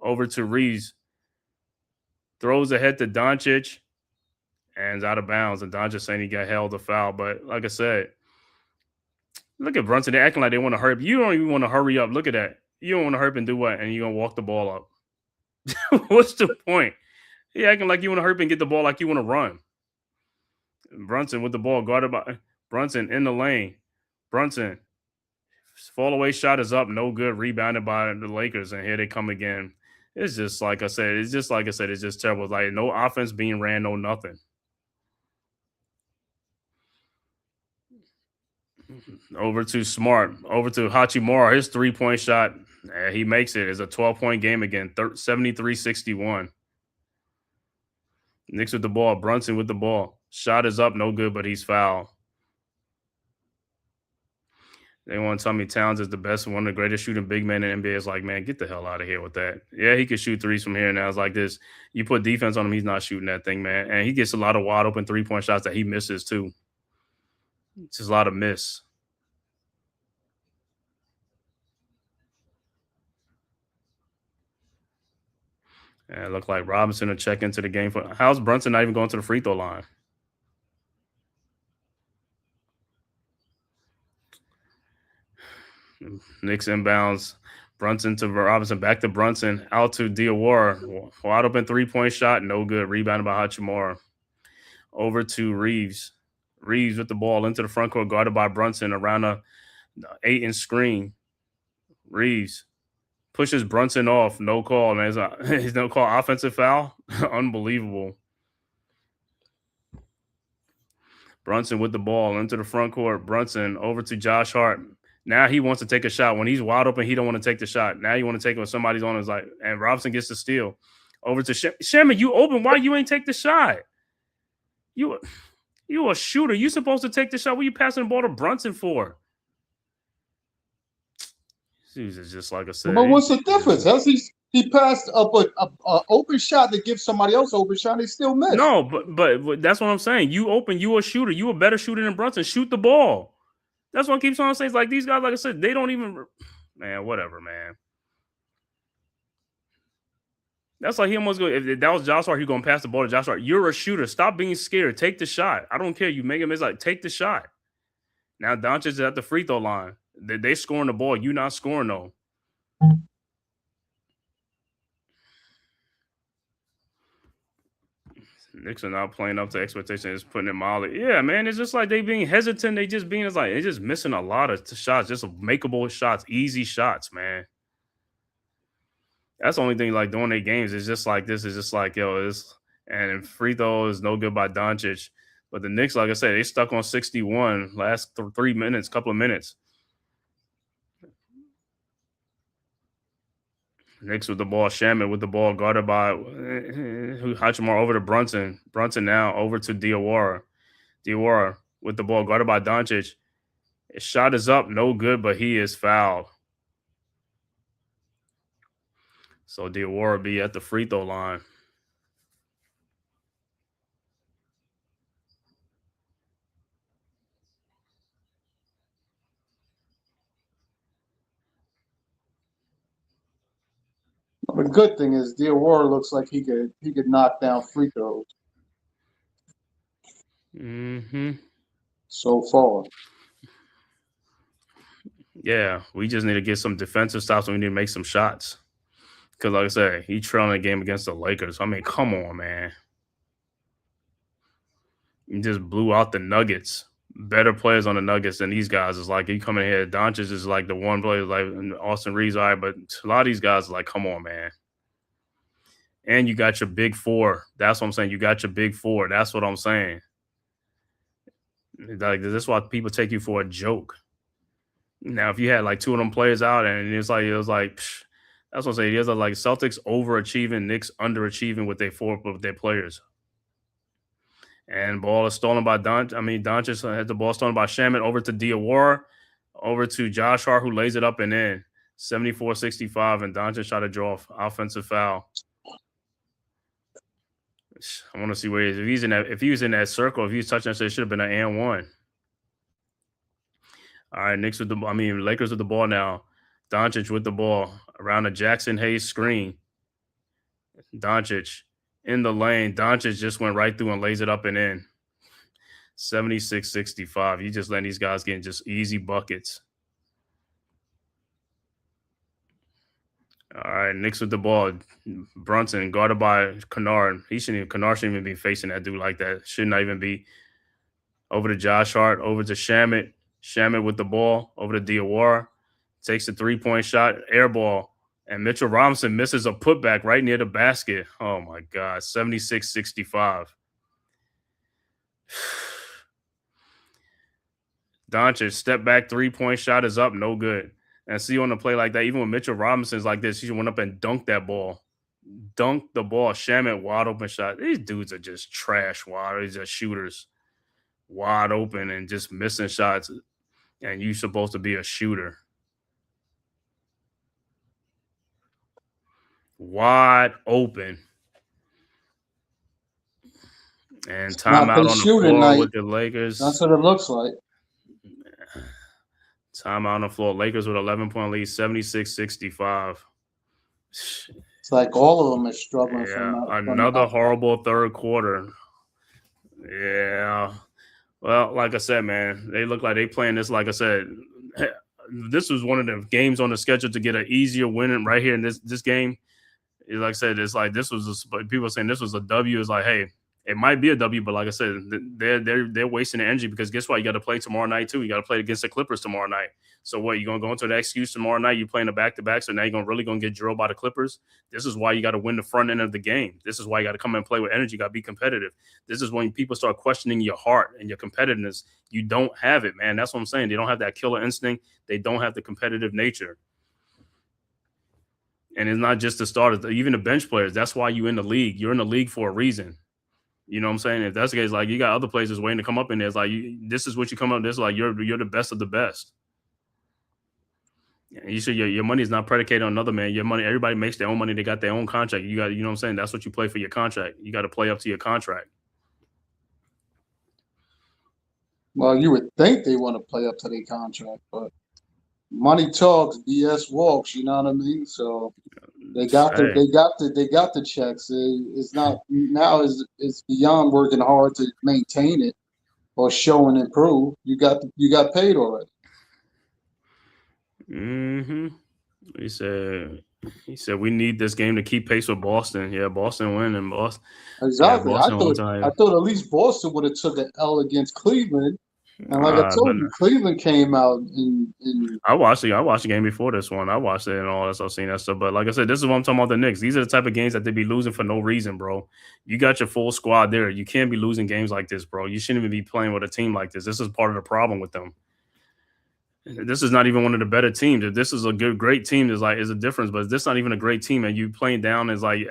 Over to Reeves. Throws ahead to Doncic. And is out of bounds. And Doncic saying he got held a foul. But like I said, look at Brunson. They're acting like they want to hurry. You don't even want to hurry up. Look at that. You don't want to hurry and do what? And you're going to walk the ball up. What's the point? He acting like you want to hurry and get the ball like you want to run. Brunson with the ball guarded by Brunson in the lane. Brunson. Fall away shot is up. No good. Rebounded by the Lakers. And here they come again. It's just like I said. It's just terrible. Like no offense being ran, no nothing. Over to Smart. Over to Hachimura. His 3-point shot. He makes it. It's a 12-point game again. 73-61. Knicks with the ball. Brunson with the ball. Shot is up. No good, but he's fouled. They want to tell me Towns is the best, one of the greatest shooting big men in the NBA. It's like, man, get the hell out of here with that. Yeah, he could shoot threes from here and now. It's like this. You put defense on him, he's not shooting that thing, man. And he gets a lot of wide open 3-point shots that he misses too. It's just a lot of miss. And it looked like Robinson will check into the game. How's Brunson not even going to the free throw line? Knicks inbounds. Brunson to Robinson. Back to Brunson. Out to Diawara. Wide open 3-point shot. No good. Rebounded by Hachimura. Over to Reeves. Reeves with the ball into the front court. Guarded by Brunson around a 8-inch screen. Reeves pushes Brunson off. No call. Man, there's no call. Offensive foul. Unbelievable. Brunson with the ball into the front court. Brunson over to Josh Hart. Now he wants to take a shot. When he's wide open, he don't want to take the shot. Now you want to take it when somebody's on his and Robinson gets the steal. Over to Shaman, you open. Why you ain't take the shot? You a shooter. You supposed to take the shot. What are you passing the ball to Brunson for? Jesus, just like I said. But what's the difference? He passed up an open shot to give somebody else open shot. And he still missed. No, but that's what I'm saying. You open. You a shooter. You a better shooter than Brunson. Shoot the ball. That's what I keep trying to say. It's like these guys, like I said, they don't even, man, whatever, man. That's like he almost go. If that was Josh Hart, he's going to pass the ball to Josh Hart. You're a shooter. Stop being scared. Take the shot. I don't care. You make him. It's like, take the shot. Now Doncic is at the free throw line. They scoring the ball. You not scoring, though. Knicks are not playing up to expectations. It's putting it mildly. Yeah, man. It's just like they being hesitant. They just being, they're just missing a lot of shots. Just makeable shots. Easy shots, man. That's the only thing like doing their games. It's just like this. Is just like, and free throw is no good by Doncic. But the Knicks, like I said, they stuck on 61 last 3 minutes, couple of minutes. Knicks with the ball. Shaman with the ball. Guarded by Hachimura over to Brunson. Brunson now over to Diawara. Diawara with the ball. Guarded by Doncic. His shot is up. No good, but he is fouled. So Diawara be at the free throw line. The good thing is Diawara looks like he could knock down free throws. Mm-hmm. So far. Yeah, we just need to get some defensive stops and we need to make some shots. Because like I said, he trailing a game against the Lakers. I mean, come on, man. He just blew out the Nuggets. Better players on the Nuggets than these guys. It's like he coming here. Doncic is like the one player, like Austin Reeves, all right, but a lot of these guys are like, come on, man. And you got your big four. That's what I'm saying. You got your big four. That's what I'm saying. Like, this is why people take you for a joke. Now, if you had like two of them players out and it was like, psh, that's what I'm saying. There's like Celtics overachieving, Knicks underachieving with their players. And ball is stolen by Doncic. Doncic had the ball stolen by Shaman over to Diawara. over to Josh Hart, who lays it up and in. 74-65, and Doncic shot a draw, offensive foul. I want to see where he is. If he was in that circle, if he was touching that, it should have been an and one. All right, Lakers with the ball now. Doncic with the ball around the Jackson Hayes screen. Doncic in the lane. Doncic just went right through and lays it up and in. 76-65. You just letting these guys get just easy buckets. All right, Knicks with the ball. Brunson guarded by Kennard. Kennard shouldn't even be facing that dude like that. Should not even be. Over to Josh Hart. Over to Shamet. Shamet with the ball. Over to Diawara. Takes a three-point shot. Air ball. And Mitchell Robinson misses a putback right near the basket. Oh, my God. 76-65. Doncic, step back, three-point shot is up. No good. And see on a play like that, even when Mitchell Robinson's like this, he went up and dunked that ball. Dunked the ball. Shamet, wide open shot. These dudes are just trash wide. These are shooters. Wide open and just missing shots. And you're supposed to be a shooter. Wide open. And timeout on the floor with the Lakers. That's what it looks like. Timeout on the floor. Lakers with 11-point lead, 76-65. It's like all of them are struggling. Yeah, another horrible third quarter. Yeah. Well, like I said, man, they look like they playing this. Like I said, this was one of the games on the schedule to get an easier win right here in this game. Like I said, it's like this was people saying this was a W. It's like, hey, it might be a W, but like I said, they're wasting the energy because guess what? You got to play tomorrow night too. You got to play against the Clippers tomorrow night. So what? You gonna go into that excuse tomorrow night? You playing a back-to-back, so now you're really gonna get drilled by the Clippers. This is why you got to win the front end of the game. This is why you got to come and play with energy. You got to be competitive. This is when people start questioning your heart and your competitiveness. You don't have it, man. That's what I'm saying. They don't have that killer instinct. They don't have the competitive nature. And it's not just the starters, even the bench players. That's why you're in the league. You're in the league for a reason. You know what I'm saying? If that's the case, like you got other places waiting to come up in there. It's like this is what you come up. This is like you're the best of the best. You should your money is not predicated on another man. Your money, everybody makes their own money. They got their own contract. You know what I'm saying? That's what you play for your contract. You got to play up to your contract. Well, you would think they want to play up to their contract, but money talks, BS walks. You know what I mean? So they got the checks. It's not now. It's beyond working hard to maintain it or show and improve. You got paid already. He said we need this game to keep pace with Boston. Yeah, Boston win and Boston. Exactly. Yeah, Boston I thought at least Boston would have took an L against Cleveland. And like I told you, Cleveland came out in I watched the game before this one. I watched it and all that stuff, seen that stuff. But like I said, this is what I'm talking about the Knicks. These are the type of games that they be losing for no reason, bro. You got your full squad there. You can't be losing games like this, bro. You shouldn't even be playing with a team like this. This is part of the problem with them. This is not even one of the better teams. If this is a great team, is a difference. But this is not even a great team, and you playing down is like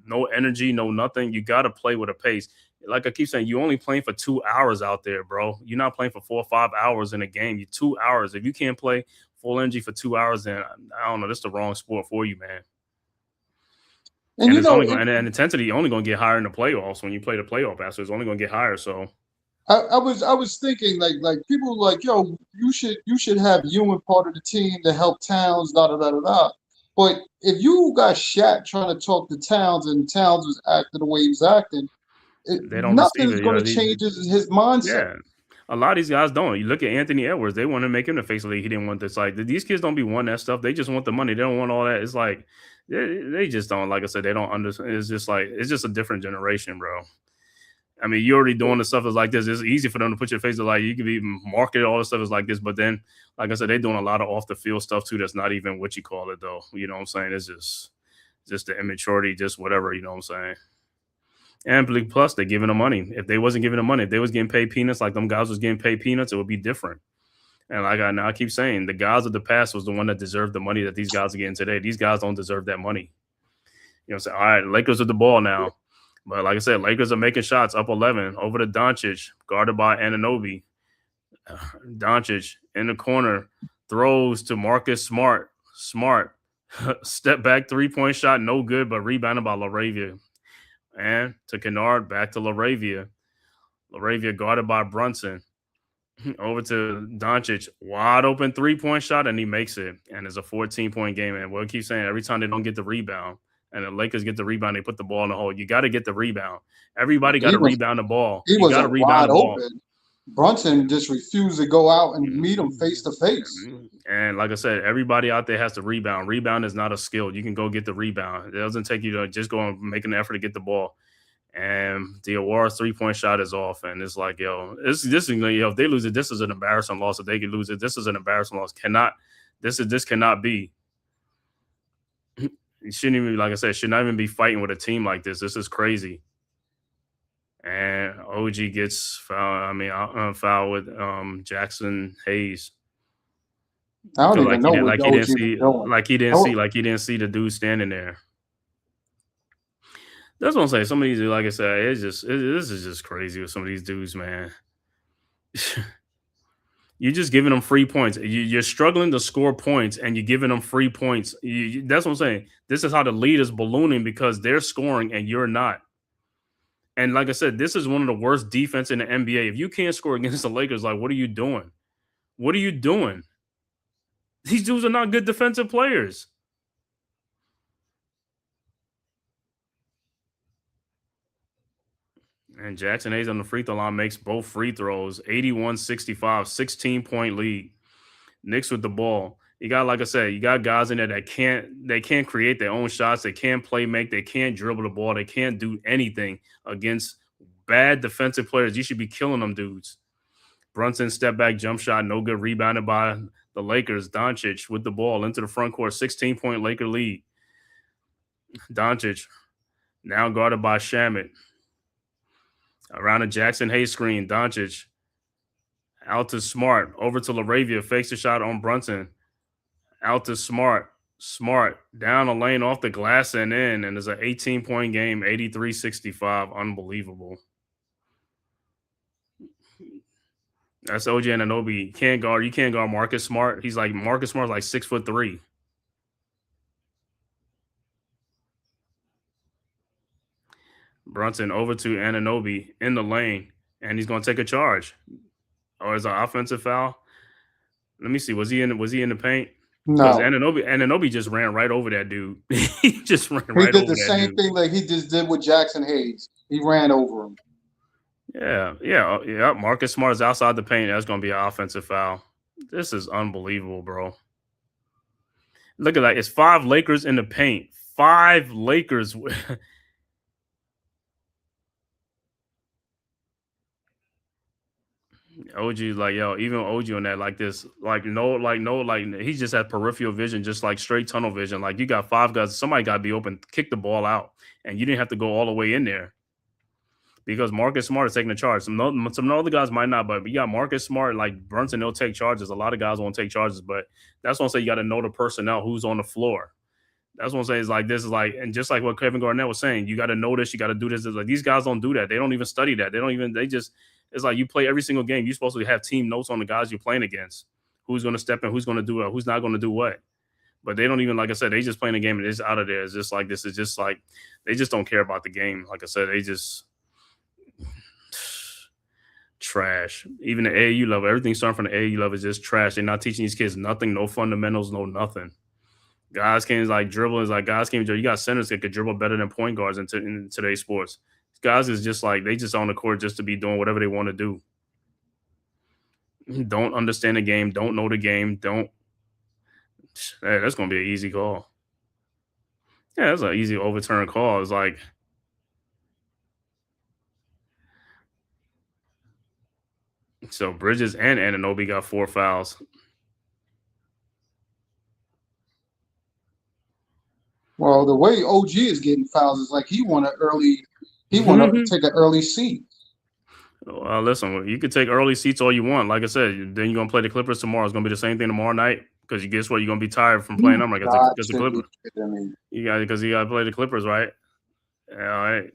no energy, no nothing. You got to play with a pace. Like I keep saying, you only playing for 2 hours out there, bro. You're not playing for 4 or 5 hours in a game. You're 2 hours. If you can't play full energy for 2 hours, then I don't know. This is the wrong sport for you, man. And it's and intensity only going to get higher in the playoffs when you play the playoff basketball. It's only going to get higher. So. I was thinking like people were like, yo, you should have Ewing part of the team to help Towns, da da da da da. But if you got Shaq trying to talk to Towns and Towns was acting the way he was acting, nothing's going to change his mindset. Yeah. A lot of these guys don't. You look at Anthony Edwards; they want to make him the face of the league. He didn't want this. Like these kids don't be wanting that stuff. They just want the money. They don't want all that. It's like they just don't. Like I said, they don't understand. It's just a different generation, bro. I mean, you're already doing the stuff that's like this. It's easy for them to put your face like you can be marketed. All the stuff is like this, but then, like I said, they're doing a lot of off the field stuff too. That's not even what you call it, though. You know what I'm saying? It's just the immaturity, just whatever. You know what I'm saying? And plus, they're giving them money. If they wasn't giving them money, if they was getting paid peanuts, like them guys was getting paid peanuts, it would be different. And like I keep saying, the guys of the past was the one that deserved the money that these guys are getting today. These guys don't deserve that money. You know what I'm saying? All right, Lakers with the ball now. But like I said, Lakers are making shots up 11 over to Doncic, guarded by Anunoby. Doncic in the corner throws to Marcus Smart. Smart step back 3-point shot, no good, but rebounded by LaRavia. And to Kennard, back to LaRavia. LaRavia guarded by Brunson. Over to Doncic, wide open 3-point shot, and he makes it. And it's a 14-point game. And we'll keep saying every time they don't get the rebound, and the Lakers get the rebound, they put the ball in the hole. You got to get the rebound. Everybody got to rebound the ball. He was wide open. Brunson just refused to go out and meet him face to face. And like I said, everybody out there has to rebound. Rebound is not a skill. You can go get the rebound. It doesn't take you to just go and make an effort to get the ball. And Diawar's 3-point shot is off, and it's like, this is if they lose it, this is an embarrassing loss. If they could lose it, this is an embarrassing loss. This cannot be. You shouldn't even, like I said, should not even be fighting with a team like this. This is crazy. And OG gets foul with Jackson Hayes. I don't even know what he didn't see the dude standing there. That's what I'm saying. Some of these, like I said, this is just crazy with some of these dudes, man. You're just giving them free points. You're struggling to score points, and you're giving them free points. That's what I'm saying. This is how the lead is ballooning because they're scoring and you're not. And like I said, this is one of the worst defense in the NBA. If you can't score against the Lakers, like, what are you doing? What are you doing? These dudes are not good defensive players. And Jackson Hayes on the free throw line makes both free throws. 81-65, 16-point lead. Knicks with the ball. You got, like I said, you got guys in there that can't create their own shots. They can't play make. They can't dribble the ball. They can't do anything against bad defensive players. You should be killing them dudes. Brunson step back jump shot, no good, rebounded by the Lakers. Doncic with the ball into the front court, 16-point Laker lead. Doncic now guarded by Shamet. Around a Jackson Hayes screen, Doncic out to Smart, over to LaRavia, fakes the shot on Brunson. Out to Smart down the lane off the glass and in, and there's an 18-point game, 83-65, unbelievable. That's OG Anunoby. You can't guard Marcus Smart. Marcus Smart's like 6'3". Brunson over to Anunoby in the lane, and he's going to take a charge. Or is it an offensive foul? Let me see. Was he in the paint? No. Because Anunoby just ran right over that dude. He just ran right over that dude. He did the same thing like he just did with Jackson Hayes. He ran over him. Yeah. Marcus Smart is outside the paint. That's going to be an offensive foul. This is unbelievable, bro. Look at that. It's 5 Lakers in the paint. 5 Lakers. OG like, even OG on that, like this, he just had peripheral vision, just like straight tunnel vision. Like, you got 5 guys, somebody got to be open, kick the ball out, and you didn't have to go all the way in there because Marcus Smart is taking the charge. Some other guys might not, but you got Marcus Smart, like Brunson, they'll take charges. A lot of guys won't take charges, but that's what I'm saying. You got to know the personnel who's on the floor. That's what I'm saying. Is like, this is like, and just like what Kevin Garnett was saying, you got to know this, you got to do this. It's like, these guys don't do that. They don't even study that. It's like you play every single game. You're supposed to have team notes on the guys you're playing against. Who's going to step in, who's going to do it, who's not going to do what. But they don't even, like I said, they just playing the game and it's out of there. It's just like, this is just like, they just don't care about the game. Like I said, they just trash. Even the AAU level, everything starting from the AAU level is just trash. They're not teaching these kids nothing, no fundamentals, no nothing. Guys can't dribble. You got centers that could dribble better than point guards in today's sports. Guys is just like, they just on the court just to be doing whatever they want to do. Don't understand the game. Don't know the game. That's going to be an easy call. Yeah, that's an easy overturn call. It's like, so Bridges and Anunoby got 4 fouls. Well, the way OG is getting fouls is like he want to take an early seat. Well, listen, you could take early seats all you want. Like I said, then you're going to play the Clippers tomorrow. It's going to be the same thing tomorrow night because you guess what? You're going to be tired from playing them against the Clippers. Because you got to play the Clippers, right? All right.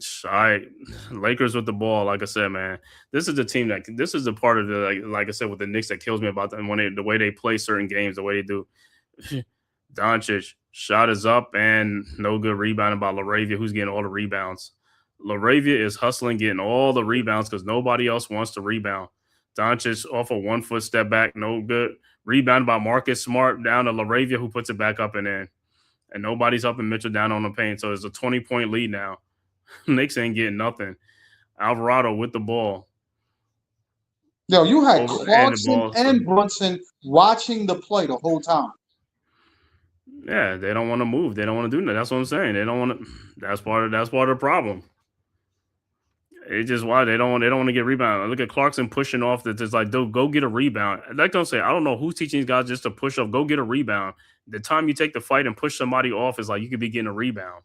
Lakers with the ball. Like I said, man, this is the team this is the part of the like I said with the Knicks that kills me about them the way they play certain games, the way they do. Doncic shot is up and no good rebounding by LaRavia, who's getting all the rebounds. LaRavia is hustling, getting all the rebounds because nobody else wants to rebound. Doncic off a 1 foot step back, no good. Rebound by Marcus Smart down to LaRavia, who puts it back up and in. And nobody's helping Mitchell down on the paint. So it's a 20-point lead now. Knicks ain't getting nothing. Alvarado with the ball. Yo, you had Clarkson and Brunson watching the play the whole time. Yeah, they don't want to move. They don't want to do that. That's what I'm saying. They don't want to. That's part of the problem. It's just why they don't want to get rebound. Look at Clarkson pushing off. That it's like, dude, go get a rebound. Like don't say, I don't know who's teaching these guys just to push up. Go get a rebound. The time you take the fight and push somebody off is like you could be getting a rebound.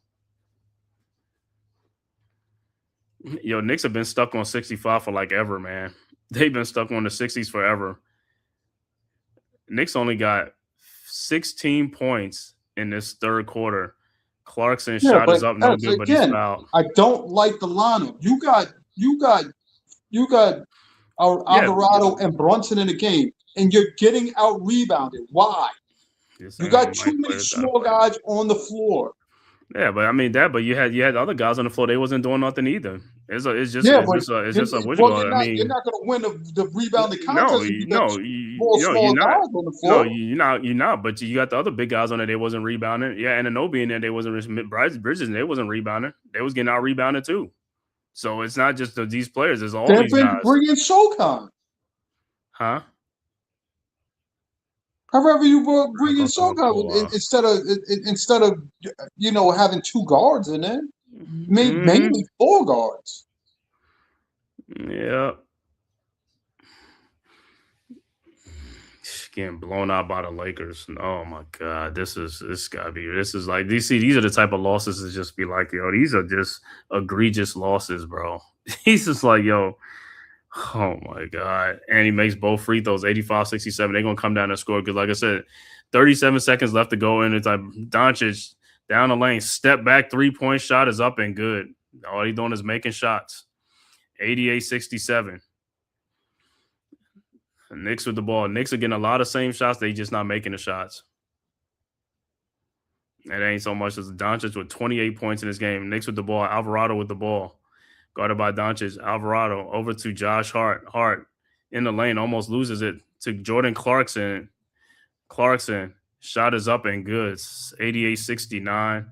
Yo, Knicks have been stuck on 65 for like ever, man. They've been stuck on the 60s forever. Knicks only got 16 points in this third quarter. Clarkson shot is up, no good, but he's fouled. I don't like the lineup. You got Alvarado and Brunson in the game, and you're getting out rebounded. Why? You got too many small guys on the floor. Yeah, but I mean but you had other guys on the floor. They wasn't doing nothing either. It's just a what you call it. I mean, you're not going to win the rebounding contest. You're not. But you got the other big guys on there. They wasn't rebounding. Yeah, and Anunoby in there. They wasn't. Bridges and they wasn't rebounding. They was getting out rebounded too. So it's not just these players. It's all these guys. They've been bringing Shokan. Huh? However, you were bringing Shokan instead of having two guards in there. Mainly four guards. Yeah. Getting blown out by the Lakers. Oh my God. These are the type of losses that just be like, yo, these are just egregious losses, bro. He's just like, yo, oh my God. And he makes both free throws, 85-67. They're gonna come down and score. Because like I said, 37 seconds left to go, and it's like Doncic down the lane, step back, 3-point shot is up and good. All he's doing is making shots. 88-67. Knicks with the ball. Knicks are getting a lot of same shots. They just not making the shots. It ain't so much as Doncic with 28 points in this game. Knicks with the ball. Alvarado with the ball. Guarded by Doncic. Alvarado over to Josh Hart. Hart in the lane, almost loses it to Jordan Clarkson. Clarkson. Shot is up and good. 88-69.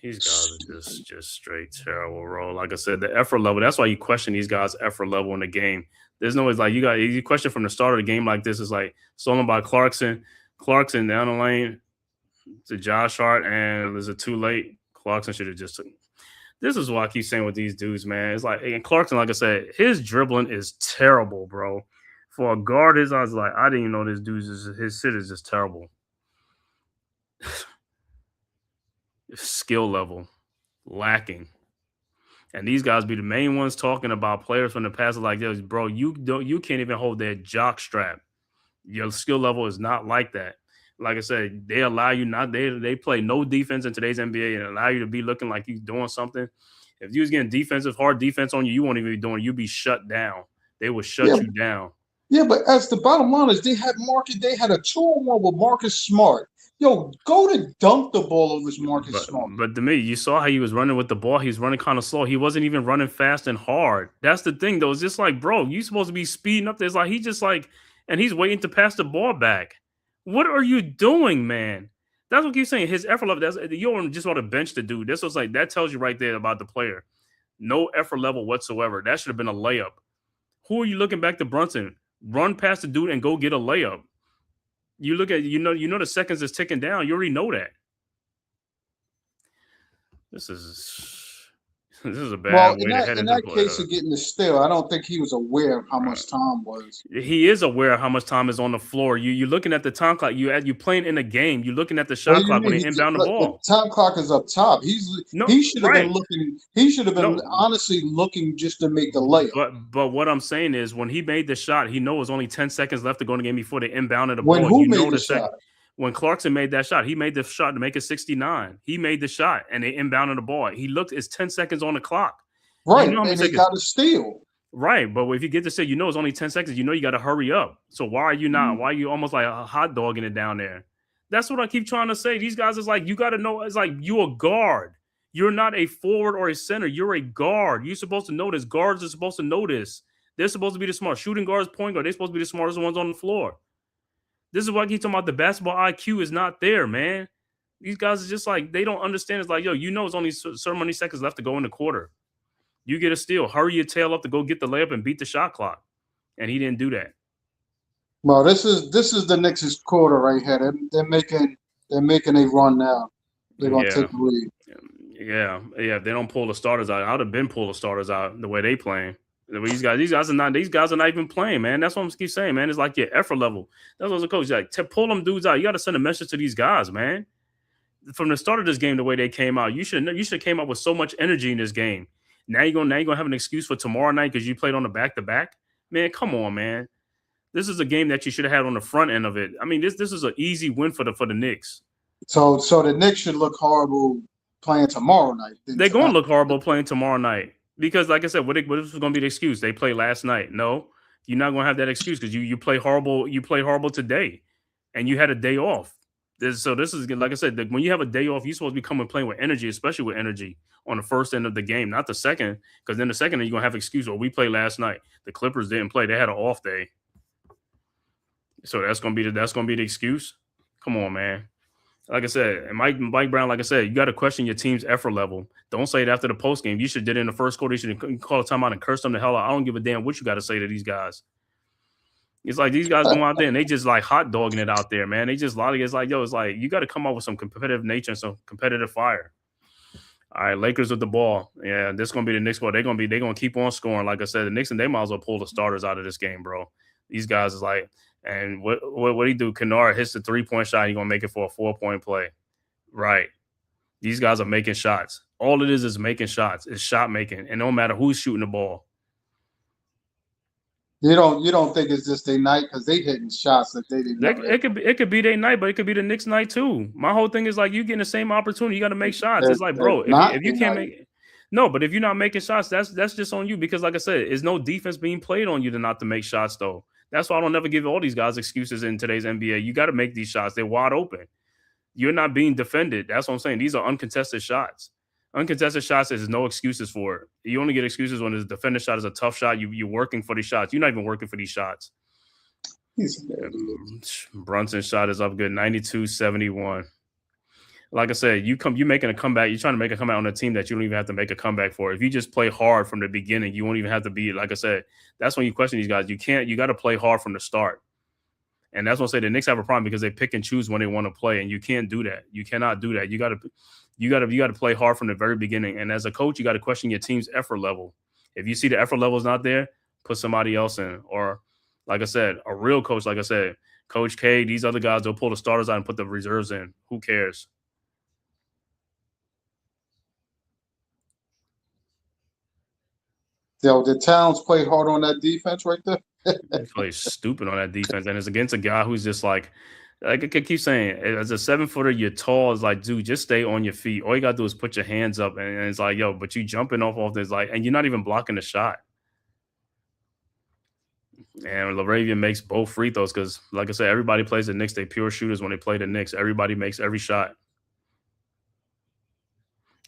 These guys are just straight terrible, bro. Like I said, the effort level, that's why you question these guys' effort level in the game. There's no way, like, you question from the start of the game like this is like stolen by Clarkson. Clarkson down the lane to Josh Hart, and is it too late? Clarkson should have just this is what I keep saying with these dudes, man. It's like, and Clarkson, like I said, his dribbling is terrible, bro. For a guard, I was like, I didn't even know this dude's his shit is just terrible. Skill level lacking. And these guys be the main ones talking about players from the past like this, bro. You can't even hold their jock strap. Your skill level is not like that. Like I said, they allow you they play no defense in today's NBA and allow you to be looking like you're doing something. If you was getting hard defense on you, you won't even be doing it. You'd be shut down. They would shut you down. Yeah, but as the bottom line is, they had a 2-on-1 with Marcus Smart. Yo, go to dunk the ball over Marcus Smart. But to me, you saw how he was running with the ball. He was running kind of slow. He wasn't even running fast and hard. That's the thing, though. It's just like, bro, you supposed to be speeding up there. It's like and he's waiting to pass the ball back. What are you doing, man? That's what I keep saying. His effort level, you don't just want to bench the dude. That's what's like, that tells you right there about the player. No effort level whatsoever. That should have been a layup. Who are you looking back to Brunson? Run past the dude and go get a layup. You look at, you know the seconds is ticking down. You already know that. This is a bad way to head in into that case of getting the steal. I don't think he was aware of how much time was. He is aware of how much time is on the floor. You're looking at the time clock. You playing in a game. You're looking at the shot clock when they inbound the ball. The time clock is up top. He should have been looking. He should have been honestly looking just to make the layup. But what I'm saying is, when he made the shot, he knows only 10 seconds left to go in the game before they inbounded the ball. Who made the shot? When Clarkson made that shot, he made the shot to make it 69. He made the shot, and they inbounded the ball. He looked, it's 10 seconds on the clock. Right, You know how many and they seconds? got to steal. Right, but if you get to say, you know, it's only 10 seconds, you know you got to hurry up. So why are you not? Mm. Why are you almost like a hot dogging it down there? That's what I keep trying to say. These guys is like, you got to know, it's like you a guard. You're not a forward or a center. You're a guard. You're supposed to know this. Guards are supposed to know this. They're supposed to be the smart. Shooting guards, point guard, they're supposed to be the smartest ones on the floor. This is why I keep talking about the basketball IQ is not there, man. These guys are just like, they don't understand. It's like, yo, you know it's only so many seconds left to go in the quarter. You get a steal. Hurry your tail up to go get the layup and beat the shot clock. And he didn't do that. Well, this is the Knicks' quarter right here. They're making a run now. They're gonna take the lead. Yeah. If they don't pull the starters out, I would have been pull the starters out the way they playing. These guys are not even playing, man. That's what I'm keep saying, man. It's like your effort level. That's what the coach like to pull them dudes out. You got to send a message to these guys, man. From the start of this game, the way they came out, you should have came out with so much energy in this game. Now you're gonna have an excuse for tomorrow night because you played on the back-to-back. Man, come on, man. This is a game that you should have had on the front end of it. I mean, this is an easy win for the Knicks. So the Knicks should look horrible playing tomorrow night. They're going to look horrible playing tomorrow night because, like I said, what is going to be the excuse? They played last night. No, you're not going to have that excuse because you play horrible. You play horrible today, and you had a day off. So this is, like I said, when you have a day off, you're supposed to be coming playing with energy, especially with energy on the first end of the game, not the second, because then the second you're going to have excuse. Well, we played last night. The Clippers didn't play. They had an off day. So that's going to be the excuse. Come on, man. Like I said, and Mike Brown, like I said, you got to question your team's effort level. Don't say it after the post game. You should have did it in the first quarter. You should call a timeout and curse them the hell out. I don't give a damn what you got to say to these guys. It's like these guys go out there and they just like hot dogging it out there, man. They just it's like, yo, it's like you got to come up with some competitive nature and some competitive fire. All right, Lakers with the ball. Yeah, this is gonna be the Knicks ball. They're gonna keep on scoring. Like I said, the Knicks and they might as well pull the starters out of this game, bro. These guys is like, and what he do? Kennard hits the 3-point shot. He's gonna make it for a 4-point play, right? These guys are making shots. All it is making shots. It's shot making, and no matter who's shooting the ball. You don't think it's just their night because they hitting shots that they didn't. It could be their night, but it could be the Knicks' night too. My whole thing is like you getting the same opportunity, you got to make shots. It's like, bro, if you can't make it, no, but if you're not making shots, that's just on you because, like I said, there's no defense being played on you to not to make shots though. That's why I don't ever give all these guys excuses in today's NBA. You got to make these shots. They're wide open. You're not being defended. That's what I'm saying. These are uncontested shots. Uncontested shots, there's no excuses for it. You only get excuses when the defender shot is a tough shot. You're working for these shots. You're not even working for these shots. Brunson's shot is up good, 92-71. Like I said, you making a comeback. You're trying to make a comeback on a team that you don't even have to make a comeback for. If you just play hard from the beginning, you won't even have to be, like I said, that's when you question these guys. You got to play hard from the start. And that's what I say the Knicks have a problem because they pick and choose when they want to play, and you can't do that. You cannot do that. You got to play hard from the very beginning. And as a coach, you got to question your team's effort level. If you see the effort level is not there, put somebody else in. Or, like I said, a real coach, like I said, Coach K, these other guys, they'll pull the starters out and put the reserves in. Who cares? Yo, the Towns play hard on that defense right there. He plays stupid on that defense, and it's against a guy who's just like I keep saying, as a 7-footer, you're tall. It's like, dude, just stay on your feet. All you gotta do is put your hands up, and it's like, yo, but you jumping off this, like, and you're not even blocking the shot. And LaRavia makes both free throws because, like I said, everybody plays the Knicks. They pure shooters when they play the Knicks. Everybody makes every shot.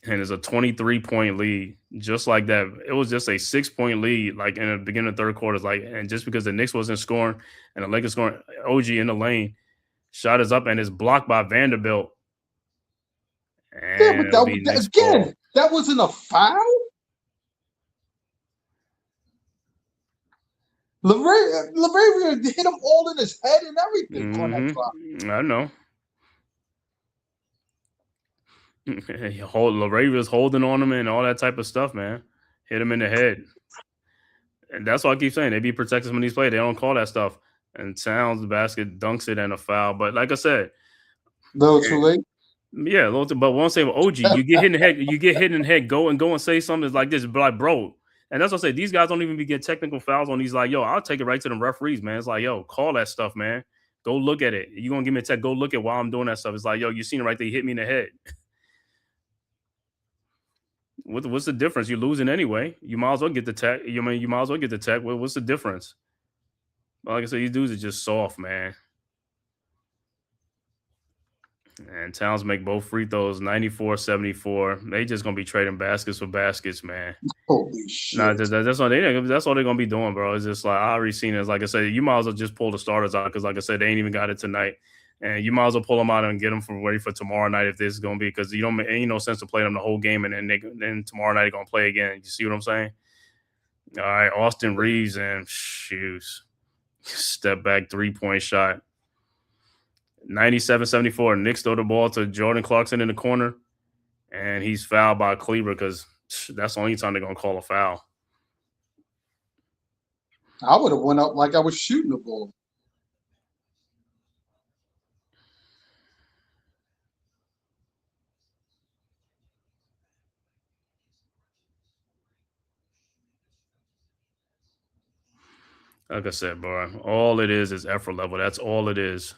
And it's a 23-point lead, just like that. It was just a 6-point lead, like in the beginning of the third quarter. Like, and just because the Knicks wasn't scoring and the Lakers scoring, OG in the lane, shot is up and it's blocked by Vanderbilt. And yeah, that wasn't a foul. LaRavia hit him all in his head and everything on that clock. I know. LaRavia's holding on him and all that type of stuff, man. Hit him in the head. And that's why I keep saying they be protected when he's played. They don't call that stuff. And Towns, the basket, dunks it and a foul. But like I said, little too late. Yeah, but one say with OG, you get hit in the head, go and say something like this, like, bro. And that's what I say. These guys don't even be getting technical fouls on these, like, yo, I'll take it right to the referees, man. It's like, yo, call that stuff, man. Go look at it. You gonna give me a text? Go look at while I'm doing that stuff. It's like, yo, you seen it right there. You hit me in the head. What's the difference? You're losing anyway. You might as well get the tech. You might as well get the tech. What's the difference? Like I said, these dudes are just soft, man. And Towns make both free throws, 94-74. They just gonna be trading baskets for baskets, man. Holy shit! Nah, that's all they're gonna be doing, bro. It's just like I already seen it. Like I said, you might as well just pull the starters out because, like I said, they ain't even got it tonight. And you might as well pull them out and get them ready for tomorrow night if this is gonna be, because ain't no sense to play them the whole game and then tomorrow night they're gonna play again. You see what I'm saying? All right, Austin Reeves and shoes. Step back 3-point shot. 97-74. Knicks throw the ball to Jordan Clarkson in the corner, and he's fouled by Kleber because that's the only time they're gonna call a foul. I would have went up like I was shooting the ball. Like I said, bro, all it is effort level. That's all it is.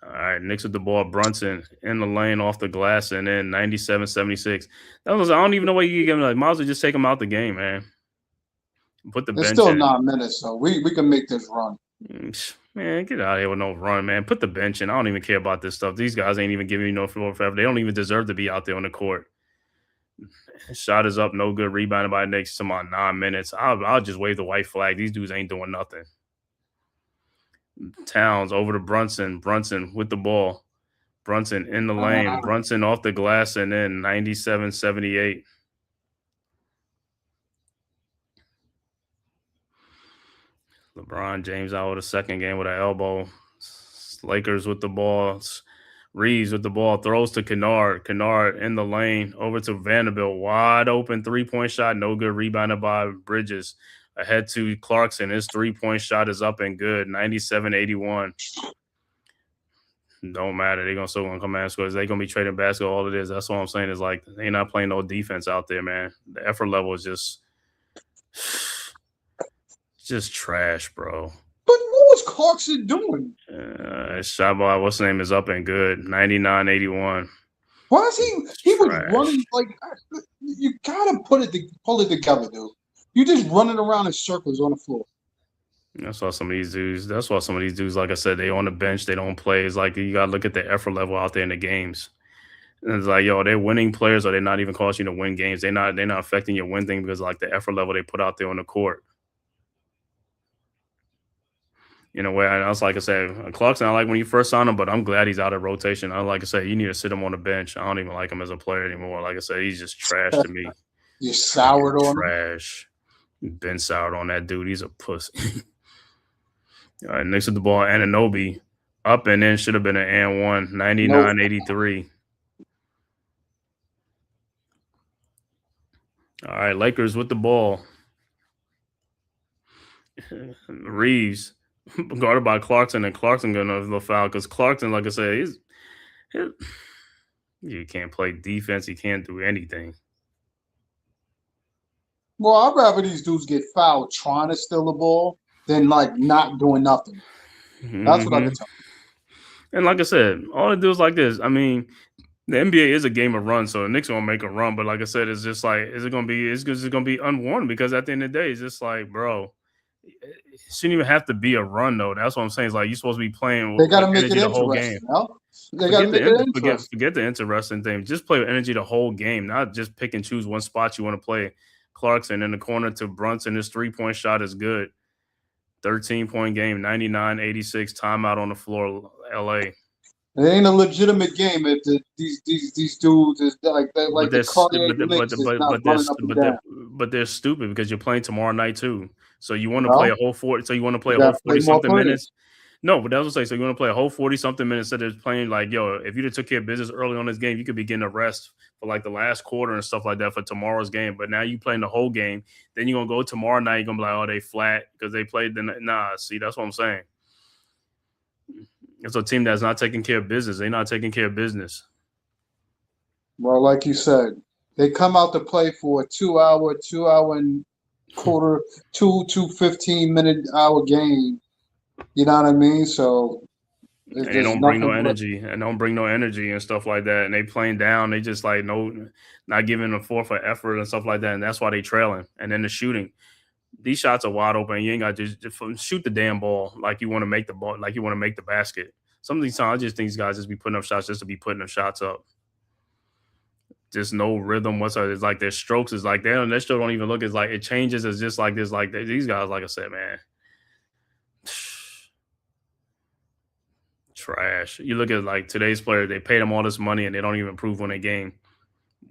All right, Knicks with the ball. Brunson in the lane off the glass, and then 97-76. I don't even know why you give him. Like, might as well just take him out the game, man. Put the It's bench still in. 9 minutes, so we can make this run. Man, get out of here with no run, man. Put the bench in. I don't even care about this stuff. These guys ain't even giving me no floor forever. They don't even deserve to be out there on the court. Shot is up, no good. Rebounded by Knicks. Some on 9 minutes. I'll just wave the white flag. These dudes ain't doing nothing. Towns over to Brunson. Brunson with the ball. Brunson in the lane. Brunson off the glass, and then 97-78. LeBron James out with a second game with an elbow. Lakers with the ball. Reeves with the ball. Throws to Kennard. Kennard in the lane. Over to Vanderbilt. Wide open 3-point shot. No good. Rebounded by Bridges. Ahead to Clarkson. His 3-point shot is up and good. 97-81. Don't matter. They're still going to come out and score. They're going to be trading basketball. All it is. That's what I'm saying. Is like they're not playing no defense out there, man. The effort level is just trash, bro. But what was Clarkson doing? Shot by what's his name is up and good. 99-81. Why is he was running like you gotta pull it together, dude. You just running around in circles on the floor. That's why some of these dudes, like I said, they on the bench, they don't play. It's like you gotta look at the effort level out there in the games. And it's like, yo, they're winning players, or they're not even causing you to win games. They're not affecting your win thing because like the effort level they put out there on the court. In a way, I was like I said, Clarkson, I like when you first signed him, but I'm glad he's out of rotation. Like I said, you need to sit him on the bench. I don't even like him as a player anymore. Like I said, he's just trash to me. You're soured on him. Trash. Been soured on that dude. He's a pussy. All right, next with the ball, Anunoby up and in, should have been an and one, 99-83. All right, Lakers with the ball. Reeves guarded by Clarkson, and Clarkson gonna foul because Clarkson, like I said, you can't play defense. He can't do anything. Well, I'd rather these dudes get fouled trying to steal the ball than like not doing nothing. That's what I can tell you. And like I said, all it do is like this. I mean, the NBA is a game of runs, so the Knicks gonna make a run. But like I said, it's just like, is it gonna be? It's gonna be unwarranted because at the end of the day, it's just like, bro, it shouldn't even have to be a run though. That's what I'm saying. It's like you're supposed to be playing. They gotta make it the whole interesting. game. No? They gotta make it interesting. Forget the interesting thing. Just play with energy the whole game, not just pick and choose one spot you want to play. Clarkson in the corner to Brunson. His 3-point shot is good. 13-point game, 99-86. Timeout on the floor, LA. It ain't a legitimate game if these dudes is like but they're stupid because you're playing tomorrow night too. So you want to play a whole 40. So you want to play a whole 40-something minutes. No, but that's what I'm saying. So you want to play a whole 40-something minutes instead of playing like, yo, if you took care of business early on this game, you could be getting a rest for like the last quarter and stuff like that for tomorrow's game. But now you playing the whole game. Then you're going to go tomorrow night. You're going to be like, oh, they flat because they played. See, that's what I'm saying. It's a team that's not taking care of business. They're not taking care of business. Well, like you said, they come out to play for a 2 hour and quarter, 2 15-minute hour game. You know what I mean? So And they there's don't bring no nothing but energy and stuff like that. And they playing down. They just like not giving a fourth for effort and stuff like that. And that's why they trailing. And then the shooting. These shots are wide open. You ain't got to just shoot the damn ball like you want to make the ball, like you want to make the basket. Some of these times, I just think these guys just be putting up shots just to be putting up shots up. Just no rhythm whatsoever. It's like their strokes is like their stroke don't even look as like it changes. It's just like this. Like these guys, like I said, man, trash. You look at like today's players, they pay them all this money and they don't even improve on their game.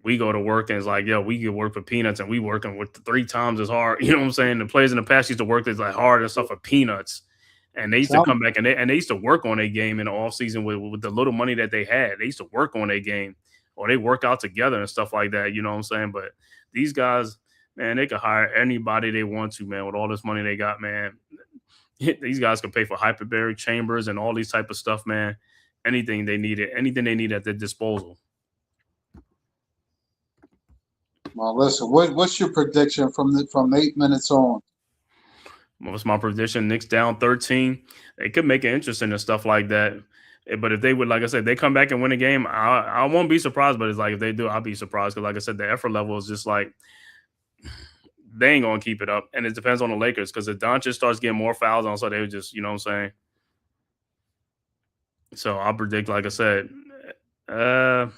We go to work and it's like, yo, we get work for peanuts and we working with 3 times as hard. You know what I'm saying? The players in the past used to work as like hard and stuff for peanuts. And they used to come back and they used to work on their game in the offseason with the little money that they had. They used to work on their game or they work out together and stuff like that. You know what I'm saying? But these guys, man, they could hire anybody they want to, man, with all this money they got, man. These guys can pay for hyperbaric chambers and all these type of stuff, man. Anything they need at their disposal. Well, listen, what's your prediction from 8 minutes on? What's my prediction? Knicks down 13. They could make it interesting and stuff like that. But if they would, like I said, they come back and win a game, I won't be surprised. But it's like if they do, I'll be surprised because, like I said, the effort level is just like they ain't gonna keep it up. And it depends on the Lakers because if doncic starts getting more fouls on, so they would just, you know what I'm saying. So I'll predict, like I said, I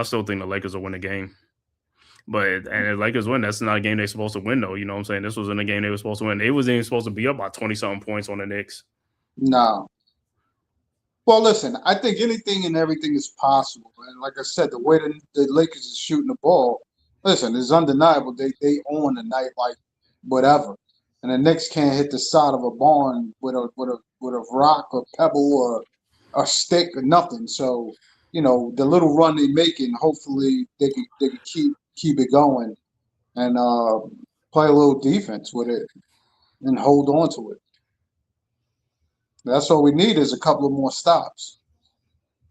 still think the Lakers will win the game. But if Lakers win, that's not a game they're supposed to win, though. You know what I'm saying? This wasn't a game they were supposed to win. They wasn't even supposed to be up by 20-something points on the Knicks. No. Well, listen, I think anything and everything is possible. And like I said, the way the Lakers is shooting the ball, listen, it's undeniable. They own the night like whatever. And the Knicks can't hit the side of a barn with a rock or pebble or a stick or nothing. So, you know, the little run they're making, hopefully they can keep it going and play a little defense with it and hold on to it. That's all we need is a couple of more stops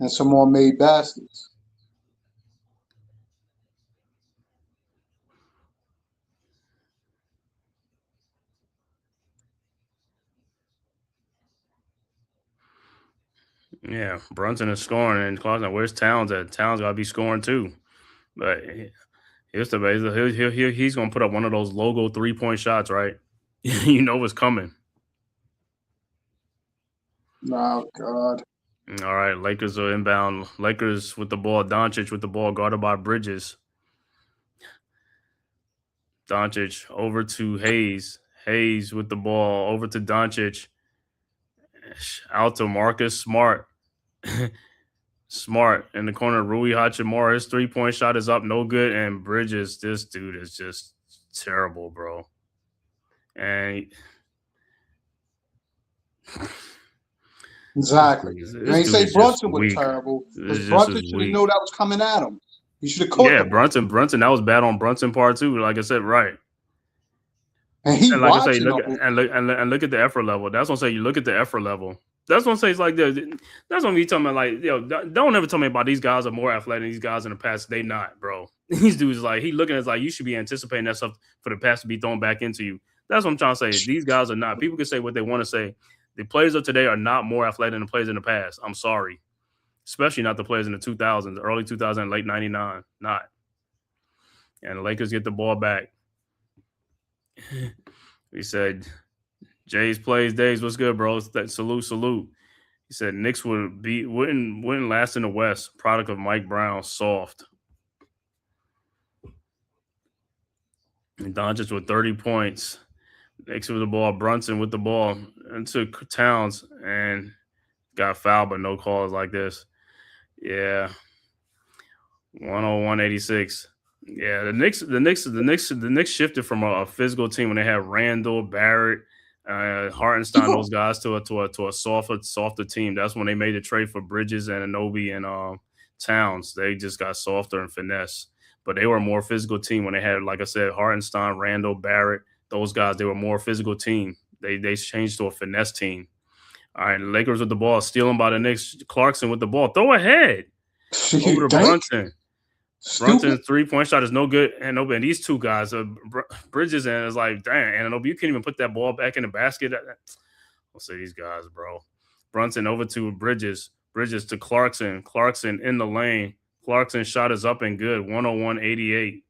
and some more made baskets. Yeah, Brunson is scoring, and Clarkson, where's Towns at? Towns got to be scoring too. But here's the base. He's going to put up one of those logo 3-point shots, right? You know what's coming. Oh, God. All right, Lakers are inbound. Lakers with the ball. Doncic with the ball, guarded by Bridges. Doncic over to Hayes. Hayes with the ball over to Doncic. Out to Marcus Smart. Smart in the corner. Rui Hachimura. His 3-point shot is up, no good. And Bridges, this dude is just terrible, bro. And exactly. I ain't say Brunson was terrible. Because Brunson should have known that was coming at him. He should have caught him. Brunson. That was bad on Brunson part too. Like I said, right. And like I say, look at the effort level. That's what I'm saying. You look at the effort level. That's what I'm saying. It's like that's what we talking about. Like, yo, don't ever tell me about these guys are more athletic than these guys in the past. They not, bro. These dudes like he looking at it like you should be anticipating that stuff for the pass to be thrown back into you. That's what I'm trying to say. These guys are not. People can say what they want to say. The players of today are not more athletic than the players in the past. I'm sorry. Especially not the players in the 2000s, early 2000s, late 99. Not. And the Lakers get the ball back. He said, Jay's plays days. What's good, bro? Salute. He said Knicks wouldn't last in the West. Product of Mike Brown. Soft. And Doncic with 30 points. Knicks with the ball. Brunson with the ball. Into Towns and got fouled, but no calls like this. Yeah. 101-86. Yeah, the Knicks shifted from a physical team when they had Randall, Barrett, Hartenstein, those guys to a softer team. That's when they made the trade for Bridges and Anunoby and Towns. They just got softer and finesse. But they were a more physical team when they had, like I said, Hartenstein, Randall, Barrett, those guys. They were a more physical team. They changed to a finesse team. All right, the Lakers with the ball, stealing by the Knicks. Clarkson with the ball. Throw ahead. Over to Brunson. Brunson's 3-point shot is no good. And these two guys, Bridges, and it's like, damn, and you can't even put that ball back in the basket. I'll say these guys, bro. Brunson over to Bridges. Bridges to Clarkson. Clarkson in the lane. Clarkson shot is up and good. 101-88.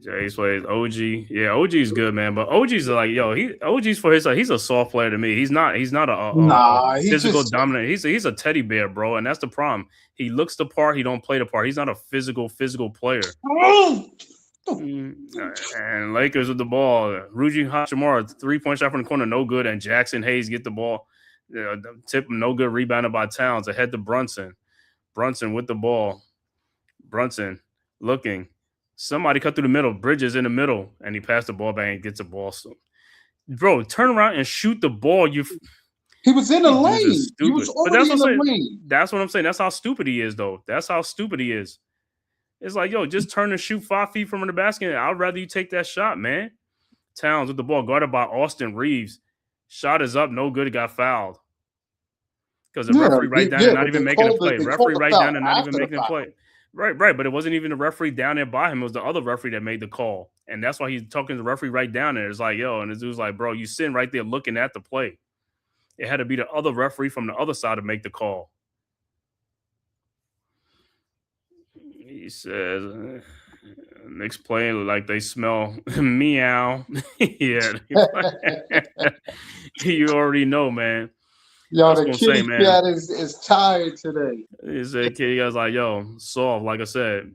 Jay plays OG. Yeah, OG's good, man. But OG's like, OG's for his like, he's a soft player to me. He's not a he physical just dominant. He's a teddy bear, bro, and that's the problem. He looks the part, he don't play the part. He's not a physical player. And Lakers with the ball. Ruji Hachimura, 3-point shot from the corner, no good. And Jackson Hayes get the ball. Tip, no good. Rebounded by Towns. Ahead to Brunson. Brunson with the ball. Brunson looking. Somebody cut through the middle. Bridges in the middle. And he passed the ball back and gets the ball. So, bro, turn around and shoot the ball. He was in the lane. He was already in the lane. That's what I'm saying. That's how stupid he is, though. That's how stupid he is. It's like, just turn and shoot 5 feet from the basket. I'd rather you take that shot, man. Towns with the ball, guarded by Austin Reeves. Shot is up, no good. It got fouled. Because the referee right down and not even making a play. Referee right down and not even making a play. Right. But it wasn't even the referee down there by him. It was the other referee that made the call. And that's why he's talking to the referee right down there. It's like, and this dude's like, bro, you sitting right there looking at the play. It had to be the other referee from the other side to make the call. He says, Knicks play like they smell meow. Yeah. You already know, man. Yo, the kitty cat is tired today. He said, kitty guy's like, soft. Like I said,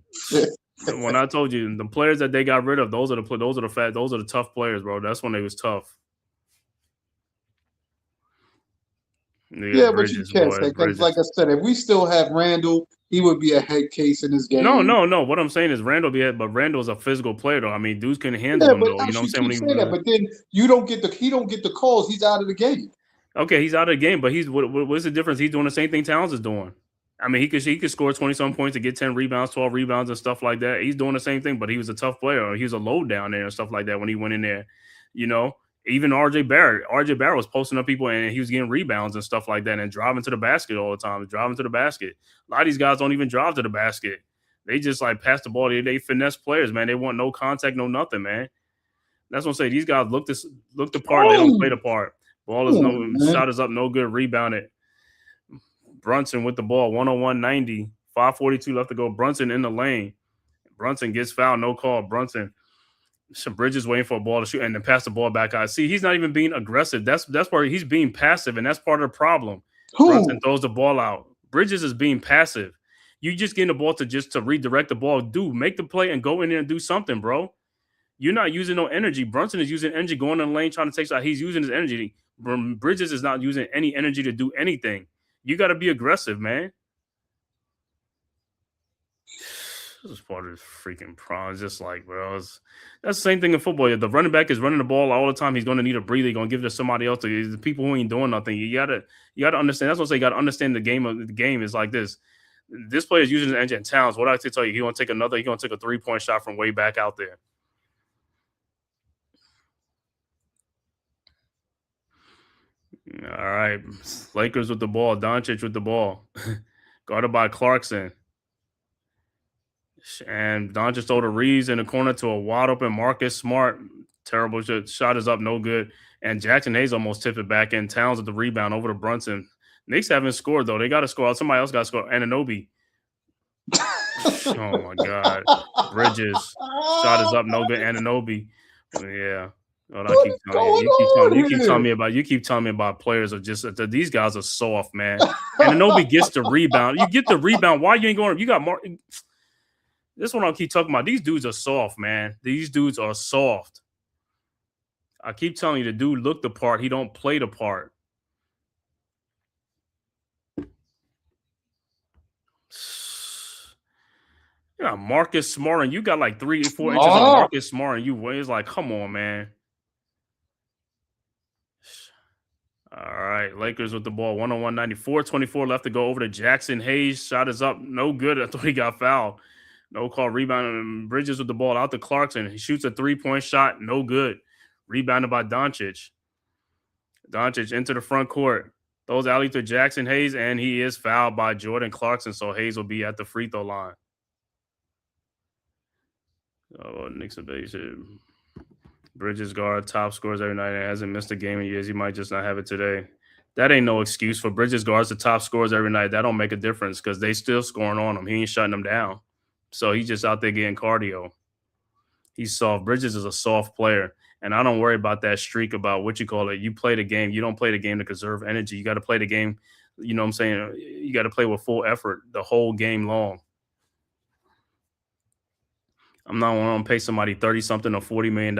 when I told you the players that they got rid of, those are the tough players, bro. That's when they was tough. Yeah, but you can't say, because like I said, if we still have Randall, he would be a head case in this game. No. What I'm saying is but Randall's a physical player, though. I mean, dudes couldn't handle him, though. You know what I'm saying? But then he don't get the calls. He's out of the game. Okay, he's out of the game, but what's the difference? He's doing the same thing Towns is doing. I mean, he could score 20-some points and get 10 rebounds, 12 rebounds and stuff like that. He's doing the same thing, but he was a tough player. He was a load down there and stuff like that when he went in there, Even RJ Barrett was posting up people and he was getting rebounds and stuff like that and driving to the basket all the time. A lot of these guys don't even drive to the basket. They just like pass the ball. They finesse players, man. They want no contact, no nothing, man. That's what I'm saying. These guys look the part. They don't play the part. Ball is shot is up, no good. Rebounded. Brunson with the ball, 101-90. 5:42 left to go. Brunson in the lane. Brunson gets fouled, no call. Brunson. Bridges waiting for a ball to shoot and then pass the ball back out. See, he's not even being aggressive. That's where he's being passive, and that's part of the problem. Brunson throws the ball out. Bridges is being passive. You just getting the ball to redirect the ball. Dude, make the play and go in there and do something, bro. You're not using no energy. Brunson is using energy, going in the lane, trying to take shot. He's using his energy. Bridges is not using any energy to do anything. You got to be aggressive, man. This is part of the freaking problem. It's just like, bro, that's the same thing in football. If the running back is running the ball all the time, he's going to need a breather. He's going to give it to somebody else. The people who ain't doing nothing. You gotta understand. That's what I say. You got to understand the game. The game is like this. This player is using his engine. Towns. What I have to tell you, he's going to take a 3-point shot from way back out there. All right, Lakers with the ball. Doncic with the ball, guarded by Clarkson. And Doncic throw to Reeves in the corner to a wide open Marcus Smart. Terrible shot is up, no good. And Jackson Hayes almost tipped it back in. Towns with the rebound over to Brunson. Knicks haven't scored, though. They got to score. Somebody else got to score. Anunoby. Oh, my God. Bridges. Shot is up, no good. Anunoby. Yeah. What I keep telling you. You keep telling me about players are just these guys are soft, man. Anunoby gets the rebound. You get the rebound. Why you ain't going? You got more. This one I keep talking about. These dudes are soft, man. These dudes are soft. I keep telling you, the dude look the part. He don't play the part. You got Marcus Smart, and you got like 3 or 4 inches on Marcus Smart, and you it's like, come on, man. All right, Lakers with the ball, 101-94, 24 left to go over to Jackson Hayes. Shot is up, no good. I thought he got fouled. No call, rebound. Bridges with the ball out to Clarkson. He shoots a 3-point shot, no good. Rebounded by Doncic. Doncic into the front court. Throws alley to Jackson Hayes, and he is fouled by Jordan Clarkson, so Hayes will be at the free throw line. Oh, Knicks are basic. Bridges guard, top scores every night, and hasn't missed a game in years. He might just not have it today. That ain't no excuse for Bridges guards to top scores every night. That don't make a difference because they still scoring on him. He ain't shutting them down. So he's just out there getting cardio. He's soft. Bridges is a soft player. And I don't worry about that streak about what you call it. You play the game. You don't play the game to conserve energy. You got to play the game. You know what I'm saying? You got to play with full effort the whole game long. I'm not going to pay somebody 30-something or $40 million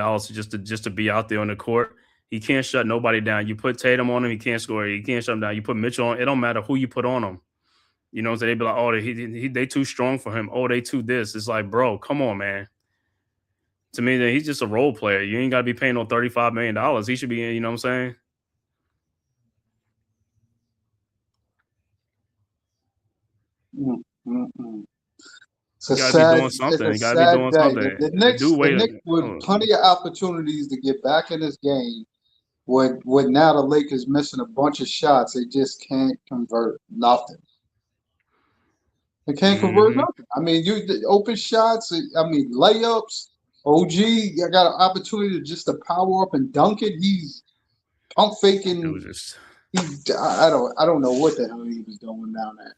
just to be out there on the court. He can't shut nobody down. You put Tatum on him, he can't score. He can't shut him down. You put Mitchell on, it don't matter who you put on him. You know, so they be like, oh, they too strong for him. Oh, they too this. It's like, bro, come on, man. To me, he's just a role player. You ain't got to be paying no $35 million. He should be, you know what I'm saying? It's a You gotta sad, be doing something. it's You a gotta be sad doing day. something. The Knicks Oh. with plenty of opportunities to get back in this game. With now the Lakers missing a bunch of shots, they just can't convert nothing. They can't convert nothing. I mean, the open shots. I mean, layups. OG, I got an opportunity to power up and dunk it. He's pump faking. I don't know what the hell he was doing down there.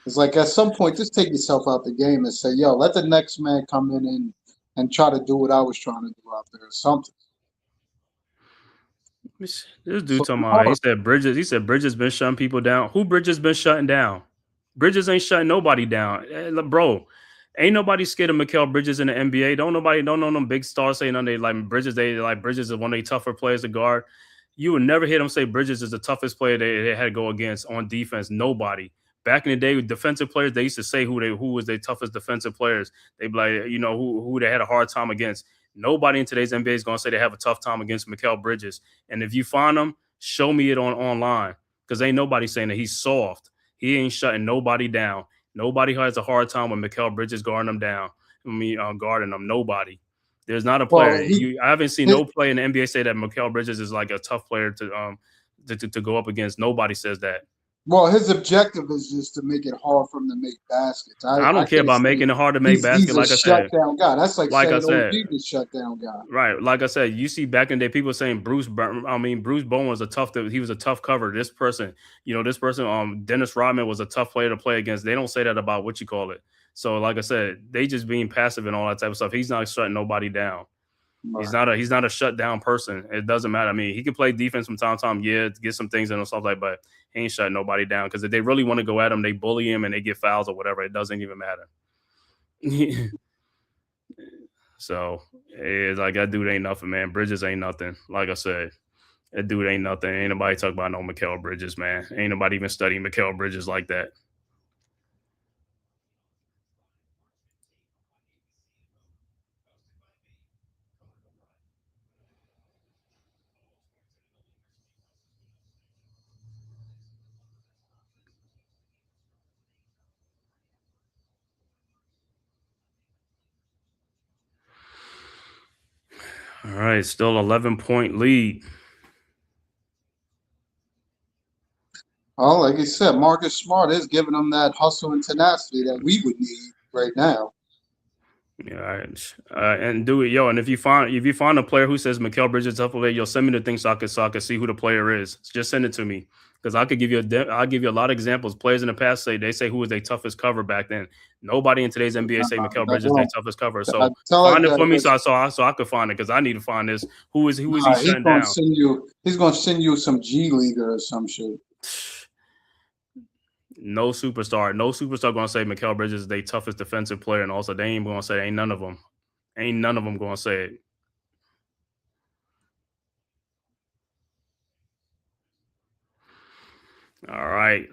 It's like at some point, just take yourself out the game and say, yo, let the next man come in and try to do what I was trying to do out there or something. This dude talking about, he said Bridges been shutting people down. Who Bridges been shutting down? Bridges ain't shutting nobody down. Bro, ain't nobody scared of Mikal Bridges in the NBA. Don't know them big stars saying they like Bridges. They like Bridges is one of the tougher players to guard. You would never hear them say Bridges is the toughest player they had to go against on defense. Nobody. Back in the day with defensive players, they used to say who was their toughest defensive players. They'd be like, you know, who they had a hard time against. Nobody in today's NBA is going to say they have a tough time against Mikal Bridges. And if you find them, show me it online because ain't nobody saying that he's soft. He ain't shutting nobody down. Nobody has a hard time when Mikal Bridges guarding them down. Guarding them. Nobody. There's not a player. I haven't seen no player in the NBA say that Mikal Bridges is like a tough player to go up against. Nobody says that. Well, his objective is just to make it hard for him to make baskets. I don't care about making it hard to make baskets. Like I said, shutdown guy. That's like saying OG is shutdown guy. Right. Like I said, you see back in the day, people saying Bruce Bowen was he was a tough cover. This person, Dennis Rodman was a tough player to play against. They don't say that about what you call it. So, like I said, they just being passive and all that type of stuff. He's not shutting nobody down. Right. He's not a shutdown person. It doesn't matter. I mean, he can play defense from time to time, to get some things in and stuff like that, but he ain't shutting nobody down because if they really want to go at him, they bully him and they get fouls or whatever. It doesn't even matter. So it's like that dude ain't nothing, man. Bridges ain't nothing. Like I said, that dude ain't nothing. Ain't nobody talk about no Mikal Bridges, man. Ain't nobody even studying Mikal Bridges like that. All right, still 11-point lead. Oh, like I said, Marcus Smart is giving them that hustle and tenacity that we would need right now. Yeah, and do it, yo. And if you find a player who says Mikal Bridges tough player, yo, send me the thing so I can see who the player is. Just send it to me because I could give you a lot of examples. Players in the past say who was their toughest cover back then. Nobody in today's NBA say Mikal Bridges is their toughest cover. So find it for me so I could find it because I need to find this. Who is he shutting down? He's going to send you some G Leaguer or some shit. No superstar going to say Mikal Bridges is their toughest defensive player, and also they ain't going to say ain't none of them going to say it. All right,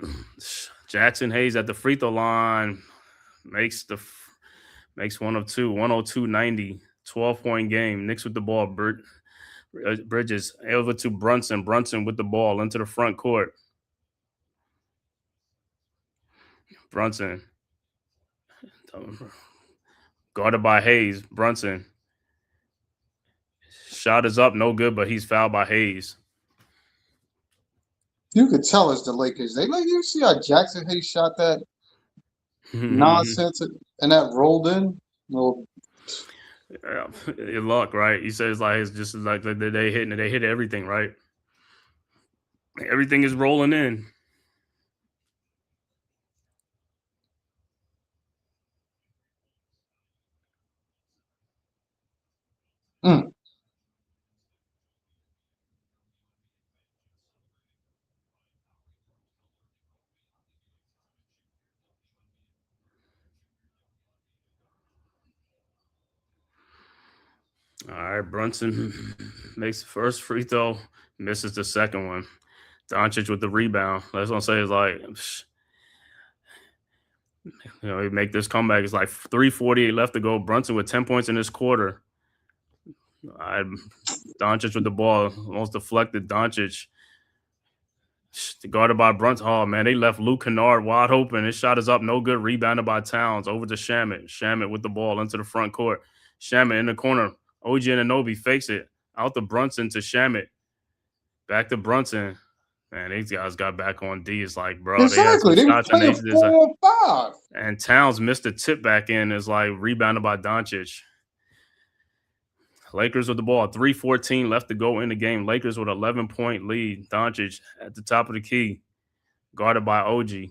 Jackson Hayes at the free throw line makes one of two, 102-90, 12-point game. Knicks with the ball. Bridges over to Brunson. Brunson with the ball into the front court. Brunson guarded by Hayes. Brunson shot is up, no good, but he's fouled by Hayes. You could tell it's the Lakers. You see how Jackson Hayes shot that nonsense and that rolled in. Well, Your luck, right? He says like it's just like they hit everything, right? Everything is rolling in. Mm. All right, Brunson makes the first free throw, misses the second one. Doncic with the rebound. That's what I'm saying. Is like, he make this comeback. It's like 3:48 left to go. Brunson with 10 points in this quarter. Doncic with the ball, almost deflected. Doncic guarded by Brunson. Oh man, they left Luke Kennard wide open. His shot is up, no good. Rebounded by Towns over to Shamet. Shamet with the ball into the front court. Shamet in the corner. OG Anunoby fakes it out to Brunson to Shamet. Back to Brunson. Man, these guys got back on D. It's like, bro, Exactly. They were playing 4-5. And Towns missed a tip back in. Is like rebounded by Doncic. Lakers with the ball. 3:14 left to go in the game. Lakers with 11-point lead. Doncic at the top of the key, guarded by OG.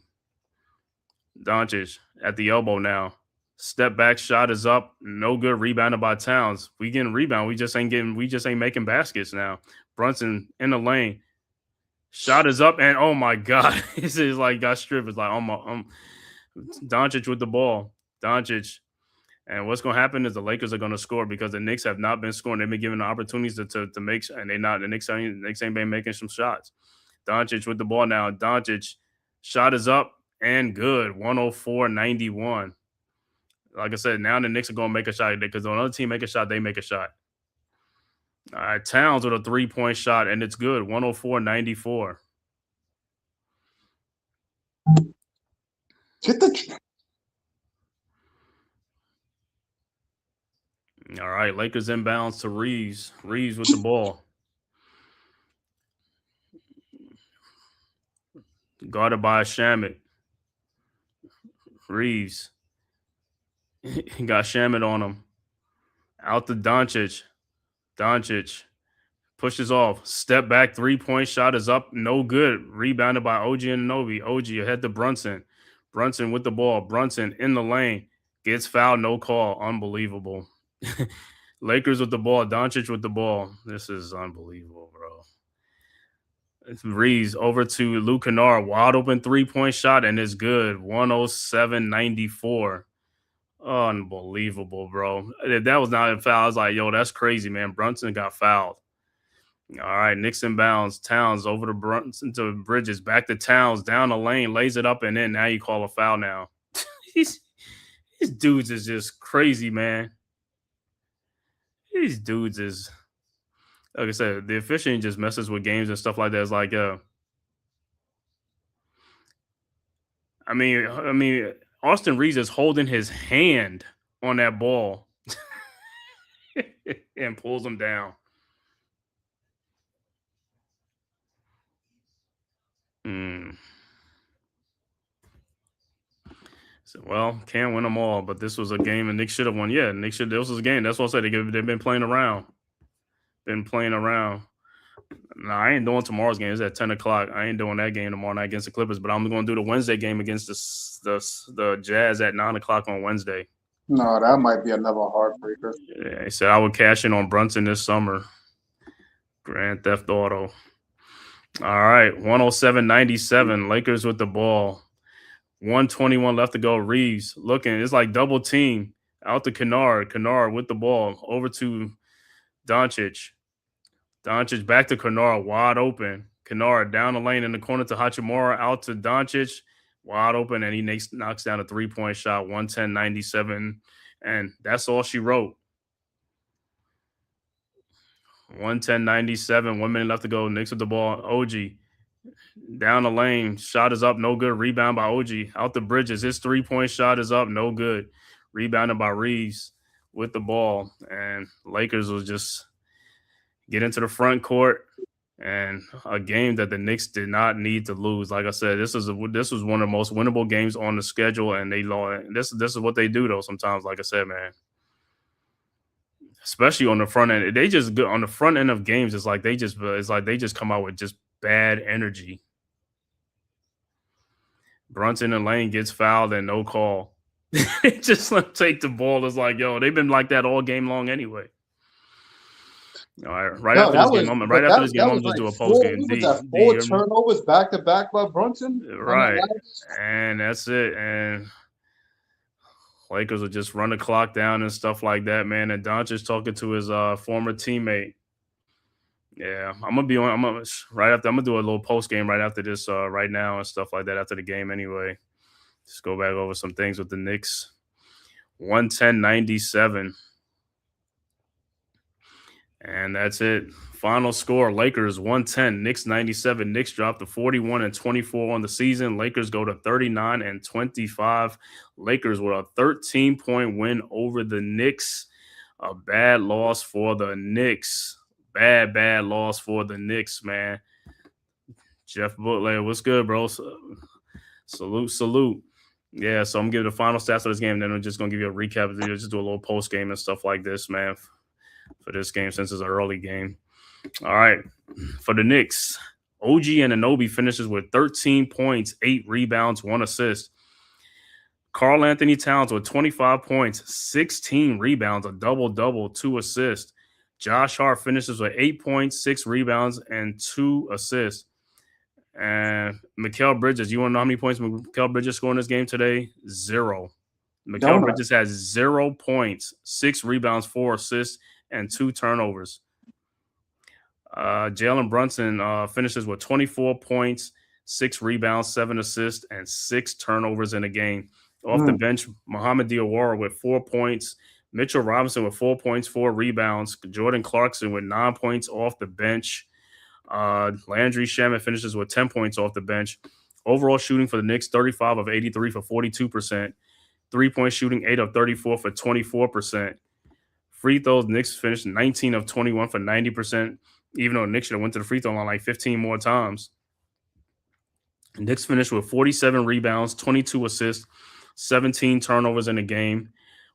Doncic at the elbow now. Step back shot is up. No good. Rebounded by Towns. We getting rebound. We just ain't making baskets now. Brunson in the lane. Shot is up, and oh my God. This is like got stripped. It's like Doncic with the ball. Doncic. And what's going to happen is the Lakers are going to score because the Knicks have not been scoring. They've been given the opportunities to make, and the Knicks ain't been making some shots. Doncic with the ball now. Doncic shot is up and good. 104-91. Like I said, now the Knicks are going to make a shot because when another team make a shot, they make a shot. All right, Towns with a 3-point shot, and it's good. 104-94. Get the. All right, Lakers inbounds to Reeves. Reeves with the ball. Guarded by Shamet. Reeves. He got Shamet on him. Out to Doncic. Doncic pushes off. Step back, 3-point shot is up. No good. Rebounded by OG Anunoby. OG ahead to Brunson. Brunson with the ball. Brunson in the lane. Gets fouled, no call. Unbelievable. Lakers with the ball. Doncic with the ball. This is unbelievable, bro. It's Reeves over to Luke Kennard. Wide open 3-point shot, and it's good. 107-94. Unbelievable, bro. If that was not a foul, I was like, yo, that's crazy, man. Brunson got fouled. All right, Knicks inbounds. Towns over to Brunson to Bridges. Back to Towns. Down the lane. Lays it up and in. Now you call a foul now. These dudes is just crazy, man. These dudes is, like I said, the officiating just messes with games and stuff like that. It's like, I mean, Austin Reeves is holding his hand on that ball and pulls him down. So, well, can't win them all, but this was a game and Knicks should have won. Yeah, this was a game. That's what I said. They've been playing around. Nah, I ain't doing tomorrow's game. It's at 10 o'clock. I ain't doing that game tomorrow night against the Clippers, but I'm going to do the Wednesday game against the Jazz at 9 o'clock on Wednesday. No, that might be another heartbreaker. Yeah, he said I would cash in on Brunson this summer. Grand Theft Auto. All right, 107-97. Lakers with the ball. 121 left to go. Reeves looking. It's like double team. Out to Kennard. Kennard with the ball. Over to Doncic. Doncic back to Kennard. Wide open. Kennard down the lane in the corner to Hachimura. Out to Doncic. Wide open. And he knocks down a 3-point shot. 110-97. And that's all she wrote. 110-97. 1 minute left to go. Knicks with the ball. OG. Down the lane, shot is up, no good. Rebound by OG. Out the Bridges, his 3-point shot is up, no good. Rebounded by Reeves with the ball. And Lakers will just get into the front court. And a game that the Knicks did not need to lose. Like I said, this was one of the most winnable games on the schedule, and they lost. This is what they do, though, sometimes, like I said, man. especially on the front end. They just go on the front end of games. It's like they just come out with just bad energy. Brunson and Lane gets fouled and no call. They just let him take the ball. It's like, yo, they've been like that all game long anyway. All right, after this game, I'm gonna just do a post game. Four turnovers back to back by Brunson, right? And that's it. And Lakers will just run the clock down and stuff like that, man. And Doncic talking to his former teammate. Yeah, I'm gonna do a little post game right after this, right now and stuff like that after the game anyway. Just go back over some things with the Knicks. 110-97. And that's it. Final score, Lakers 110, Knicks 97. Knicks drop to 41-24 on the season. Lakers go to 39-25. Lakers with a 13-point win over the Knicks. A bad loss for the Knicks. Bad loss for the Knicks, man. Jeff Butler, what's good, bro? Salute. Yeah, so I'm giving the final stats of this game. Then I'm just going to give you a recap. Just do a little post game and stuff like this, man, for this game since it's an early game. All right. For the Knicks, OG Anunoby finishes with 13 points, 8 rebounds, 1 assist. Karl Anthony Towns with 25 points, 16 rebounds, a double-double, 2 assists. Josh Hart finishes with 8 points, 6 rebounds, and 2 assists. And Mikal Bridges, you want to know how many points Mikal Bridges scored in this game today? 0. Mikal Bridges has 0 points, 6 rebounds, 4 assists, and 2 turnovers. Jalen Brunson finishes with 24 points, 6 rebounds, 7 assists, and 6 turnovers in a game. Off the bench, Muhammad Diawara with 4 points, Mitchell Robinson with 4 points, 4 rebounds, Jordan Clarkson with 9 points off the bench. Landry Shamet finishes with 10 points off the bench. Overall shooting for the Knicks, 35 of 83 for 42%. 3-point shooting, 8 of 34 for 24%. Free throws, Knicks finished 19 of 21 for 90%, even though Knicks should have went to the free throw line like 15 more times. Knicks finished with 47 rebounds, 22 assists, 17 turnovers in the game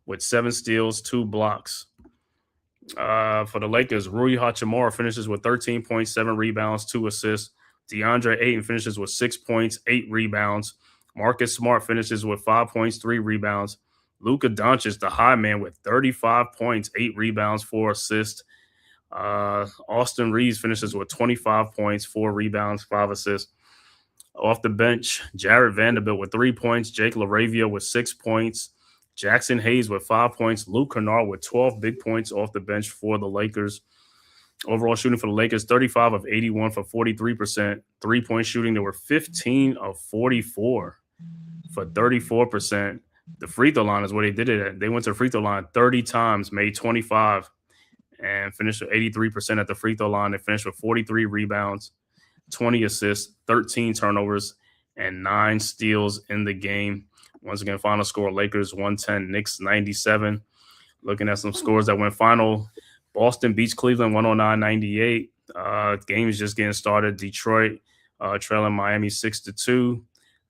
with 7 steals, 2 blocks. For the Lakers, Rui Hachimura finishes with 13 points, 7 rebounds, 2 assists. DeAndre Ayton finishes with 6 points, 8 rebounds. Marcus Smart finishes with 5 points, 3 rebounds. Luka Doncic, the high man, with 35 points, 8 rebounds, 4 assists. Austin Reeves finishes with 25 points, 4 rebounds, 5 assists. Off the bench, Jared Vanderbilt with 3 points, Jake LaRavia with 6 points, Jackson Hayes with 5 points, Luke Kennard with 12 big points off the bench for the Lakers. Overall shooting for the Lakers, 35 of 81 for 43%. 3-point shooting, they were 15 of 44 for 34%. The free throw line is where they did it at. They went to the free throw line 30 times, made 25, and finished with 83% at the free throw line. They finished with 43 rebounds, 20 assists, 13 turnovers, and 9 steals in the game. Once again, final score, Lakers 110, Knicks 97. Looking at some scores that went final. Boston beats Cleveland 109-98. Game is just getting started. Detroit trailing Miami 6-2.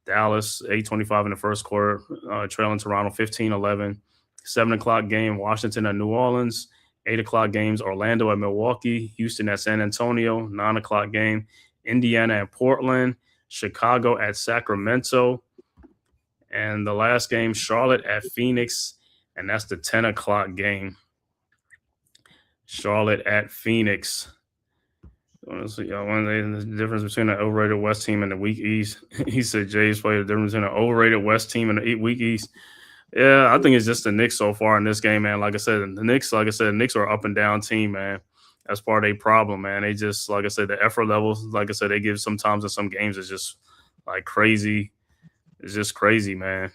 Dallas 8:25 in the first quarter, trailing Toronto 15-11. 7 o'clock game, Washington at New Orleans. 8 o'clock games, Orlando at Milwaukee. Houston at San Antonio. 9 o'clock game, Indiana at Portland. Chicago at Sacramento. And the last game, Charlotte at Phoenix, and that's the 10 o'clock game. Charlotte at Phoenix. Honestly, y'all want the difference between an overrated West team and the weak East? He said Jay's played the difference between an overrated West team and the weak East. Yeah, I think it's just the Knicks so far in this game, man. The Knicks are an up and down team, man. That's part of their problem, man. They just, like I said, the effort levels, like I said, they give sometimes in some games is just like crazy. It's just crazy, man.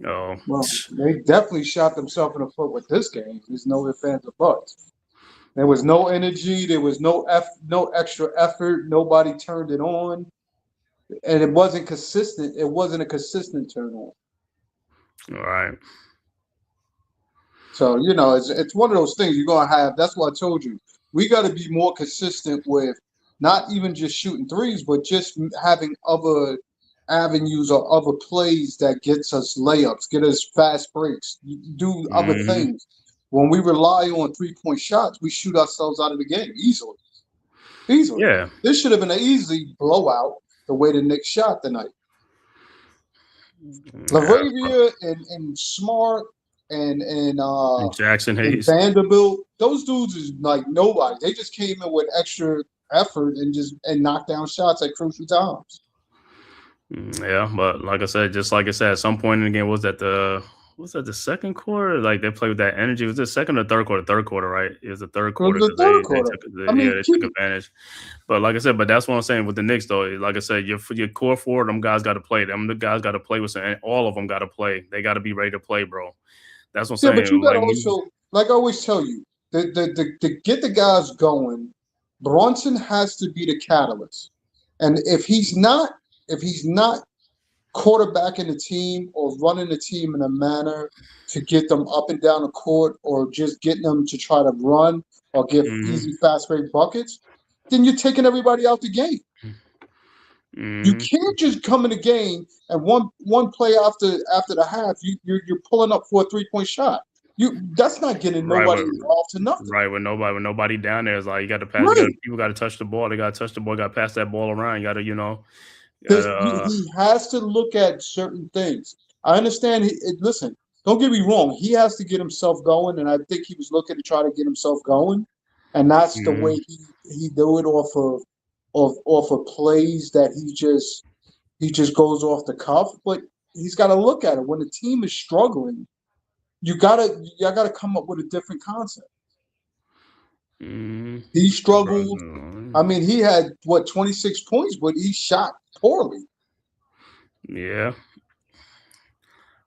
Oh, well, they definitely shot themselves in the foot with this game. There's no ifs, ands, or buts. There was no energy. There was no extra effort. Nobody turned it on, and it wasn't consistent. It wasn't a consistent turn on. All right. So it's one of those things you're gonna have. That's why I told you we got to be more consistent with not even just shooting threes, but just having other avenues or other plays that gets us layups, get us fast breaks, do other things. when we rely on 3-point shots, we shoot ourselves out of the game easily. Easily. Yeah. This should have been an easy blowout the way the Knicks shot tonight. Laravia and Smart and Jackson and Hayes. Vanderbilt, those dudes is like nobody. They just came in with extra effort and knocked down shots at crucial times. Yeah, but like I said, at some point in the game, was that the second quarter? Like they played with that energy. Was it second or third quarter? Third quarter, right? It was the third quarter. The third quarter. They took advantage. But like I said, that's what I'm saying with the Knicks, though. Like I said, your core forward, them guys got to play. The guys got to play with some. All of them got to play. They got to be ready to play, bro. That's what I'm saying. Yeah, but you got to also, like I always tell you, to get the guys going, Brunson has to be the catalyst. And if he's not quarterbacking the team or running the team in a manner to get them up and down the court or just getting them to try to run or get easy, fast break buckets, then you're taking everybody out the game. You can't just come in the game and one play after the half, you're pulling up for a 3-point shot. That's not getting nobody involved to nothing. Right, with nobody down there, is like you got to pass. People got to touch the ball. They got to touch the ball. Got to pass that ball around. You got to, he has to look at certain things. I understand. Listen, don't get me wrong. He has to get himself going, and I think he was looking to try to get himself going, and that's the way he do it off of plays that he just goes off the cuff. But he's got to look at it when the team is struggling. You gotta come up with a different concept. He struggled. I mean, he had 26 points, but he shot poorly. Yeah.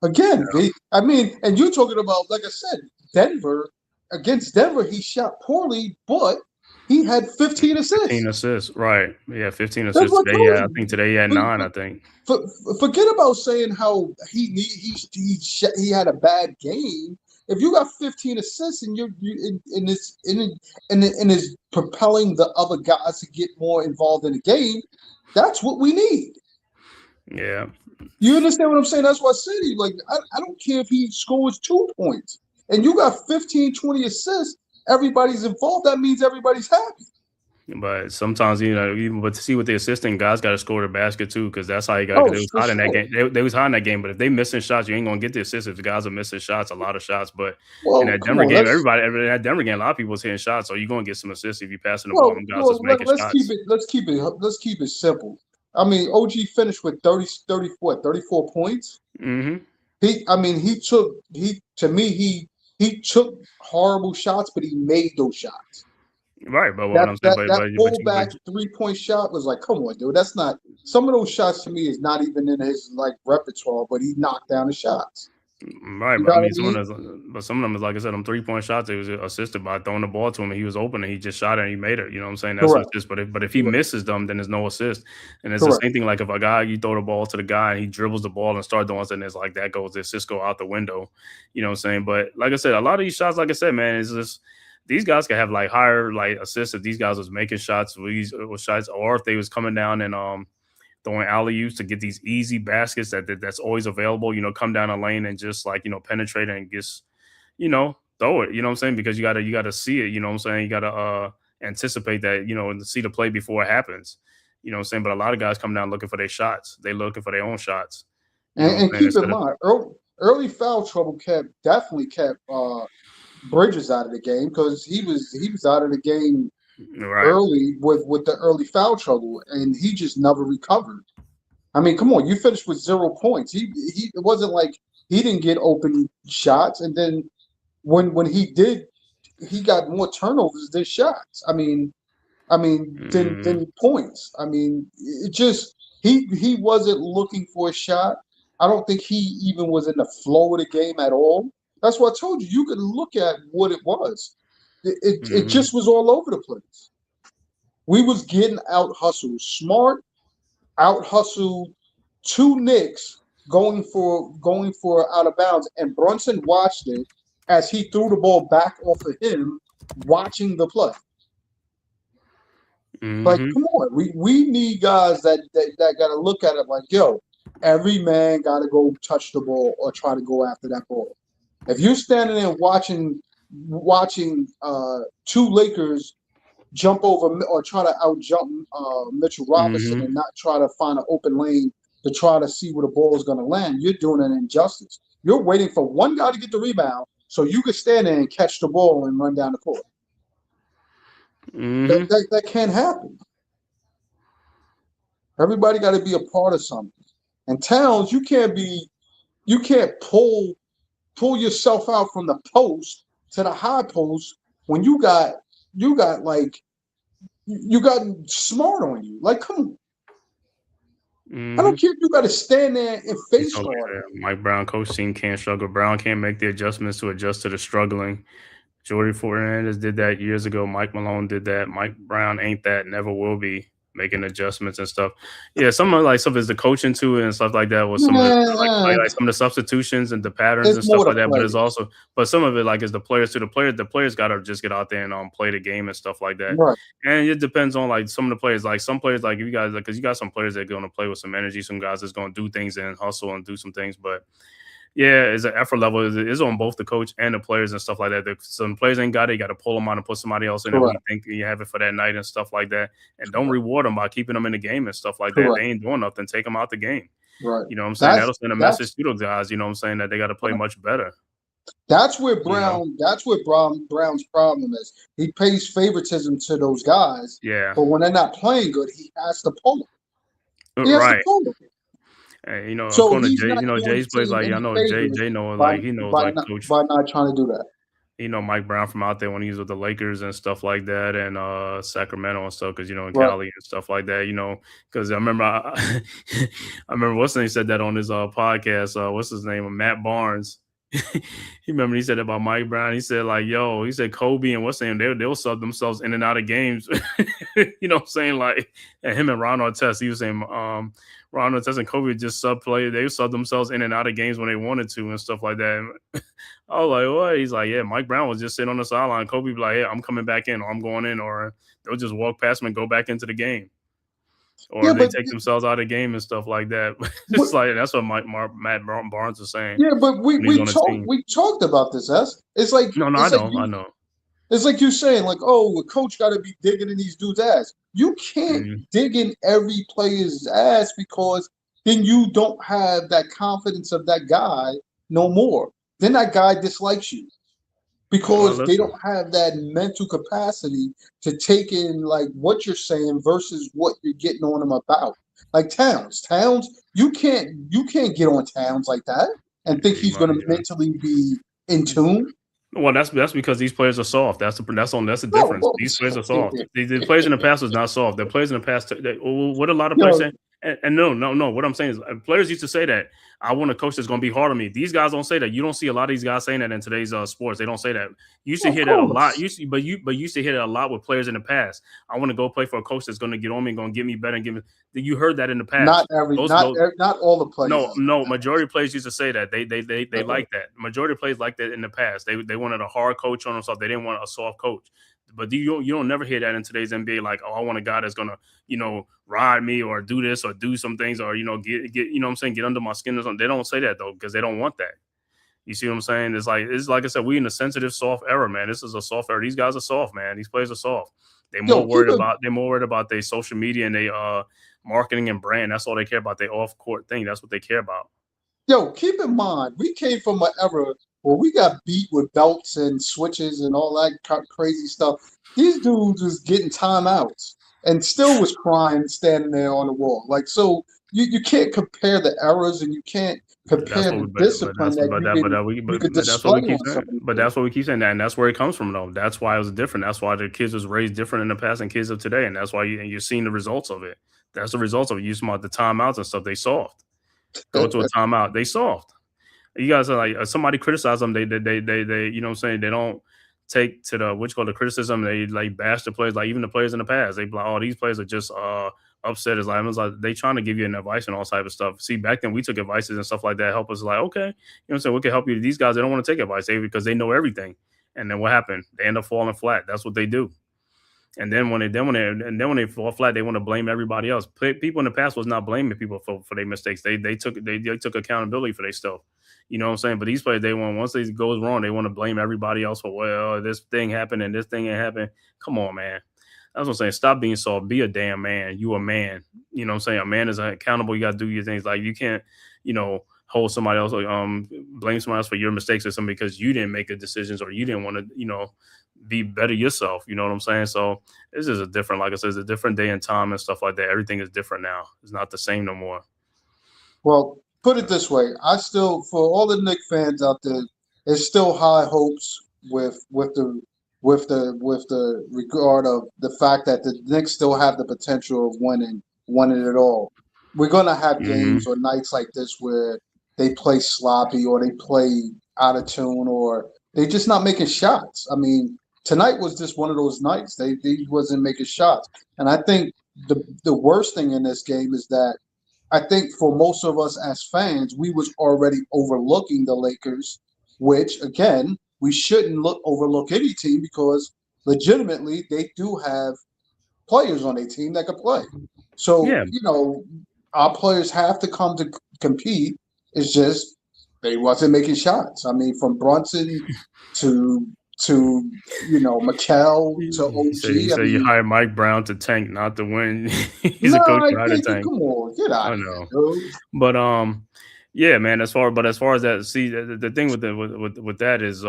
Again, and you're talking about, like I said, Denver. Against Denver, he shot poorly, but he had 15 assists. 15 assists, right? Yeah, 15 assists today. Yeah, I think today he had 9. I think. Forget about saying how he had a bad game. If you got 15 assists and you're is propelling the other guys to get more involved in the game, that's what we need. Yeah. You understand what I'm saying? That's why I said I don't care if he scores 2 points and you got 15, 20 assists. Everybody's involved. That means everybody's happy. But sometimes, even to see what the assistant guys got to score the basket too, because that's how you got. They was hot in that game. They was hot in that game. But if they missing shots, you ain't gonna get the assists. If the guys are missing shots, a lot of shots. But in that Denver game, in that Denver game, a lot of people was hitting shots, so you're gonna get some assists if you passing the ball. Them guys is making shots. Let's keep it simple. I mean, OG finished with 34 points. He took horrible shots, but he made those shots. Right, but what I'm saying, that pullback 3-point shot was like, come on, dude. That's not. Some of those shots to me is not even in his repertoire, but he knocked down the shots. Right, but some of them is like I said, them 3-point shots. It was assisted by throwing the ball to him, and he was open, and he just shot it, and he made it. You know what I'm saying? That's an assist. But if he misses them, then there's no assist. And it's the same thing. Like if a guy, you throw the ball to the guy, and he dribbles the ball and starts doing something, it's like that goes the assist go out the window. You know what I'm saying? But like I said, a lot of these shots, like I said, man, is just. These guys could have higher assists if these guys was making shots with shots, or if they was coming down and throwing alley-oops to get these easy baskets that's always available. Come down a lane and just penetrate and just throw it. You know what I'm saying? Because you gotta see it. You know what I'm saying? You gotta anticipate that. And see the play before it happens. You know what I'm saying? But a lot of guys come down looking for their shots. They looking for their own shots. And keep in mind, early foul trouble definitely kept. Bridges out of the game because he was out of the game early with the early foul trouble, and he just never recovered. I mean, come on, you finished with 0 points. It wasn't like he didn't get open shots, and then when he did, he got more turnovers than shots. I mean, than points. I mean, it just he wasn't looking for a shot. I don't think he even was in the flow of the game at all. That's what I told you. You could look at what it was. It just was all over the place. We was getting out hustled. Smart out hustled 2 Knicks going for out of bounds, and Brunson watched it as he threw the ball back off of him, watching the play. Like, come on, we need guys that got to look at it like, yo, every man got to go touch the ball or try to go after that ball. If you're standing there watching watching two Lakers jump over or try to out jump Mitchell Robinson and not try to find an open lane to try to see where the ball is going to land. You're doing an injustice. You're waiting for one guy to get the rebound so you can stand there and catch the ball and run down the court. That can't happen. Everybody got to be a part of something. And Towns, you can't pull yourself out from the post to the high post when you got Smart on you. Like, come on. I don't care if you got to stand there and face guard. Mike Brown, coach team can't struggle. Brown can't make the adjustments to adjust to the struggling. Jordy Fernandez did that years ago. Mike Malone did that. Mike Brown ain't that, never will be, making adjustments and stuff. Yeah, some of like stuff is the coaching too and stuff like that. With some of the, like some of the substitutions and the patterns and stuff like that. But it's also, but some of it like is the players too. The players got to just get out there and play the game and stuff like that. Right. And it depends on like some of the players. Like some players, like you guys, because you got some players that are going to play with some energy. Some guys that's going to do things and hustle and do some things, but. Yeah, it's an effort level. It's on both the coach and the players and stuff like that. Some players ain't got it. You got to pull them out and put somebody else in there when you think you have it for that night and stuff like that. And don't reward them by keeping them in the game and stuff like that. They ain't doing nothing. Take them out the game. Right. You know what I'm saying? That'll send a message to those guys, you know what I'm saying, that they got to play much better. That's where Brown's problem is. He pays favoritism to those guys. Yeah. But when they're not playing good, he has to pull them. He has to pull them. And, you know, so according to Jay, you know, Jay's plays like, I know Jay knows, like, he knows, like, coach. By not trying to do that. You know, Mike Brown from out there when he was with the Lakers and stuff like that, and Sacramento and stuff, because, you know, in Cali and stuff like that, you know, because I remember I remember what's his name said that on his podcast. What's his name? Matt Barnes. He said about Mike Brown. He said, like, he said Kobe and what's his name, they'll sub themselves in and out of games. You know what I'm saying? Like, and him and Ron Artest, he was saying, Ron Artest and Kobe just sub-play. They sub themselves in and out of games when they wanted to and stuff like that. I was like, what? He's like, yeah, Mike Brown was just sitting on the sideline. Kobe be like, yeah, I'm coming back in, or I'm going in, or they'll just walk past him and go back into the game. Or they take themselves out of the game and stuff like that. Just like that's what Matt Barnes is saying. Yeah, but we talked about this, It's like I know. It's like you're saying, like, a coach got to be digging in these dudes' ass. You can't dig in every player's ass because then you don't have that confidence of that guy no more. Then that guy dislikes you because they don't have that mental capacity to take in like what you're saying versus what you're getting on them about. Like Towns, you can't get on Towns like that and think he's going to mentally be in tune. Well, that's because these players are soft. That's the difference. These players are soft. The players in the past was not soft. The players in the past, what a lot of players say. And no. What I'm saying is, players used to say that I want a coach that's going to be hard on me. These guys don't say that. You don't see a lot of these guys saying that in today's sports. They don't say that. You used to hear that a lot. You used to hear that a lot with players in the past. I want to go play for a coach that's going to get on me and going to get me better and give me. You heard that in the past. Not all the players. No. Majority of players used to say that. They like that. Majority of players like that in the past. They wanted a hard coach on themselves. They didn't want a soft coach. But you don't never hear that in today's NBA. Like, I want a guy that's gonna, ride me or do this or do some things or get what I'm saying, get under my skin or something. They don't say that though because they don't want that. You see what I'm saying? It's like I said, we in a sensitive, soft era, man. This is a soft era. These guys are soft, man. These players are soft. They're more worried about their social media and their marketing and brand. That's all they care about. Their off court thing. That's what they care about. Yo, keep in mind, we came from an era where we got beat with belts and switches and all that crazy stuff. These dudes was getting timeouts and still was crying standing there on the wall. Like, so you can't compare the eras and you can't compare the discipline But that's what we keep saying, and that's where it comes from, though. That's why it was different. That's why the kids was raised different in the past than kids of today, and that's why you're seeing the results of it. That's the results of it. You about the timeouts and stuff. They soft. Go to a timeout. They soft. You guys are like somebody criticize them. They you know what I'm saying. They don't take to the criticism. They like bash the players. Like even the players in the past, they be like, these players are just upset. It's like they trying to give you an advice and all type of stuff. See, back then we took advices and stuff like that. Help us like okay, you know what I'm saying. We can help you. These guys they don't want to take advice because they know everything. And then what happened? They end up falling flat. That's what they do. And then when they fall flat, they want to blame everybody else. People in the past was not blaming people for their mistakes. They took accountability for their stuff. You know what I'm saying? But these players, once it goes wrong, they want to blame everybody else for, well, this thing happened and this thing ain't happened. Come on, man. That's what I'm saying. Stop being soft. Be a damn man. You a man. You know what I'm saying? A man is accountable. You got to do your things. Like, you can't, hold somebody else, blame somebody else for your mistakes or something because you didn't make the decisions or you didn't want to, be better yourself. You know what I'm saying? So this is like I said, it's a different day and time and stuff like that. Everything is different now. It's not the same no more. Well, put it this way. I still, for all the Knicks fans out there, there's still high hopes with the regard of the fact that the Knicks still have the potential of winning it all. We're gonna have games or nights like this where they play sloppy or they play out of tune or they're just not making shots. I mean, tonight was just one of those nights. They wasn't making shots. And I think the worst thing in this game is that I think for most of us as fans, we was already overlooking the Lakers, which, again, we shouldn't overlook any team because legitimately they do have players on their team that can play. So, our players have to come to compete. It's just they wasn't making shots. I mean, from Brunson to Mikel to OG. So you hired Mike Brown to tank, not to win. He's a coach trying to tank. Come on, get out of here, dude. But yeah, man. As far as that, see, the thing with that is,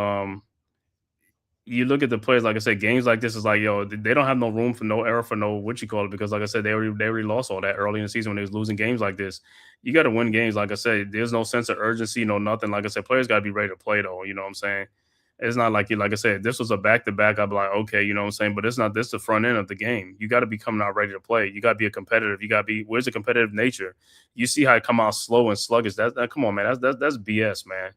you look at the players. Like I said, games like this is like, they don't have no room for no error for no because like I said, they already lost all that early in the season when they was losing games like this. You got to win games. Like I said, there's no sense of urgency, no nothing. Like I said, players got to be ready to play though. You know what I'm saying? It's not like I said, this was a back-to-back. I'd be like, okay, you know what I'm saying? But it's not this the front end of the game. You got to be coming out ready to play. You got to be a competitive. You got to be, where's the competitive nature? You see how it come out slow and sluggish. That come on, man. That's BS, man.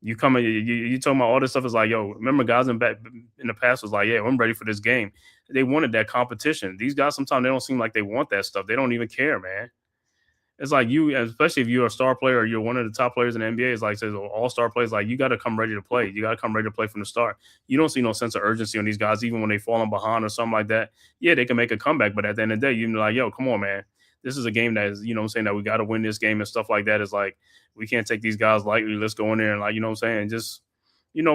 You come in, you talking about all this stuff is like, remember guys in the past was like, yeah, I'm ready for this game. They wanted that competition. These guys, sometimes they don't seem like they want that stuff. They don't even care, man. It's like you, especially if you're a star player or you're one of the top players in the NBA, it's like says all-star players, like you got to come ready to play. You got to come ready to play from the start. You don't see no sense of urgency on these guys, even when they falling behind or something like that. Yeah, they can make a comeback, but at the end of the day, you're like, come on, man. This is a game that is, you know what I'm saying, that we got to win this game and stuff like that. It's like, we can't take these guys lightly. Let's go in there and, like, you know what I'm saying, just,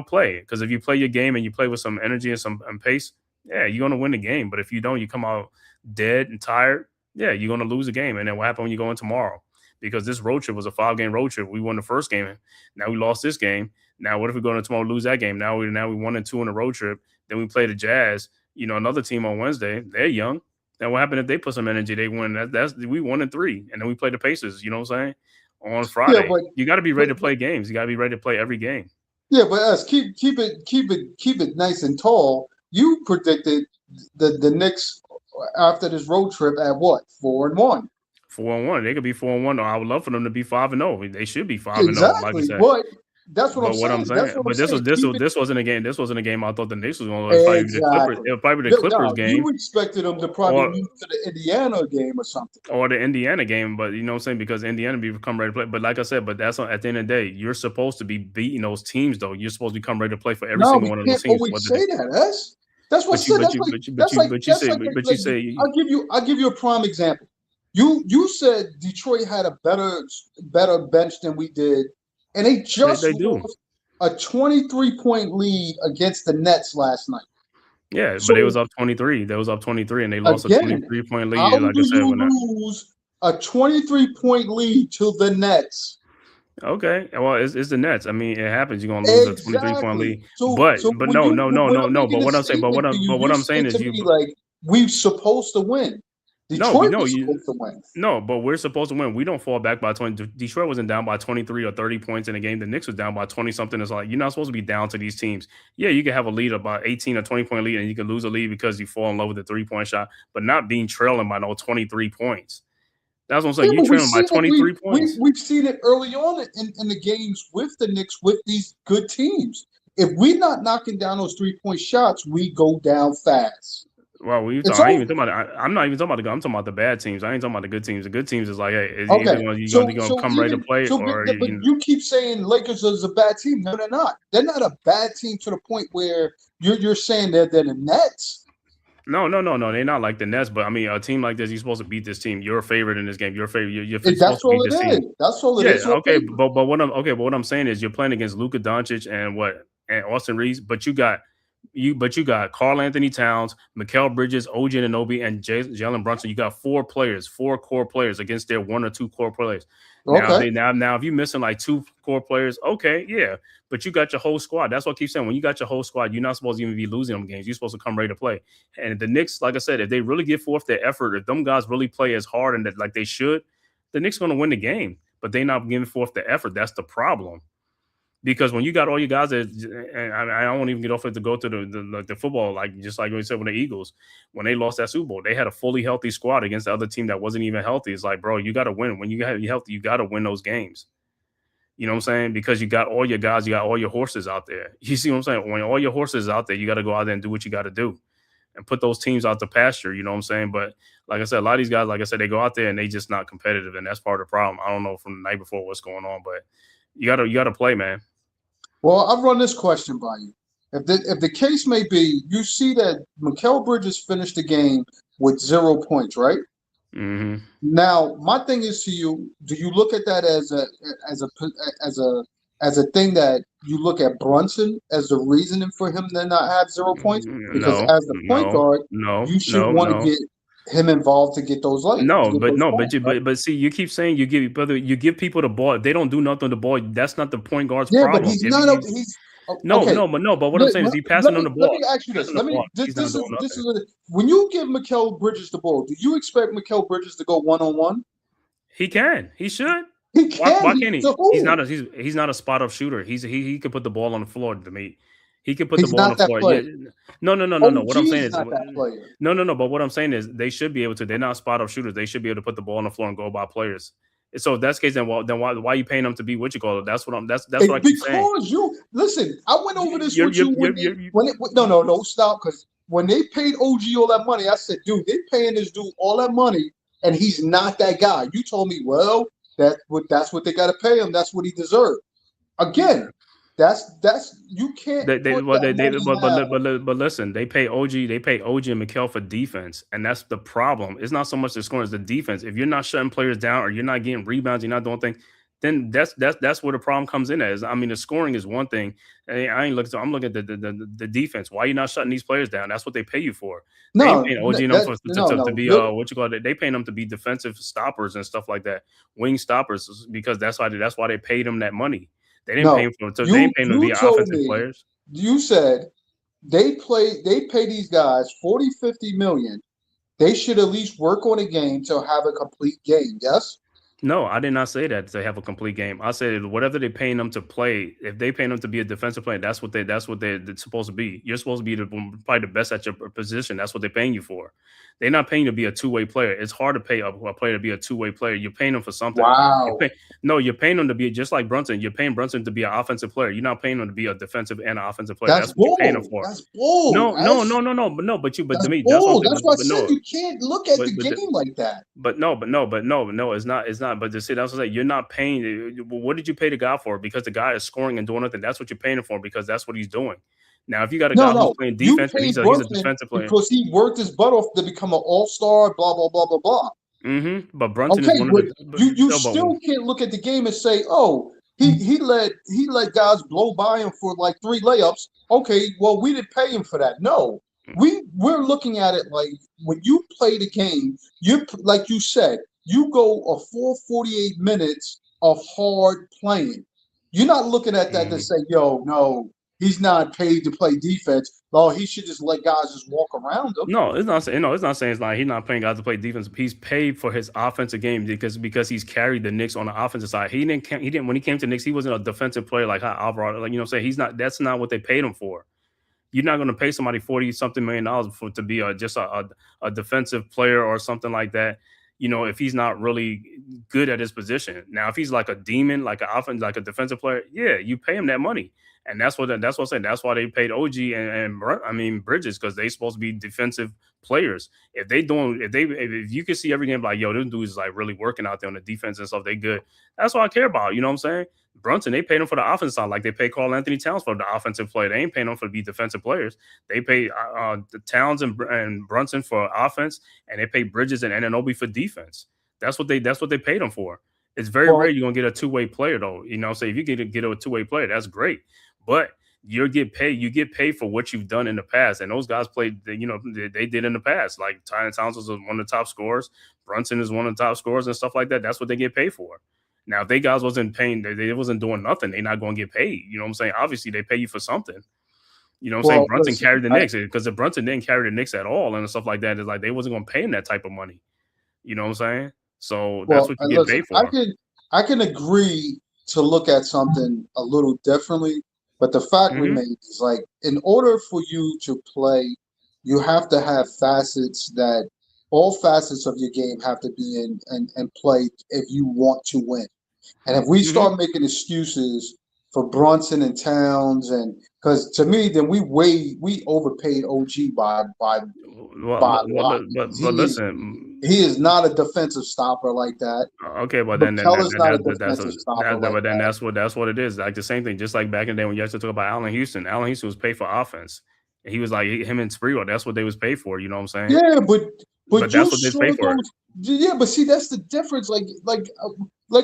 play. Because if you play your game and you play with some energy and some pace, yeah, you're going to win the game. But if you don't, you come out dead and tired, yeah, you're going to lose the game. And then what happened when you go in tomorrow? Because this road trip was a 5-game road trip. We won the first game. Now we lost this game. Now what if we go into tomorrow and lose that game? Now we 1-2 on the road trip. Then we play the Jazz, another team on Wednesday. They're young. Now what happened if they put some energy? They win. We 1-3. And then we play the Pacers, you know what I'm saying? On Friday. Yeah, you got to be ready to play games. You got to be ready to play every game. Yeah, but keep it nice and tall. You predicted the Knicks after this road trip at what? 4-1. 4-1. They could be 4-1. Or I would love for them to be 5-0. They should be 5-0. Exactly. Like you said. But that's what I'm saying. But this wasn't a game. This wasn't a game I thought the Knicks was going to lose. Exactly. It was probably the Clippers game. You expected them to probably move to the Indiana game or something. Or the Indiana game, but you know what I'm saying? Because Indiana become ready to play. But like I said, at the end of the day, you're supposed to be beating those teams, though. You're supposed to become ready to play for every single one of those teams. No, we can't always say that. That's what I said. I'll give you a prime example. You said Detroit had a better bench than we did, and they lost a 23-point lead against the Nets last night. Yeah, so, but it was up 23. They was up 23, and they lost a 23-point lead. Like I said, lose a 23-point lead to the Nets? Okay, well, it's the Nets. I mean, it happens. You're gonna lose a 23-point lead, but no. But what I'm saying is we're supposed to win. Detroit was supposed to win. No, but we're supposed to win. We don't fall back by 20. Detroit wasn't down by 23 or 30 points in the game. The Knicks was down by 20-something. It's like, you're not supposed to be down to these teams. Yeah, you can have a lead about 18 or 20-point lead, and you can lose a lead because you fall in love with the three-point shot, but not being trailing by no 23 points. That's what I'm saying. You're trailing by 23 points. We've seen it early on in the games with the Knicks, with these good teams. If we're not knocking down those three-point shots, we go down fast. Well, I'm not even talking about the bad teams. I ain't talking about the good teams. The good teams is like, hey, you're going to come ready to play. But you keep saying Lakers is a bad team. No, they're not. They're not a bad team to the point where you're saying that they're the Nets. No. They're not like the Nets, but I mean, a team like this, you're supposed to beat this team. You're a favorite in this game. You're a favorite. You're supposed That's to beat all this it team. is. That's all it Yeah, is. So okay, but what I'm saying is you're playing against Luka Doncic and Austin Reeves, but you got Karl Anthony Towns, Mikal Bridges, OG Anunoby, and Jalen Brunson. You got four core players against their one or two core players. Now, Okay. now if you're missing like two core players, okay, yeah, but you got your whole squad. That's what I keep saying. When you got your whole squad, you're not supposed to even be losing them games. You're supposed to come ready to play. And the Knicks, like I said, if they really give forth their effort, if them guys really play as hard and that like they should, the Knicks going to win the game. But they're not giving forth the effort. That's the problem. Because when you got all you guys that, and I don't even get off it to go to the football, like just like we said with the Eagles, when they lost that Super Bowl, they had a fully healthy squad against the other team that wasn't even healthy. It's like, bro, you got to win. When you have you healthy, you got to win those games. You know what I'm saying? Because you got all your guys, you got all your horses out there. You see what I'm saying? When all your horses out there, you got to go out there and do what you got to do and put those teams out to pasture. You know what I'm saying? But like I said, a lot of these guys, like I said, they go out there and they just not competitive, and that's part of the problem. I don't know from the night before what's going on, but you gotta play, man. Well, I'll run this question by you. If the case may be, you see that Mikal Bridges finished the game with 0 points, right? Mm-hmm. Now, my thing is to you: do you look at that as a thing that you look at Brunson as the reasoning for him to not have 0 points? Because as the point guard, you should want to get him involved to get those points, right? But see, you keep saying you give people the ball. If they don't do nothing with the ball, that's not the point guard's Yeah, problem. but he's If not. you- He's No, okay. but what I'm saying is he passing on the ball. Let me ask you this. He's not doing nothing. When you give Mikal Bridges the ball, do you expect Mikal Bridges to go one-on-one? He can. He should. He can. Why can't he? To who? He's not a spot up shooter. He could put the ball on the floor to me. He could put He's the ball on not the that floor. player. Yeah. No. What I'm OG saying is is not that player. no. But what I'm saying is they should be able to. They're not spot up shooters. They should be able to put the ball on the floor and go by players. So if that's the case, then why are you paying them to be what you call it? That's what I keep saying. Because you listen, I went over this with you No. stop, because when they paid OG all that money, I said, dude, they paying this dude all that money, and he's not that guy. You told me, well, that's what they got to pay him. That's what he deserved. Again, that's you can't. But listen, they pay OG and Mikal for defense, and that's the problem. It's not so much the scoring, it's the defense. If you're not shutting players down or you're not getting rebounds, you're not doing things, then that's where the problem comes in as. I mean, the scoring is one thing. I'm looking at the defense. Why are you not shutting these players down? That's what they pay you for. They ain't paying OG to be what you call it. They paying them to be defensive stoppers and stuff like that, wing stoppers, because that's why they paid them that money. They didn't pay them they ain't paying them to be offensive players. You said they pay these guys 40, 50 million. They should at least work on a game to have a complete game. Yes. No, I did not say that to have a complete game. I said whatever they're paying them to play, if they paying them to be a defensive player, that's what they're supposed to be. You're supposed to be probably the best at your position. That's what they're paying you for. They're not paying you to be a two-way player. It's hard to pay a player to be a two-way player. You're paying them for something. Wow. You're paying them to be just like Brunson. You're paying Brunson to be an offensive player. You're not paying them to be a defensive and an offensive player. That's what you're paying them for. That's bull. No. But to me, that's why I said you can't look at the game like that. No, it's not. But to see, that's what I say. You're not paying. What did you pay the guy for? Because the guy is scoring and doing nothing. That's what you're paying him for, because that's what he's doing. Now, if you got a guy who's playing defense and he's a defensive player, because he worked his butt off to become an all-star, blah blah blah blah blah. Mm-hmm. But Brunson is one of the. You still can't look at the game and say, oh, he let guys blow by him for like 3 layups. Okay, well, we didn't pay him for that. No, we're looking at it like when you play the game, you like you said, you go a full 48 minutes of hard playing. You're not looking at that to say, yo, no, he's not paid to play defense. Oh, he should just let guys just walk around him. No, it's not saying it's like he's not paying guys to play defense. He's paid for his offensive game because he's carried the Knicks on the offensive side. He didn't when he came to Knicks, he wasn't a defensive player like how Alvarado, like, you know what I'm saying? He's not. That's not what they paid him for. You're not going to pay somebody $40-something million to be just a defensive player or something like that. You know, if he's not really good at his position. Now, if he's like a demon, like an offense, like a defensive player, yeah, you pay him that money. And that's what I'm saying. That's why they paid OG and Bridges, because they supposed to be defensive players. If you can see every game like, yo, this dude is like really working out there on the defense and stuff, they good. That's what I care about. You know what I'm saying? Brunson, they paid him for the offensive side, like they pay Karl Anthony Towns for the offensive play. They ain't paying him for to be defensive players. They pay the Towns and Brunson for offense, and they pay Bridges and Anunoby for defense. That's what they paid them for. It's very rare you're gonna get a two-way player though. You know what I'm saying? If you get a two-way player, that's great. But you get paid for what you've done in the past. And those guys played, you know, they did in the past. Like Tyron Towns was one of the top scorers. Brunson is one of the top scorers and stuff like that. That's what they get paid for. Now, if they guys wasn't paying, they wasn't doing nothing, they're not going to get paid. You know what I'm saying? Obviously, they pay you for something. You know what I'm saying? Brunson carried the Knicks, because if Brunson didn't carry the Knicks at all and stuff like that, it's like they wasn't going to pay him that type of money. You know what I'm saying? So that's what you get paid for. I can agree to look at something a little differently, but the fact remains is like, in order for you to play, you have to have facets that all facets of your game have to be in and play if you want to win. And if we start making excuses for Brunson and Towns, and because to me, then we overpaid OG by a lot. But listen, he is not a defensive stopper like that. Okay, but then that's what it is. Like the same thing, just like back in the day when you used to talk about Allen Houston. Allen Houston was paid for offense. He was like him and Sprewell. That's what they was paid for. You know what I'm saying? Yeah, but that's what they paid for. Yeah, but see, that's the difference. Like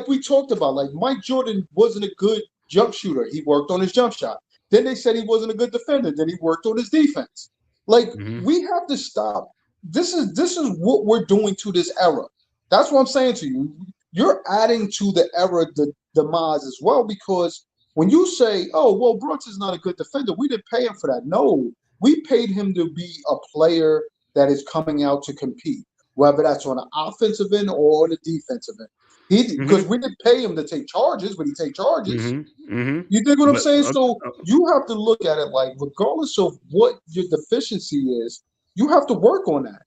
we talked about. Like Mike Jordan wasn't a good jump shooter. He worked on his jump shot. Then they said he wasn't a good defender. Then he worked on his defense. Like we have to stop. This is what we're doing to this era. That's what I'm saying to you. You're adding to the era the demise as well, because when you say, "Oh, well, Brunson's not a good defender," we didn't pay him for that. No, we paid him to be a player that is coming out to compete, whether that's on the offensive end or on the defensive end. Because we didn't pay him to take charges, but he take charges. You dig what I'm saying? So you have to look at it like, regardless of what your deficiency is, you have to work on that.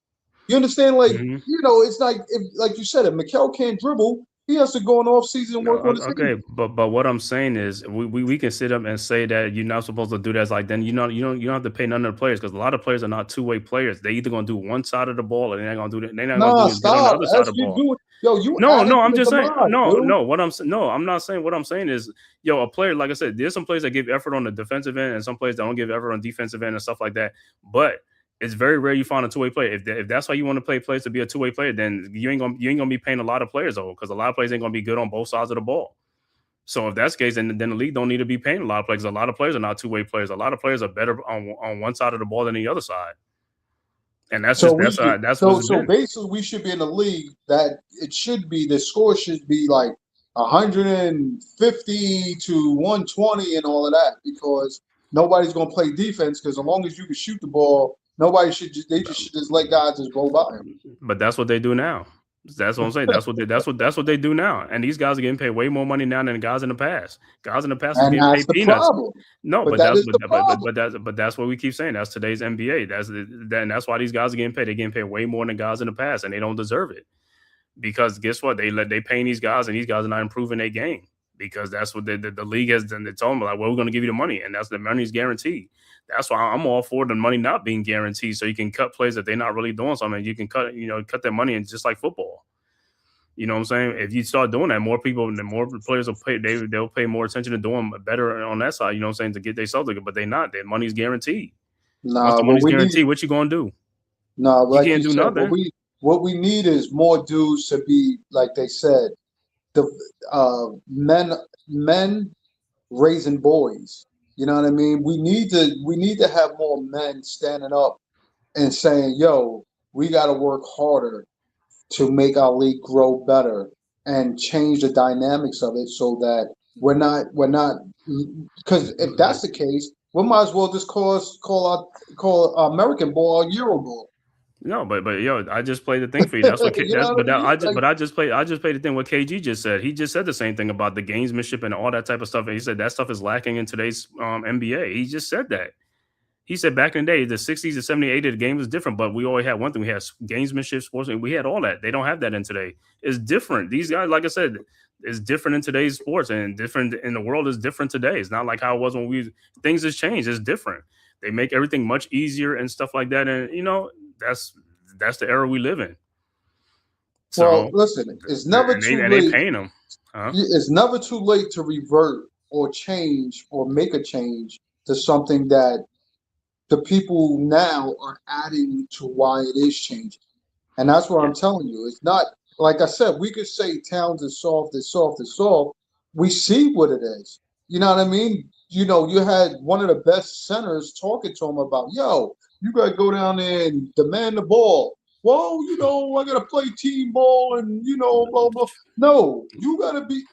You understand? Like, you know, it's like, like you said, if Mikal can't dribble, he has to go in off season and work on his game. But what I'm saying is, we can sit up and say that you're not supposed to do that. It's like, then you don't have to pay none of the players, because a lot of players are not two-way players. They either gonna do one side of the ball, or they're not gonna do that. They're not gonna do it on the other side of the ball. I'm just saying. I'm not saying. What I'm saying is, a player, like I said, there's some players that give effort on the defensive end, and some players that don't give effort on defensive end and stuff like that. But it's very rare you find a two-way player. If that's why you want to play players to be a two-way player, then you ain't gonna be paying a lot of players though, because a lot of players ain't gonna be good on both sides of the ball. So if that's the case, then the league don't need to be paying a lot of players. A lot of players are not two-way players. A lot of players are better on one side of the ball than the other side. And that's so basically we should be in a league that it should be, the score should be like 150 to 120 and all of that, because nobody's gonna play defense, because as long as you can shoot the ball, nobody should just let guys just go by him. But that's what they do now. That's what I'm saying. That's what they do now. And these guys are getting paid way more money now than the guys in the past. Guys in the past are getting paid peanuts. No, but that's what we keep saying. That's today's NBA. That's why these guys are getting paid. They're getting paid way more than guys in the past, and they don't deserve it. Because guess what? They paying these guys, and these guys are not improving their game. Because that's what the league has done. They told them, like, well, we're going to give you the money, and that's the money's guaranteed. That's why I'm all for the money not being guaranteed, so you can cut plays that they're not really doing something. You can cut their money, and just like football. You know what I'm saying? If you start doing that, more players will pay. They'll pay more attention to doing better on that side. You know what I'm saying? To get themselves together, but they're not. Their money's guaranteed. Once the money's guaranteed, what you going to do? No, like you can't do nothing. What we need is more dudes to be, like they said, the men raising boys. You know what I mean? We need to have more men standing up and saying, "Yo, we got to work harder to make our league grow better and change the dynamics of it, so that we're not because if that's the case, we might as well just call American ball Euro ball." No, but I just played the thing for you. That's what. I just played the thing what KG just said. He just said the same thing about the gamesmanship and all that type of stuff. And he said that stuff is lacking in today's NBA. He just said that. He said back in the day, the 60s and 70s, 80s, the game was different, but we always had one thing. We had gamesmanship, sports, and we had all that. They don't have that in today. It's different. These guys, like I said, is different in today's sports, and different in the world is different today. It's not like how it was when things has changed. It's different. They make everything much easier and stuff like that. And that's the era we live in. So Well, listen, it's never too late. They paying them. Huh? It's never too late to revert or change or make a change to something that the people now are adding to why it is changing. And that's what I'm telling you. It's not, like I said, we could say Towns is soft, is soft, is soft. We see what it is. You know what I mean? You had one of the best centers talking to him about, yo, you got to go down there and demand the ball. Well, I got to play team ball and, blah, blah. No, you got to be.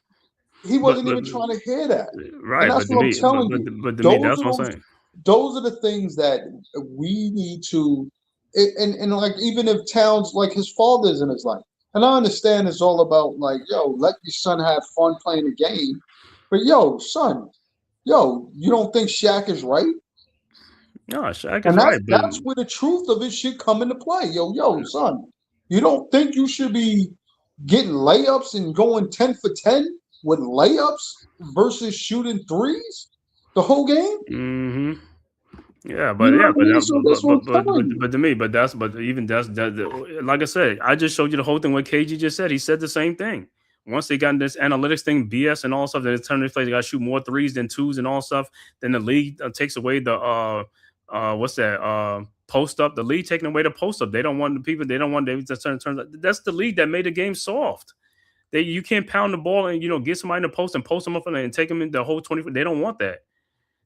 He wasn't even trying to hear that. Right. And that's what I'm telling you. But to me, that's what I'm saying. Those are the things that we need to, and like, even if Towns, like his father's in his life, and I understand it's all about like, yo, let your son have fun playing the game, but yo, son, you don't think Shaq is right? No, Shaq is and right. That's where the truth of it should come into play. Yo, son, you don't think you should be getting layups and going 10 for 10 with layups versus shooting threes the whole game? Mm-hmm. Yeah, but to me, like I said, I just showed you the whole thing. What KG just said, he said the same thing. Once they got in this analytics thing, BS and all stuff, that it's turning to play, they got to shoot more threes than twos and all stuff. Then the league takes away the post up. The league taking away the post up. They don't want the people. They don't want to turn. That's the league that made the game soft. You can't pound the ball and get somebody in the post and post them up and take them in the whole 20. They don't want that.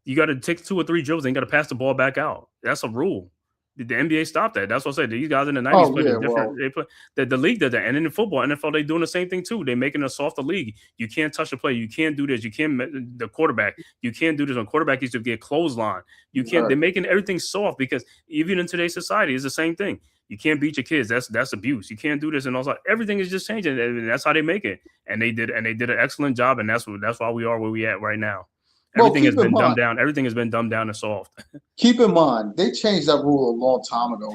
You got to take 2 or 3 dribbles and you got to pass the ball back out. That's a rule. The NBA stopped that. That's what I said. These guys in the 90s played different. They play the league did that. And in the football, NFL, they doing the same thing too. They're making a softer league. You can't touch the play. You can't do this. You can't the quarterback. You can't do this. On quarterback, used to get clothesline. You can't. Right. They're making everything soft because even in today's society, it's the same thing. You can't beat your kids. That's abuse. You can't do this and also everything is just changing. And that's how they make it. And they did an excellent job. And that's why we are where we at right now. Everything has been dumbed down. Everything has been dumbed down and soft. Keep in mind, they changed that rule a long time ago.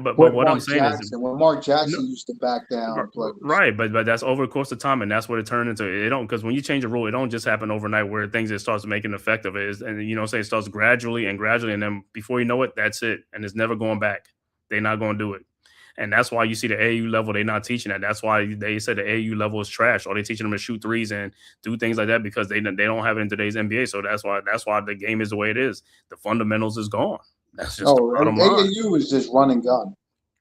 But what I'm saying is when Mark Jackson used to back down players. Right, but that's over the course of time, and that's what it turned into. It don't, because when you change a rule, it don't just happen overnight where things it starts making an effect of it. And it starts gradually, and then before you know it, that's it, and it's never going back. They're not going to do it. And that's why you see the AAU level, they're not teaching that. That's why they said the AAU level is trash. Or they're teaching them to shoot threes and do things like that because they don't have it in today's NBA. So that's why the game is the way it is. The fundamentals is gone. That's just the bottom line. AAU is just run and gun.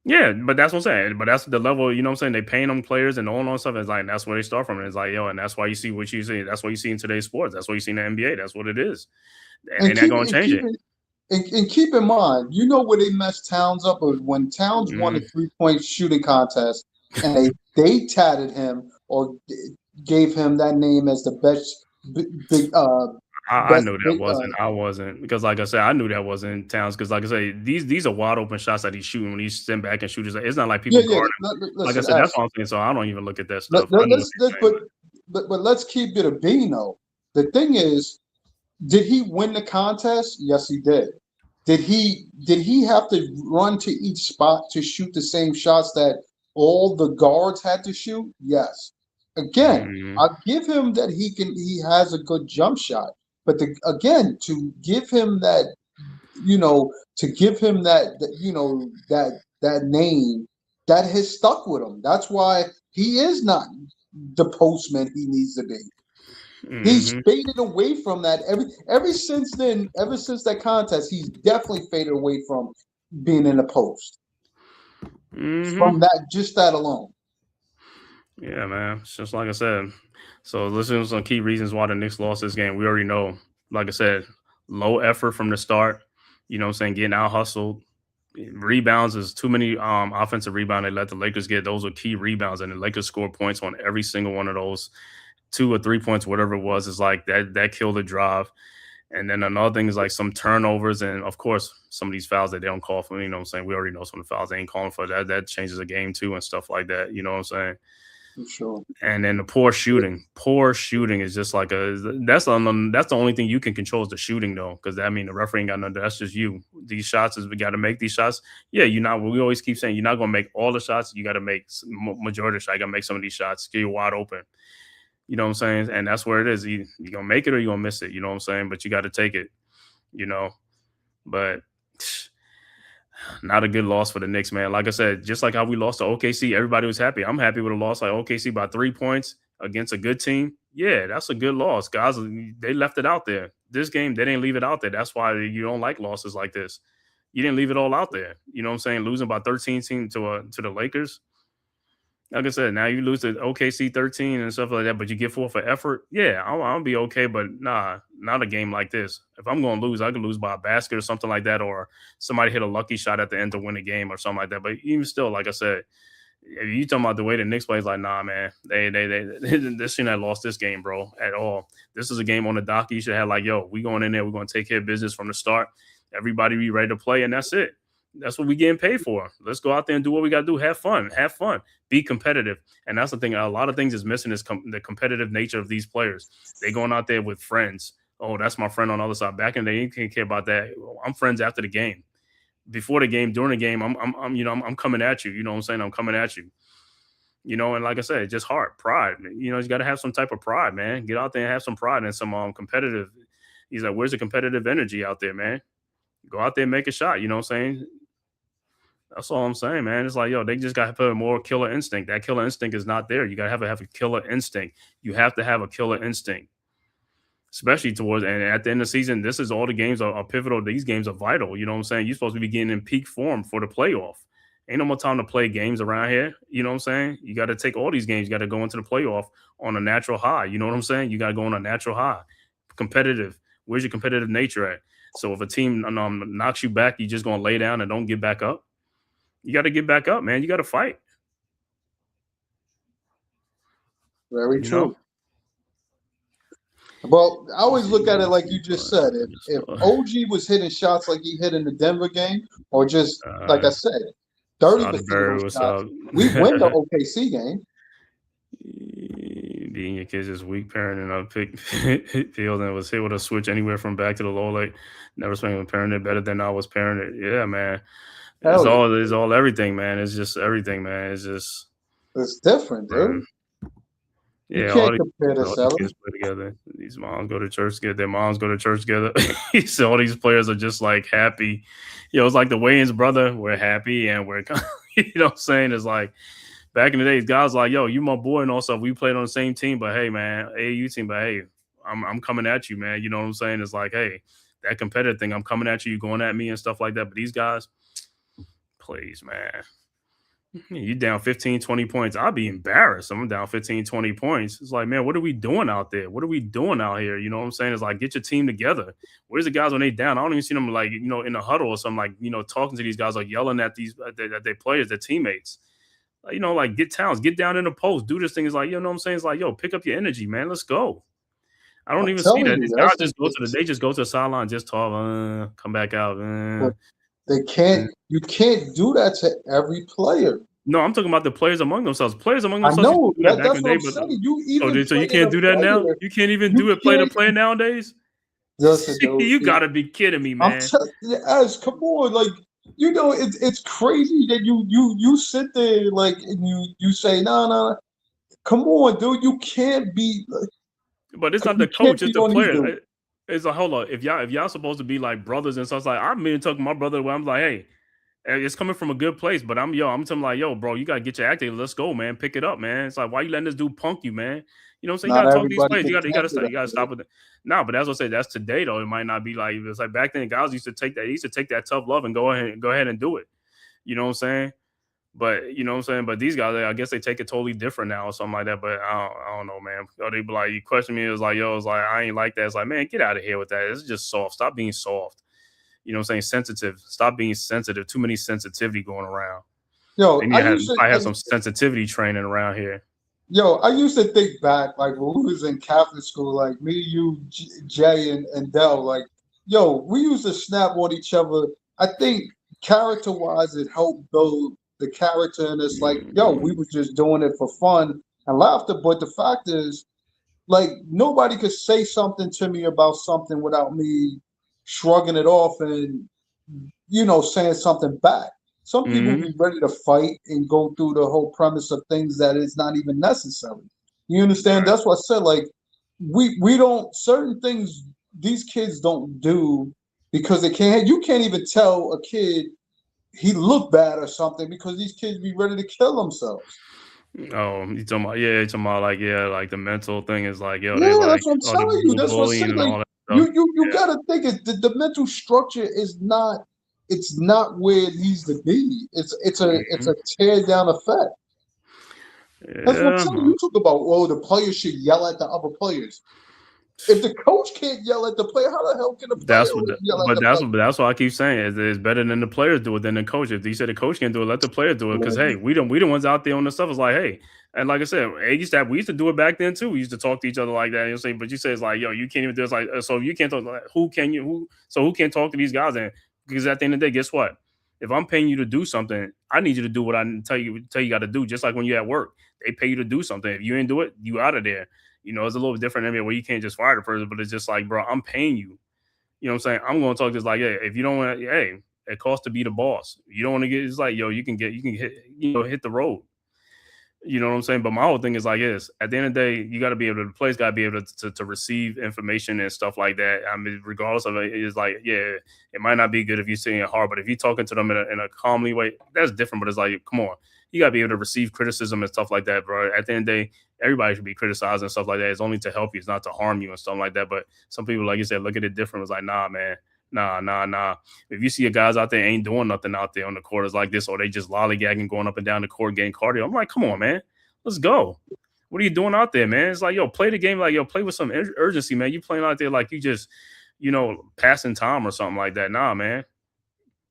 Yeah, but that's what I'm saying. But that's the level, what I'm saying? They paying them players and all that stuff. It's like, that's where they start from. And it's like, and that's why you see what you see. That's what you see in today's sports. That's what you see in the NBA. That's what it is. And they're not going to change it. And keep in mind, where they messed Towns up was when Towns won a 3-point shooting contest and they tatted him or gave him that name as the best I knew that wasn't. I wasn't, because like I said, I knew that wasn't Towns, because like I say, these are wide open shots that he's shooting when he's sitting back and shooting. It's not like people guard him. Like I said, that's what I'm saying. So I don't even look at that stuff. But let's keep it a bean though. The thing is, did he win the contest? Yes, he did. Did he have to run to each spot to shoot the same shots that all the guards had to shoot? Yes. Again, I'll give him that he has a good jump shot. But to give him that, that name that has stuck with him. That's why he is not the postman he needs to be. He's faded away from that ever since then. Ever since that contest, he's definitely faded away from being in the post. From that alone. Yeah, man. It's just like I said. So listen to some key reasons why the Knicks lost this game. We already know. Like I said, low effort from the start. Getting out hustled. Rebounds is too many offensive rebounds they let the Lakers get. Those were key rebounds, and the Lakers scored points on every single one of those. 2 or 3 points, whatever it was, is like that killed the drive. And then another thing is like some turnovers, and of course some of these fouls that they don't call for. We already know some of the fouls they ain't calling for. That changes the game too and stuff like that. You know what I'm saying? For sure. And then the poor shooting is just like that's the only thing you can control is the shooting though, because the referee ain't got nothing. That's just you. These shots we got to make these shots. Yeah, we always keep saying you're not gonna make all the shots. You got to make majority of the shots. You got to make some of these shots. Get you wide open. You know what I'm saying? And that's where it is. You gonna make it or you gonna miss it. You know what I'm saying? But you got to take it. You know, but not a good loss for the Knicks, man. Like I said, just like how we lost to OKC, everybody was happy. I'm happy with a loss like OKC by 3 points against a good team. Yeah, that's a good loss. Guys, they left it out there. This game, they didn't leave it out there. That's why you don't like losses like this. You didn't leave it all out there. You know what I'm saying? Losing by 13 to the Lakers. Like I said, now you lose to OKC 13 and stuff like that, but you get forth for effort. Yeah, I'll be okay, but nah, not a game like this. If I'm going to lose, I can lose by a basket or something like that, or somebody hit a lucky shot at the end to win a game or something like that. But even still, like I said, if you talking about the way the Knicks play, like, nah, man, they shouldn't have lost this game, bro, at all. This is a game on the docket. You should have like, yo, we going in there, we're going to take care of business from the start. Everybody be ready to play, and that's it. That's what we getting paid for. Let's go out there and do what we got to do. Have fun. Be competitive. And that's the thing. A lot of things is missing is the competitive nature of these players. They going out there with friends. Oh, that's my friend on the other side. Back in the day, you can't care about that. I'm friends after the game. Before the game, during the game, I'm coming at you. You know what I'm saying? I'm coming at you. You know, and like I said, it's just hard. Pride. You know, you got to have some type of pride, man. Get out there and have some pride and some competitive. He's like, where's the competitive energy out there, man? Go out there and make a shot. You know what I'm saying? That's all I'm saying, man. It's like, yo, they just got to put more killer instinct. That killer instinct is not there. You got to have a killer instinct. You have to have a killer instinct, especially towards, and at the end of the season, this is all the games are pivotal. These games are vital. You know what I'm saying? You're supposed to be getting in peak form for the playoff. Ain't no more time to play games around here. You know what I'm saying? You got to take all these games. You got to go into the playoff on a natural high. You know what I'm saying? You got to go on a natural high. Competitive. Where's your competitive nature at? So if a team knocks you back, you just going to lay down and don't get back up? You got to get back up, man. You got to fight. Very true. Well, I always look at it like you just said. If OG was hitting shots like he hit in the Denver game, or just like I said, 30% shots, we win the OKC game. Being your kids is weak parent and I pick field and was able to switch anywhere from back to the low light. Never spent with parented better than I was parented. Yeah, man. It's all everything, man. It's just everything, man. It's different, dude. Yeah, all these kids play together. These moms go to church together. Their moms go to church together. So all these players are just like happy. You know, it's like the Wayans brother. We're happy and we're, you know what I'm saying? It's like back in the days, guys like, yo, you my boy and all stuff. We played on the same team, but hey, man, AAU team, but hey, I'm coming at you, man. You know what I'm saying? It's like, hey, that competitive thing, I'm coming at you, you going at me and stuff like that. But these guys, please, man. You down 15, 20 points. I'll be embarrassed. I'm down 15, 20 points. It's like, man, what are we doing out there? What are we doing out here? You know what I'm saying? It's like, get your team together. Where's the guys when they down? I don't even see them like, you know, in a huddle or something, like, you know, talking to these guys, like yelling at their players, their teammates. Like, you know, like get towns, get down in the post, do this thing. It's like, you know what I'm saying? It's like, yo, pick up your energy, man. Let's go. I don't even see that. These guys just go to the sideline, just talk, come back out. They can't. You can't do that to every player. No, I'm talking about the players among themselves. Players among themselves. I know that's what I'm saying. So you can't do that now. You can't even do it play to play nowadays. You gotta be kidding me, man. Come on, like you know, it's crazy that you sit there like and you say no. Come on, dude. You can't be. But it's not the coach; it's the player. It's like, hold on. If y'all supposed to be like brothers and stuff, like I'm being talking to my brother where I'm like, hey, it's coming from a good place, but I'm telling like, yo, bro, you gotta get your act together. Let's go, man. Pick it up, man. It's like, why you letting this dude punk you, man? You know what I'm saying? You gotta talk to these players. You gotta stop with it. No, but that's what I say. That's today though. It might not be like it's like back then. Guys used to take that tough love and go ahead and do it. You know what I'm saying? But you know what I'm saying? But these guys, I guess they take it totally different now or something like that. But I don't know, man. Or they be like, you question me, it's like, yo, it's like I ain't like that. It's like, man, get out of here with that. It's just soft. Stop being soft. You know what I'm saying? Sensitive. Stop being sensitive. Too many sensitivity going around. Yo, I have some sensitivity training around here. Yo, I used to think back, like when we was in Catholic school, like me, you, Jay, and Del, like, yo, we used to snap on each other. I think character-wise, it helped build the character in us. Like, yo, we was just doing it for fun and laughter. But the fact is, like, nobody could say something to me about something without me shrugging it off and, you know, saying something back. Some people be ready to fight and go through the whole premise of things that is not even necessary. You understand? Right. That's what I said. Like we don't certain things these kids don't do because they can't. You can't even tell a kid he looked bad or something because these kids be ready to kill themselves. Oh, you talking about you talking about like the mental thing is like yo, they Yeah, like that's what I'm oh the telling you. That's what I bullying said. and Like all that stuff. you Yeah. gotta think it, the mental structure is not it's not where it needs to be. It's a tear down effect. That's what I'm Yeah, telling you. You talk about the players should yell at the other players. If the coach can't yell at the player, how the hell can the player that's what, yell at but the player? that's what I keep saying. It's better than the players do it than the coach. If you said the coach can't do it, let the players do it. Because hey, we the ones out there on the stuff. It's like hey, and like I said, we used to do it back then too. We used to talk to each other like that. You say, but you say it's like yo, you can't even do it. It's like so you can't talk. Like, who can you? Who can't talk to these guys? And because at the end of the day, guess what? If I'm paying you to do something, I need you to do what I tell you got to do. Just like when you're at work, they pay you to do something. If you ain't do it, you out of there. You know, it's a little different in where you can't just fire the person, but it's just like, bro, I'm paying you. You know what I'm saying? I'm going to talk just like, hey, if you don't want to, hey, it costs to be the boss. You don't want to get, it's like, yo, you can hit the road. You know what I'm saying? But my whole thing is like this. At the end of the day, you got to be able to, the players got to be able to receive information and stuff like that. I mean, regardless of it, it's like, yeah, it might not be good if you're saying it hard, but if you're talking to them in a calmly way, that's different. But it's like, come on, you got to be able to receive criticism and stuff like that, bro. At the end of the day, everybody should be criticized and stuff like that. It's only to help you, it's not to harm you and stuff like that. But some people, like you said, look at it different. It's like, nah, man. Nah. If you see a guys out there ain't doing nothing out there on the court is like this, or they just lollygagging going up and down the court getting cardio, I'm like, come on, man. Let's go. What are you doing out there, man? It's like, yo, play the game like, yo, play with some urgency, man. You playing out there like you just, passing time or something like that. Nah, man.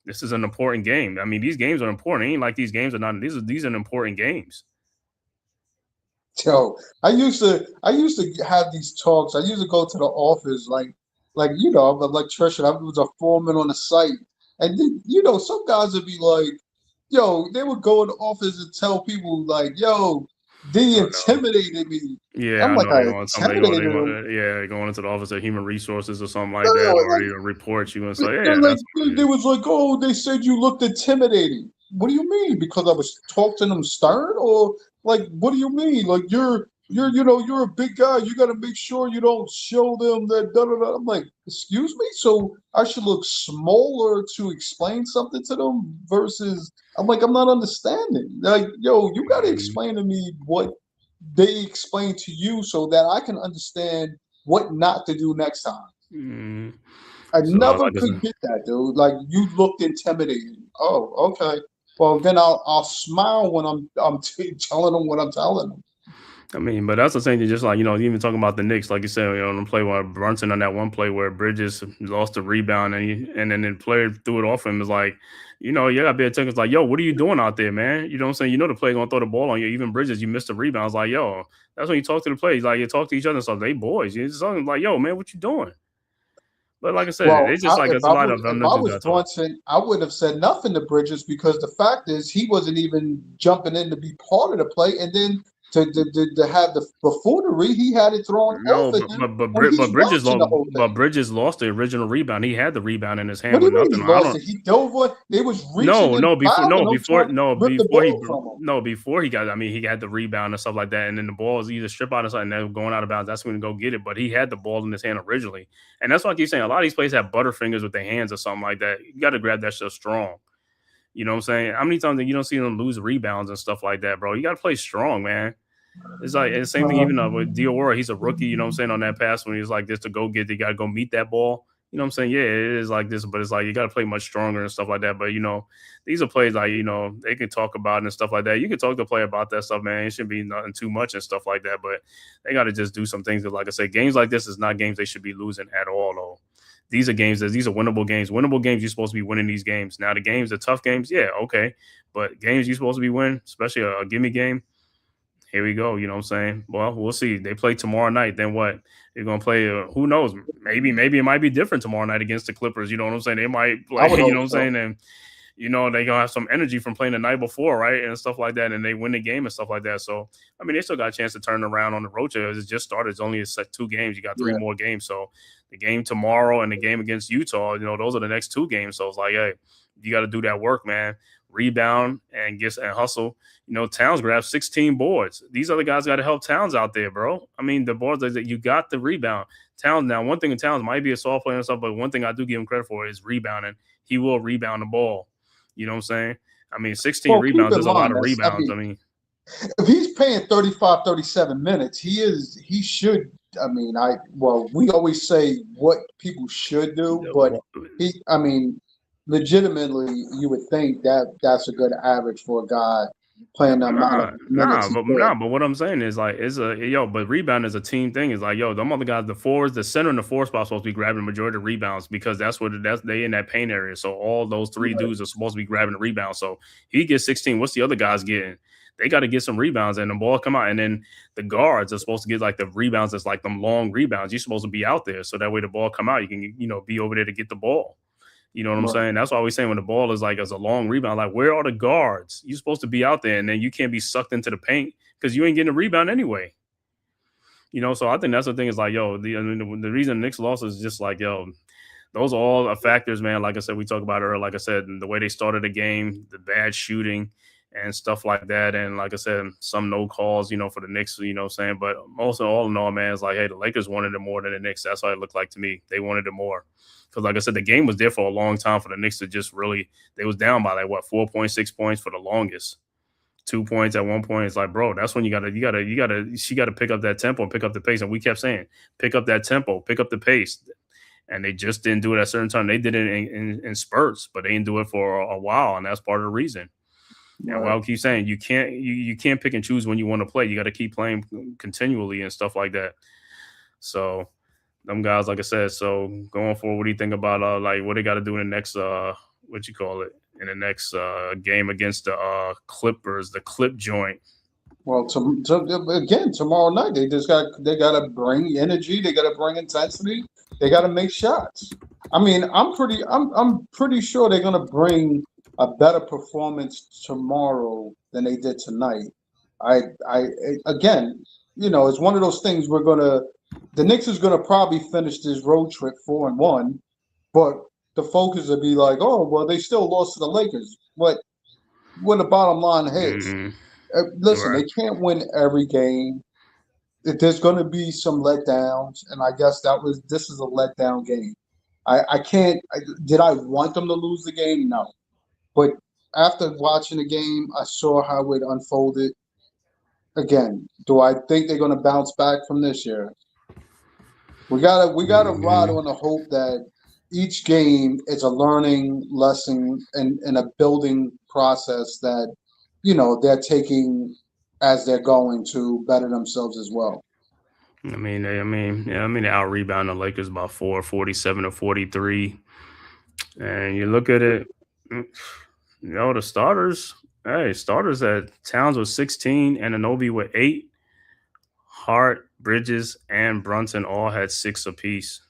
This is an important game. I mean, these games are important. It ain't like these games are not. These are important games. Yo, I used to have these talks. I used to go to the office I'm an electrician. I was a foreman on the site, and then some guys would be like, yo, they would go in the office and tell people like, yo, they Oh no. intimidated me. Yeah, I'm I like, know I they're going. Somebody going. intimidated They them. going. Yeah, going into the office of human resources or something like that, No, or like, even report you and say, they're yeah, like, that's what it they is. was like, oh, they said you looked intimidating. What do you mean? Because I was talking to them stern, or like, what do you mean? Like, you're a big guy. You got to make sure you don't show them that. Da, da, da. I'm like, excuse me. So I should look smaller to explain something to them versus. I'm like, I'm not understanding. Like, yo, you got to Mhm. explain to me what they explain to you so that I can understand what not to do next time. Mhm. I So never like I could said, get that, dude. Like you looked intimidating. Oh, okay. Well, then I'll smile when I'm telling them what I'm telling them. I mean, but that's the same thing. Just like even talking about the Knicks, like you said, on the play where Brunson on that one play where Bridges lost the rebound and then the player threw it off him. Is like, you gotta be attention. It's like, yo, what are you doing out there, man? You know what I'm saying? You know the player gonna throw the ball on you. Even Bridges, you missed the rebound. It's like, yo, that's when you talk to the players. Like you talk to each other. So they boys. You just talking like, yo, man, what you doing? But like I said, Well, it's just like it's a lot of them if that I do was that talk. Brunson, I wouldn't have said nothing to Bridges because the fact is he wasn't even jumping in to be part of the play, and then to have the buffoonery, he had it thrown No, off at but him but but, when Brid- he's but Bridges watching lost. the whole But thing. Bridges lost the original rebound. He had the rebound in his What hand do with you mean nothing. he I lost don't. it? He dove on. They was reaching No, and no, before fouling no, him, before trying to no, rip the before he ball from him. no, before he got. I mean, he had the rebound and stuff like that, and then the ball is either strip out or something. They're going out of bounds. That's when he go get it. But he had the ball in his hand originally, and that's why I keep saying a lot of these players have butterfingers with their hands or something like that. You got to grab that shit strong. You know what I'm saying? How many times you don't see them lose rebounds and stuff like that, bro? You got to play strong, man. It's like the same thing even with Diawara. He's a rookie, you know what I'm saying, on that pass when he's like this to go get, you got to go meet that ball. You know what I'm saying? Yeah, it is like this, but it's like you got to play much stronger and stuff like that. But, these are plays like, they can talk about it and stuff like that. You can talk to play about that stuff, man. It shouldn't be nothing too much and stuff like that. But they got to just do some things that, like I said, games like this is not games they should be losing at all, though. These are these are winnable games. Winnable games, you're supposed to be winning these games. Now, the tough games, yeah, okay. But games you're supposed to be winning, especially a gimme game, here we go. You know what I'm saying? Well, we'll see. They play tomorrow night. Then what? They're gonna play. Who knows? Maybe it might be different tomorrow night against the Clippers. You know what I'm saying? They might I play. would You hope know what I'm so. saying? And they gonna have some energy from playing the night before, right? And stuff like that. And they win the game and stuff like that. So I mean, they still got a chance to turn around on the road. It just started. It's only a set 2 games. You got 3 Yeah. more games. So the game tomorrow and the game against Utah. Those are the next 2 games. So it's like, hey, you got to do that work, man. rebound and hustle. You know, Towns grabbed 16 boards. These other guys got to help Towns out there, bro. I mean, the boards that you got the rebound. Towns, now, one thing in Towns might be a soft player and stuff, but one thing I do give him credit for is rebounding. He will rebound the ball. You know what I'm saying? I mean, 16 rebounds is a lot of rebounds. I mean, if he's paying 35, 37 minutes, he should. I mean, we always say what people should do, but legitimately, you would think that that's a good average for a guy playing that amount of minutes. But what I'm saying is like, but rebound is a team thing. It's like, them other guys, the forwards, the center and the four spot supposed to be grabbing the majority of rebounds because that's they in that paint area. So all those three dudes are supposed to be grabbing the rebound. So he gets 16. What's the other guys getting? They got to get some rebounds and the ball come out. And then the guards are supposed to get like the rebounds. That's like them long rebounds. You're supposed to be out there. So that way the ball come out, you can, be over there to get the ball. You know what I'm saying? That's why we saying when the ball is like as a long rebound, like where are the guards? You're supposed to be out there and then you can't be sucked into the paint because you ain't getting a rebound anyway. So I think that's the thing is like, the reason Knicks lost is just like, those are all factors, man. Like I said, we talked about earlier, like I said, the way they started the game, the bad shooting and stuff like that. And like I said, some no calls, for the Knicks, what I'm saying? But also all in all, man, it's like, hey, the Lakers wanted it more than the Knicks. That's how it looked like to me. They wanted it more. Because like I said, the game was there for a long time for the Knicks to just really, they was down by 4.6 points for the longest. 2 points at one point. It's like, bro, that's when she got to pick up that tempo and pick up the pace. And we kept saying, pick up that tempo, pick up the pace. And they just didn't do it at a certain time. They did it in spurts, but they didn't do it for a while. And that's part of the reason. And what I keep saying, you can't pick and choose when you want to play. You got to keep playing continually and stuff like that. So them guys, like I said, so going forward, what do you think about what they got to do in the next in the next game against the Clippers, the Clip joint? Well, again, tomorrow night they got to bring energy, they got to bring intensity, they got to make shots. I mean, I'm pretty sure they're gonna bring a better performance tomorrow than they did tonight. Again, it's one of those things the Knicks is gonna probably finish this road trip 4-1, but the focus will be like, oh, well, they still lost to the Lakers. But when the bottom line hits, listen, They can't win every game. There's going to be some letdowns, and I guess this is a letdown game. Did I want them to lose the game? No. But after watching the game, I saw how it unfolded. Again, do I think they're going to bounce back from this year? We gotta ride on the hope that each game is a learning lesson and a building process that they're taking as they're going to better themselves as well. They out rebound the Lakers by 47 to 43, and you look at it, the starters. Hey, starters at Towns was 16 and Anunoby with 8. Hart, Bridges, and Brunson all had 6 apiece.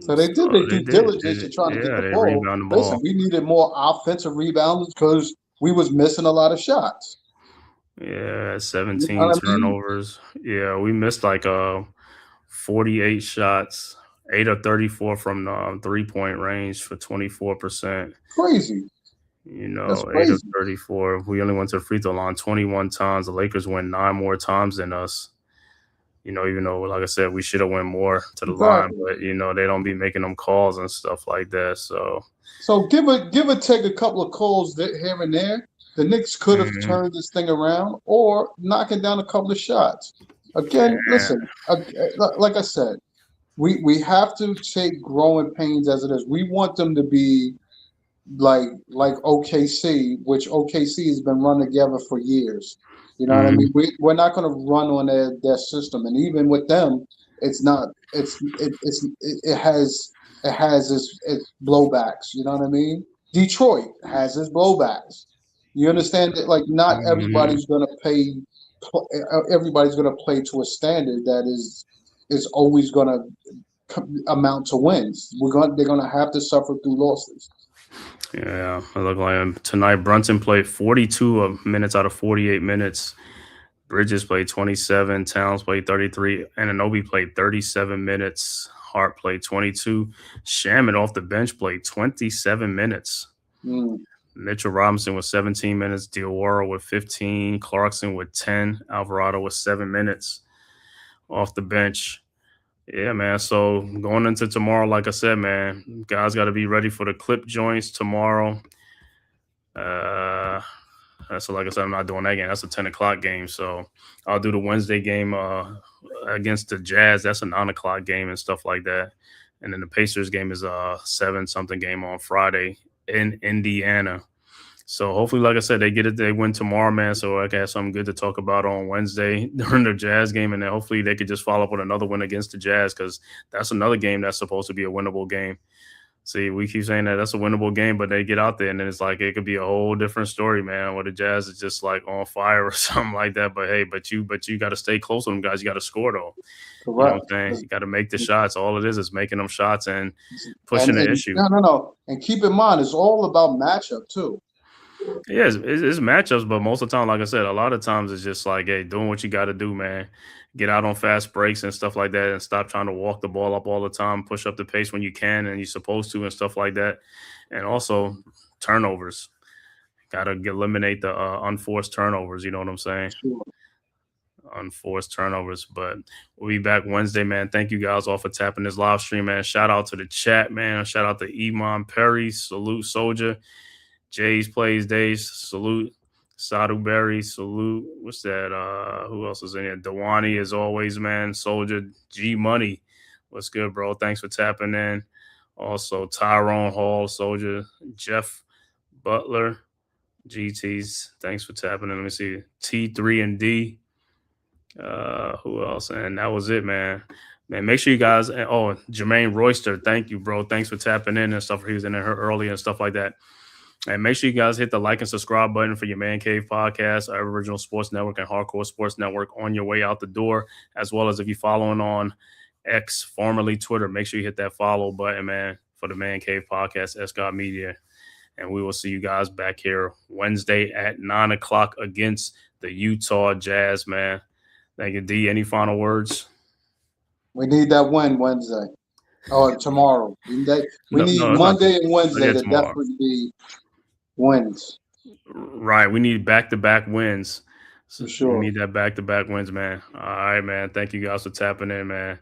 So they did their due diligence to try to get the ball. Rebound the ball. Listen, we needed more offensive rebounds because we was missing a lot of shots. Yeah, 17 turnovers. Yeah, we missed 48 shots, 8 of 34 from the 3-point range for 24%. Crazy. 8 of 34. We only went to the free throw line 21 times. The Lakers went 9 more times than us. Even though, like I said, we should have went more to the line, but they don't be making them calls and stuff like that. So give or take a couple of calls here and there. The Knicks could have turned this thing around or knocking down a couple of shots. Again, listen, like I said, we have to take growing pains as it is. We want them to be like OKC, which OKC has been run together for years. You know what I mean? We're not going to run on their system, and even with them, it has its blowbacks. You know what I mean? Detroit has its blowbacks. You understand that? Not everybody's going to pay. Everybody's going to play to a standard that is always going to amount to wins. They're going to have to suffer through losses. Yeah, it looked like tonight Brunson played 42 minutes out of 48 minutes. Bridges played 27. Towns played 33. And Anunoby played 37 minutes. Hart played 22. Shaman off the bench played 27 minutes. Mitchell Robinson with 17 minutes, Diawara with 15, Clarkson with 10, Alvarado with 7 minutes off the bench. Yeah, man. So going into tomorrow, like I said, man, guys got to be ready for the clip joints tomorrow. So like I said, I'm not doing that game. That's a 10 o'clock game. So I'll do the Wednesday game against the Jazz. That's a 9 o'clock game and stuff like that. And then the Pacers game is a 7-something game on Friday in Indiana. So hopefully, like I said, they win tomorrow, man. So I can have something good to talk about on Wednesday during the Jazz game. And then hopefully they could just follow up with another win against the Jazz, because that's another game that's supposed to be a winnable game. See, we keep saying that that's a winnable game, but they get out there and then it's like it could be a whole different story, man, where the Jazz is just like on fire or something like that. But hey, but you got to stay close to them guys. You got to score though. Correct. You know what I'm saying? You got to make the shots. All it is making them shots and pushing the issue. No. And keep in mind, it's all about matchup too. Yeah, it's matchups, but most of the time, like I said, a lot of times it's just like, hey, doing what you got to do, man. Get out on fast breaks and stuff like that and stop trying to walk the ball up all the time. Push up the pace when you can and you're supposed to and stuff like that. And also turnovers. Got to eliminate the unforced turnovers, you know what I'm saying? Sure. Unforced turnovers. But we'll be back Wednesday, man. Thank you guys all for tapping this live stream, man. Shout out to the chat, man. Shout out to Iman Perry. Salute Soldier. Jay's Plays Days. Salute. Sadu Berry, salute. What's that? Who else is in here? Dewani, as always, man. Soldier, G Money. What's good, bro? Thanks for tapping in. Also, Tyrone Hall, Soldier, Jeff Butler, GTs. Thanks for tapping in. Let me see. T3 and D. Who else? And that was it, man. Man, make sure you guys. Oh, Jermaine Royster. Thank you, bro. Thanks for tapping in and stuff. He was in there early and stuff like that. And make sure you guys hit the like and subscribe button for your Man Cave podcast, our original sports network and hardcore sports network on your way out the door, as well as if you're following on X, formerly Twitter, make sure you hit that follow button, man, for the Man Cave podcast, SGOT Media. And we will see you guys back here Wednesday at 9 o'clock against the Utah Jazz, man. Thank you, D. Any final words? We need that win Wednesday. Oh, tomorrow. We need Monday and Wednesday to definitely be wins. Right. We need back-to-back wins. For sure. We need that back-to-back wins, man. All right, man. Thank you guys for tapping in, man.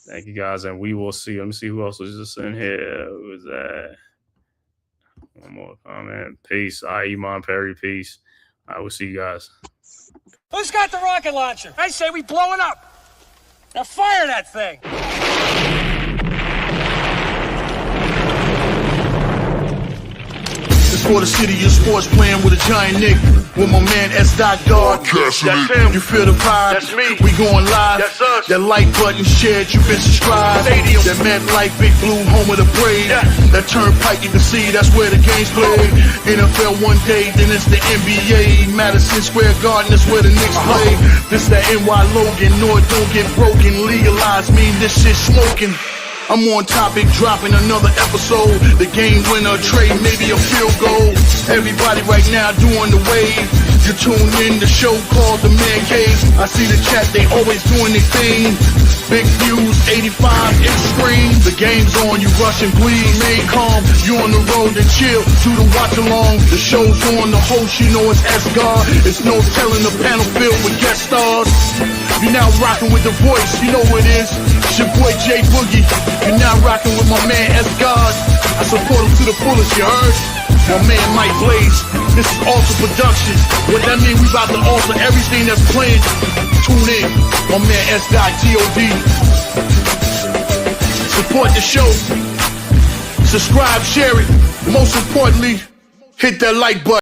Thank you guys. And we will see. Let me see who else was just in here. Who was that? One more comment. Peace. Iman Perry. Peace. I will see you guys. Who's got the rocket launcher? I say we blow it up. Now fire that thing. For the city of sports, playing with a giant Nick. With my man S. God. That's him. You feel the vibe? That's me. We going live. That's us. That like button shared, you been subscribed. Stadium. That MetLife, Big Blue, home of the Braves. Yeah. That turnpike, you can see that's where the game's played. NFL one day, then it's the NBA. Madison Square Garden, that's where the Knicks play. This that NY Logan, North don't get broken. Legalize, mean this shit smoking. I'm on topic, dropping another episode. The game winner, trade, maybe a field goal. Everybody right now doing the wave. You tune in, the show called The Man Cave. I see the chat, they always doing their thing. Big views, 85 inch screen. The game's on, you rushing, please. Stay calm, you on the road and chill. Do the watch along, the show's on. The host, you know it's S-God. It's no telling the panel filled with guest stars. You're now rocking with the voice, you know who it is. It's your boy Jay Boogie. You're now rocking with my man S-God. I support him to the fullest, you heard? My man Mike Blaze. This is Alter Production. What that mean? We about to alter everything that's playing. Tune in. My man S.God. Support the show. Subscribe, share it. Most importantly, hit that like button.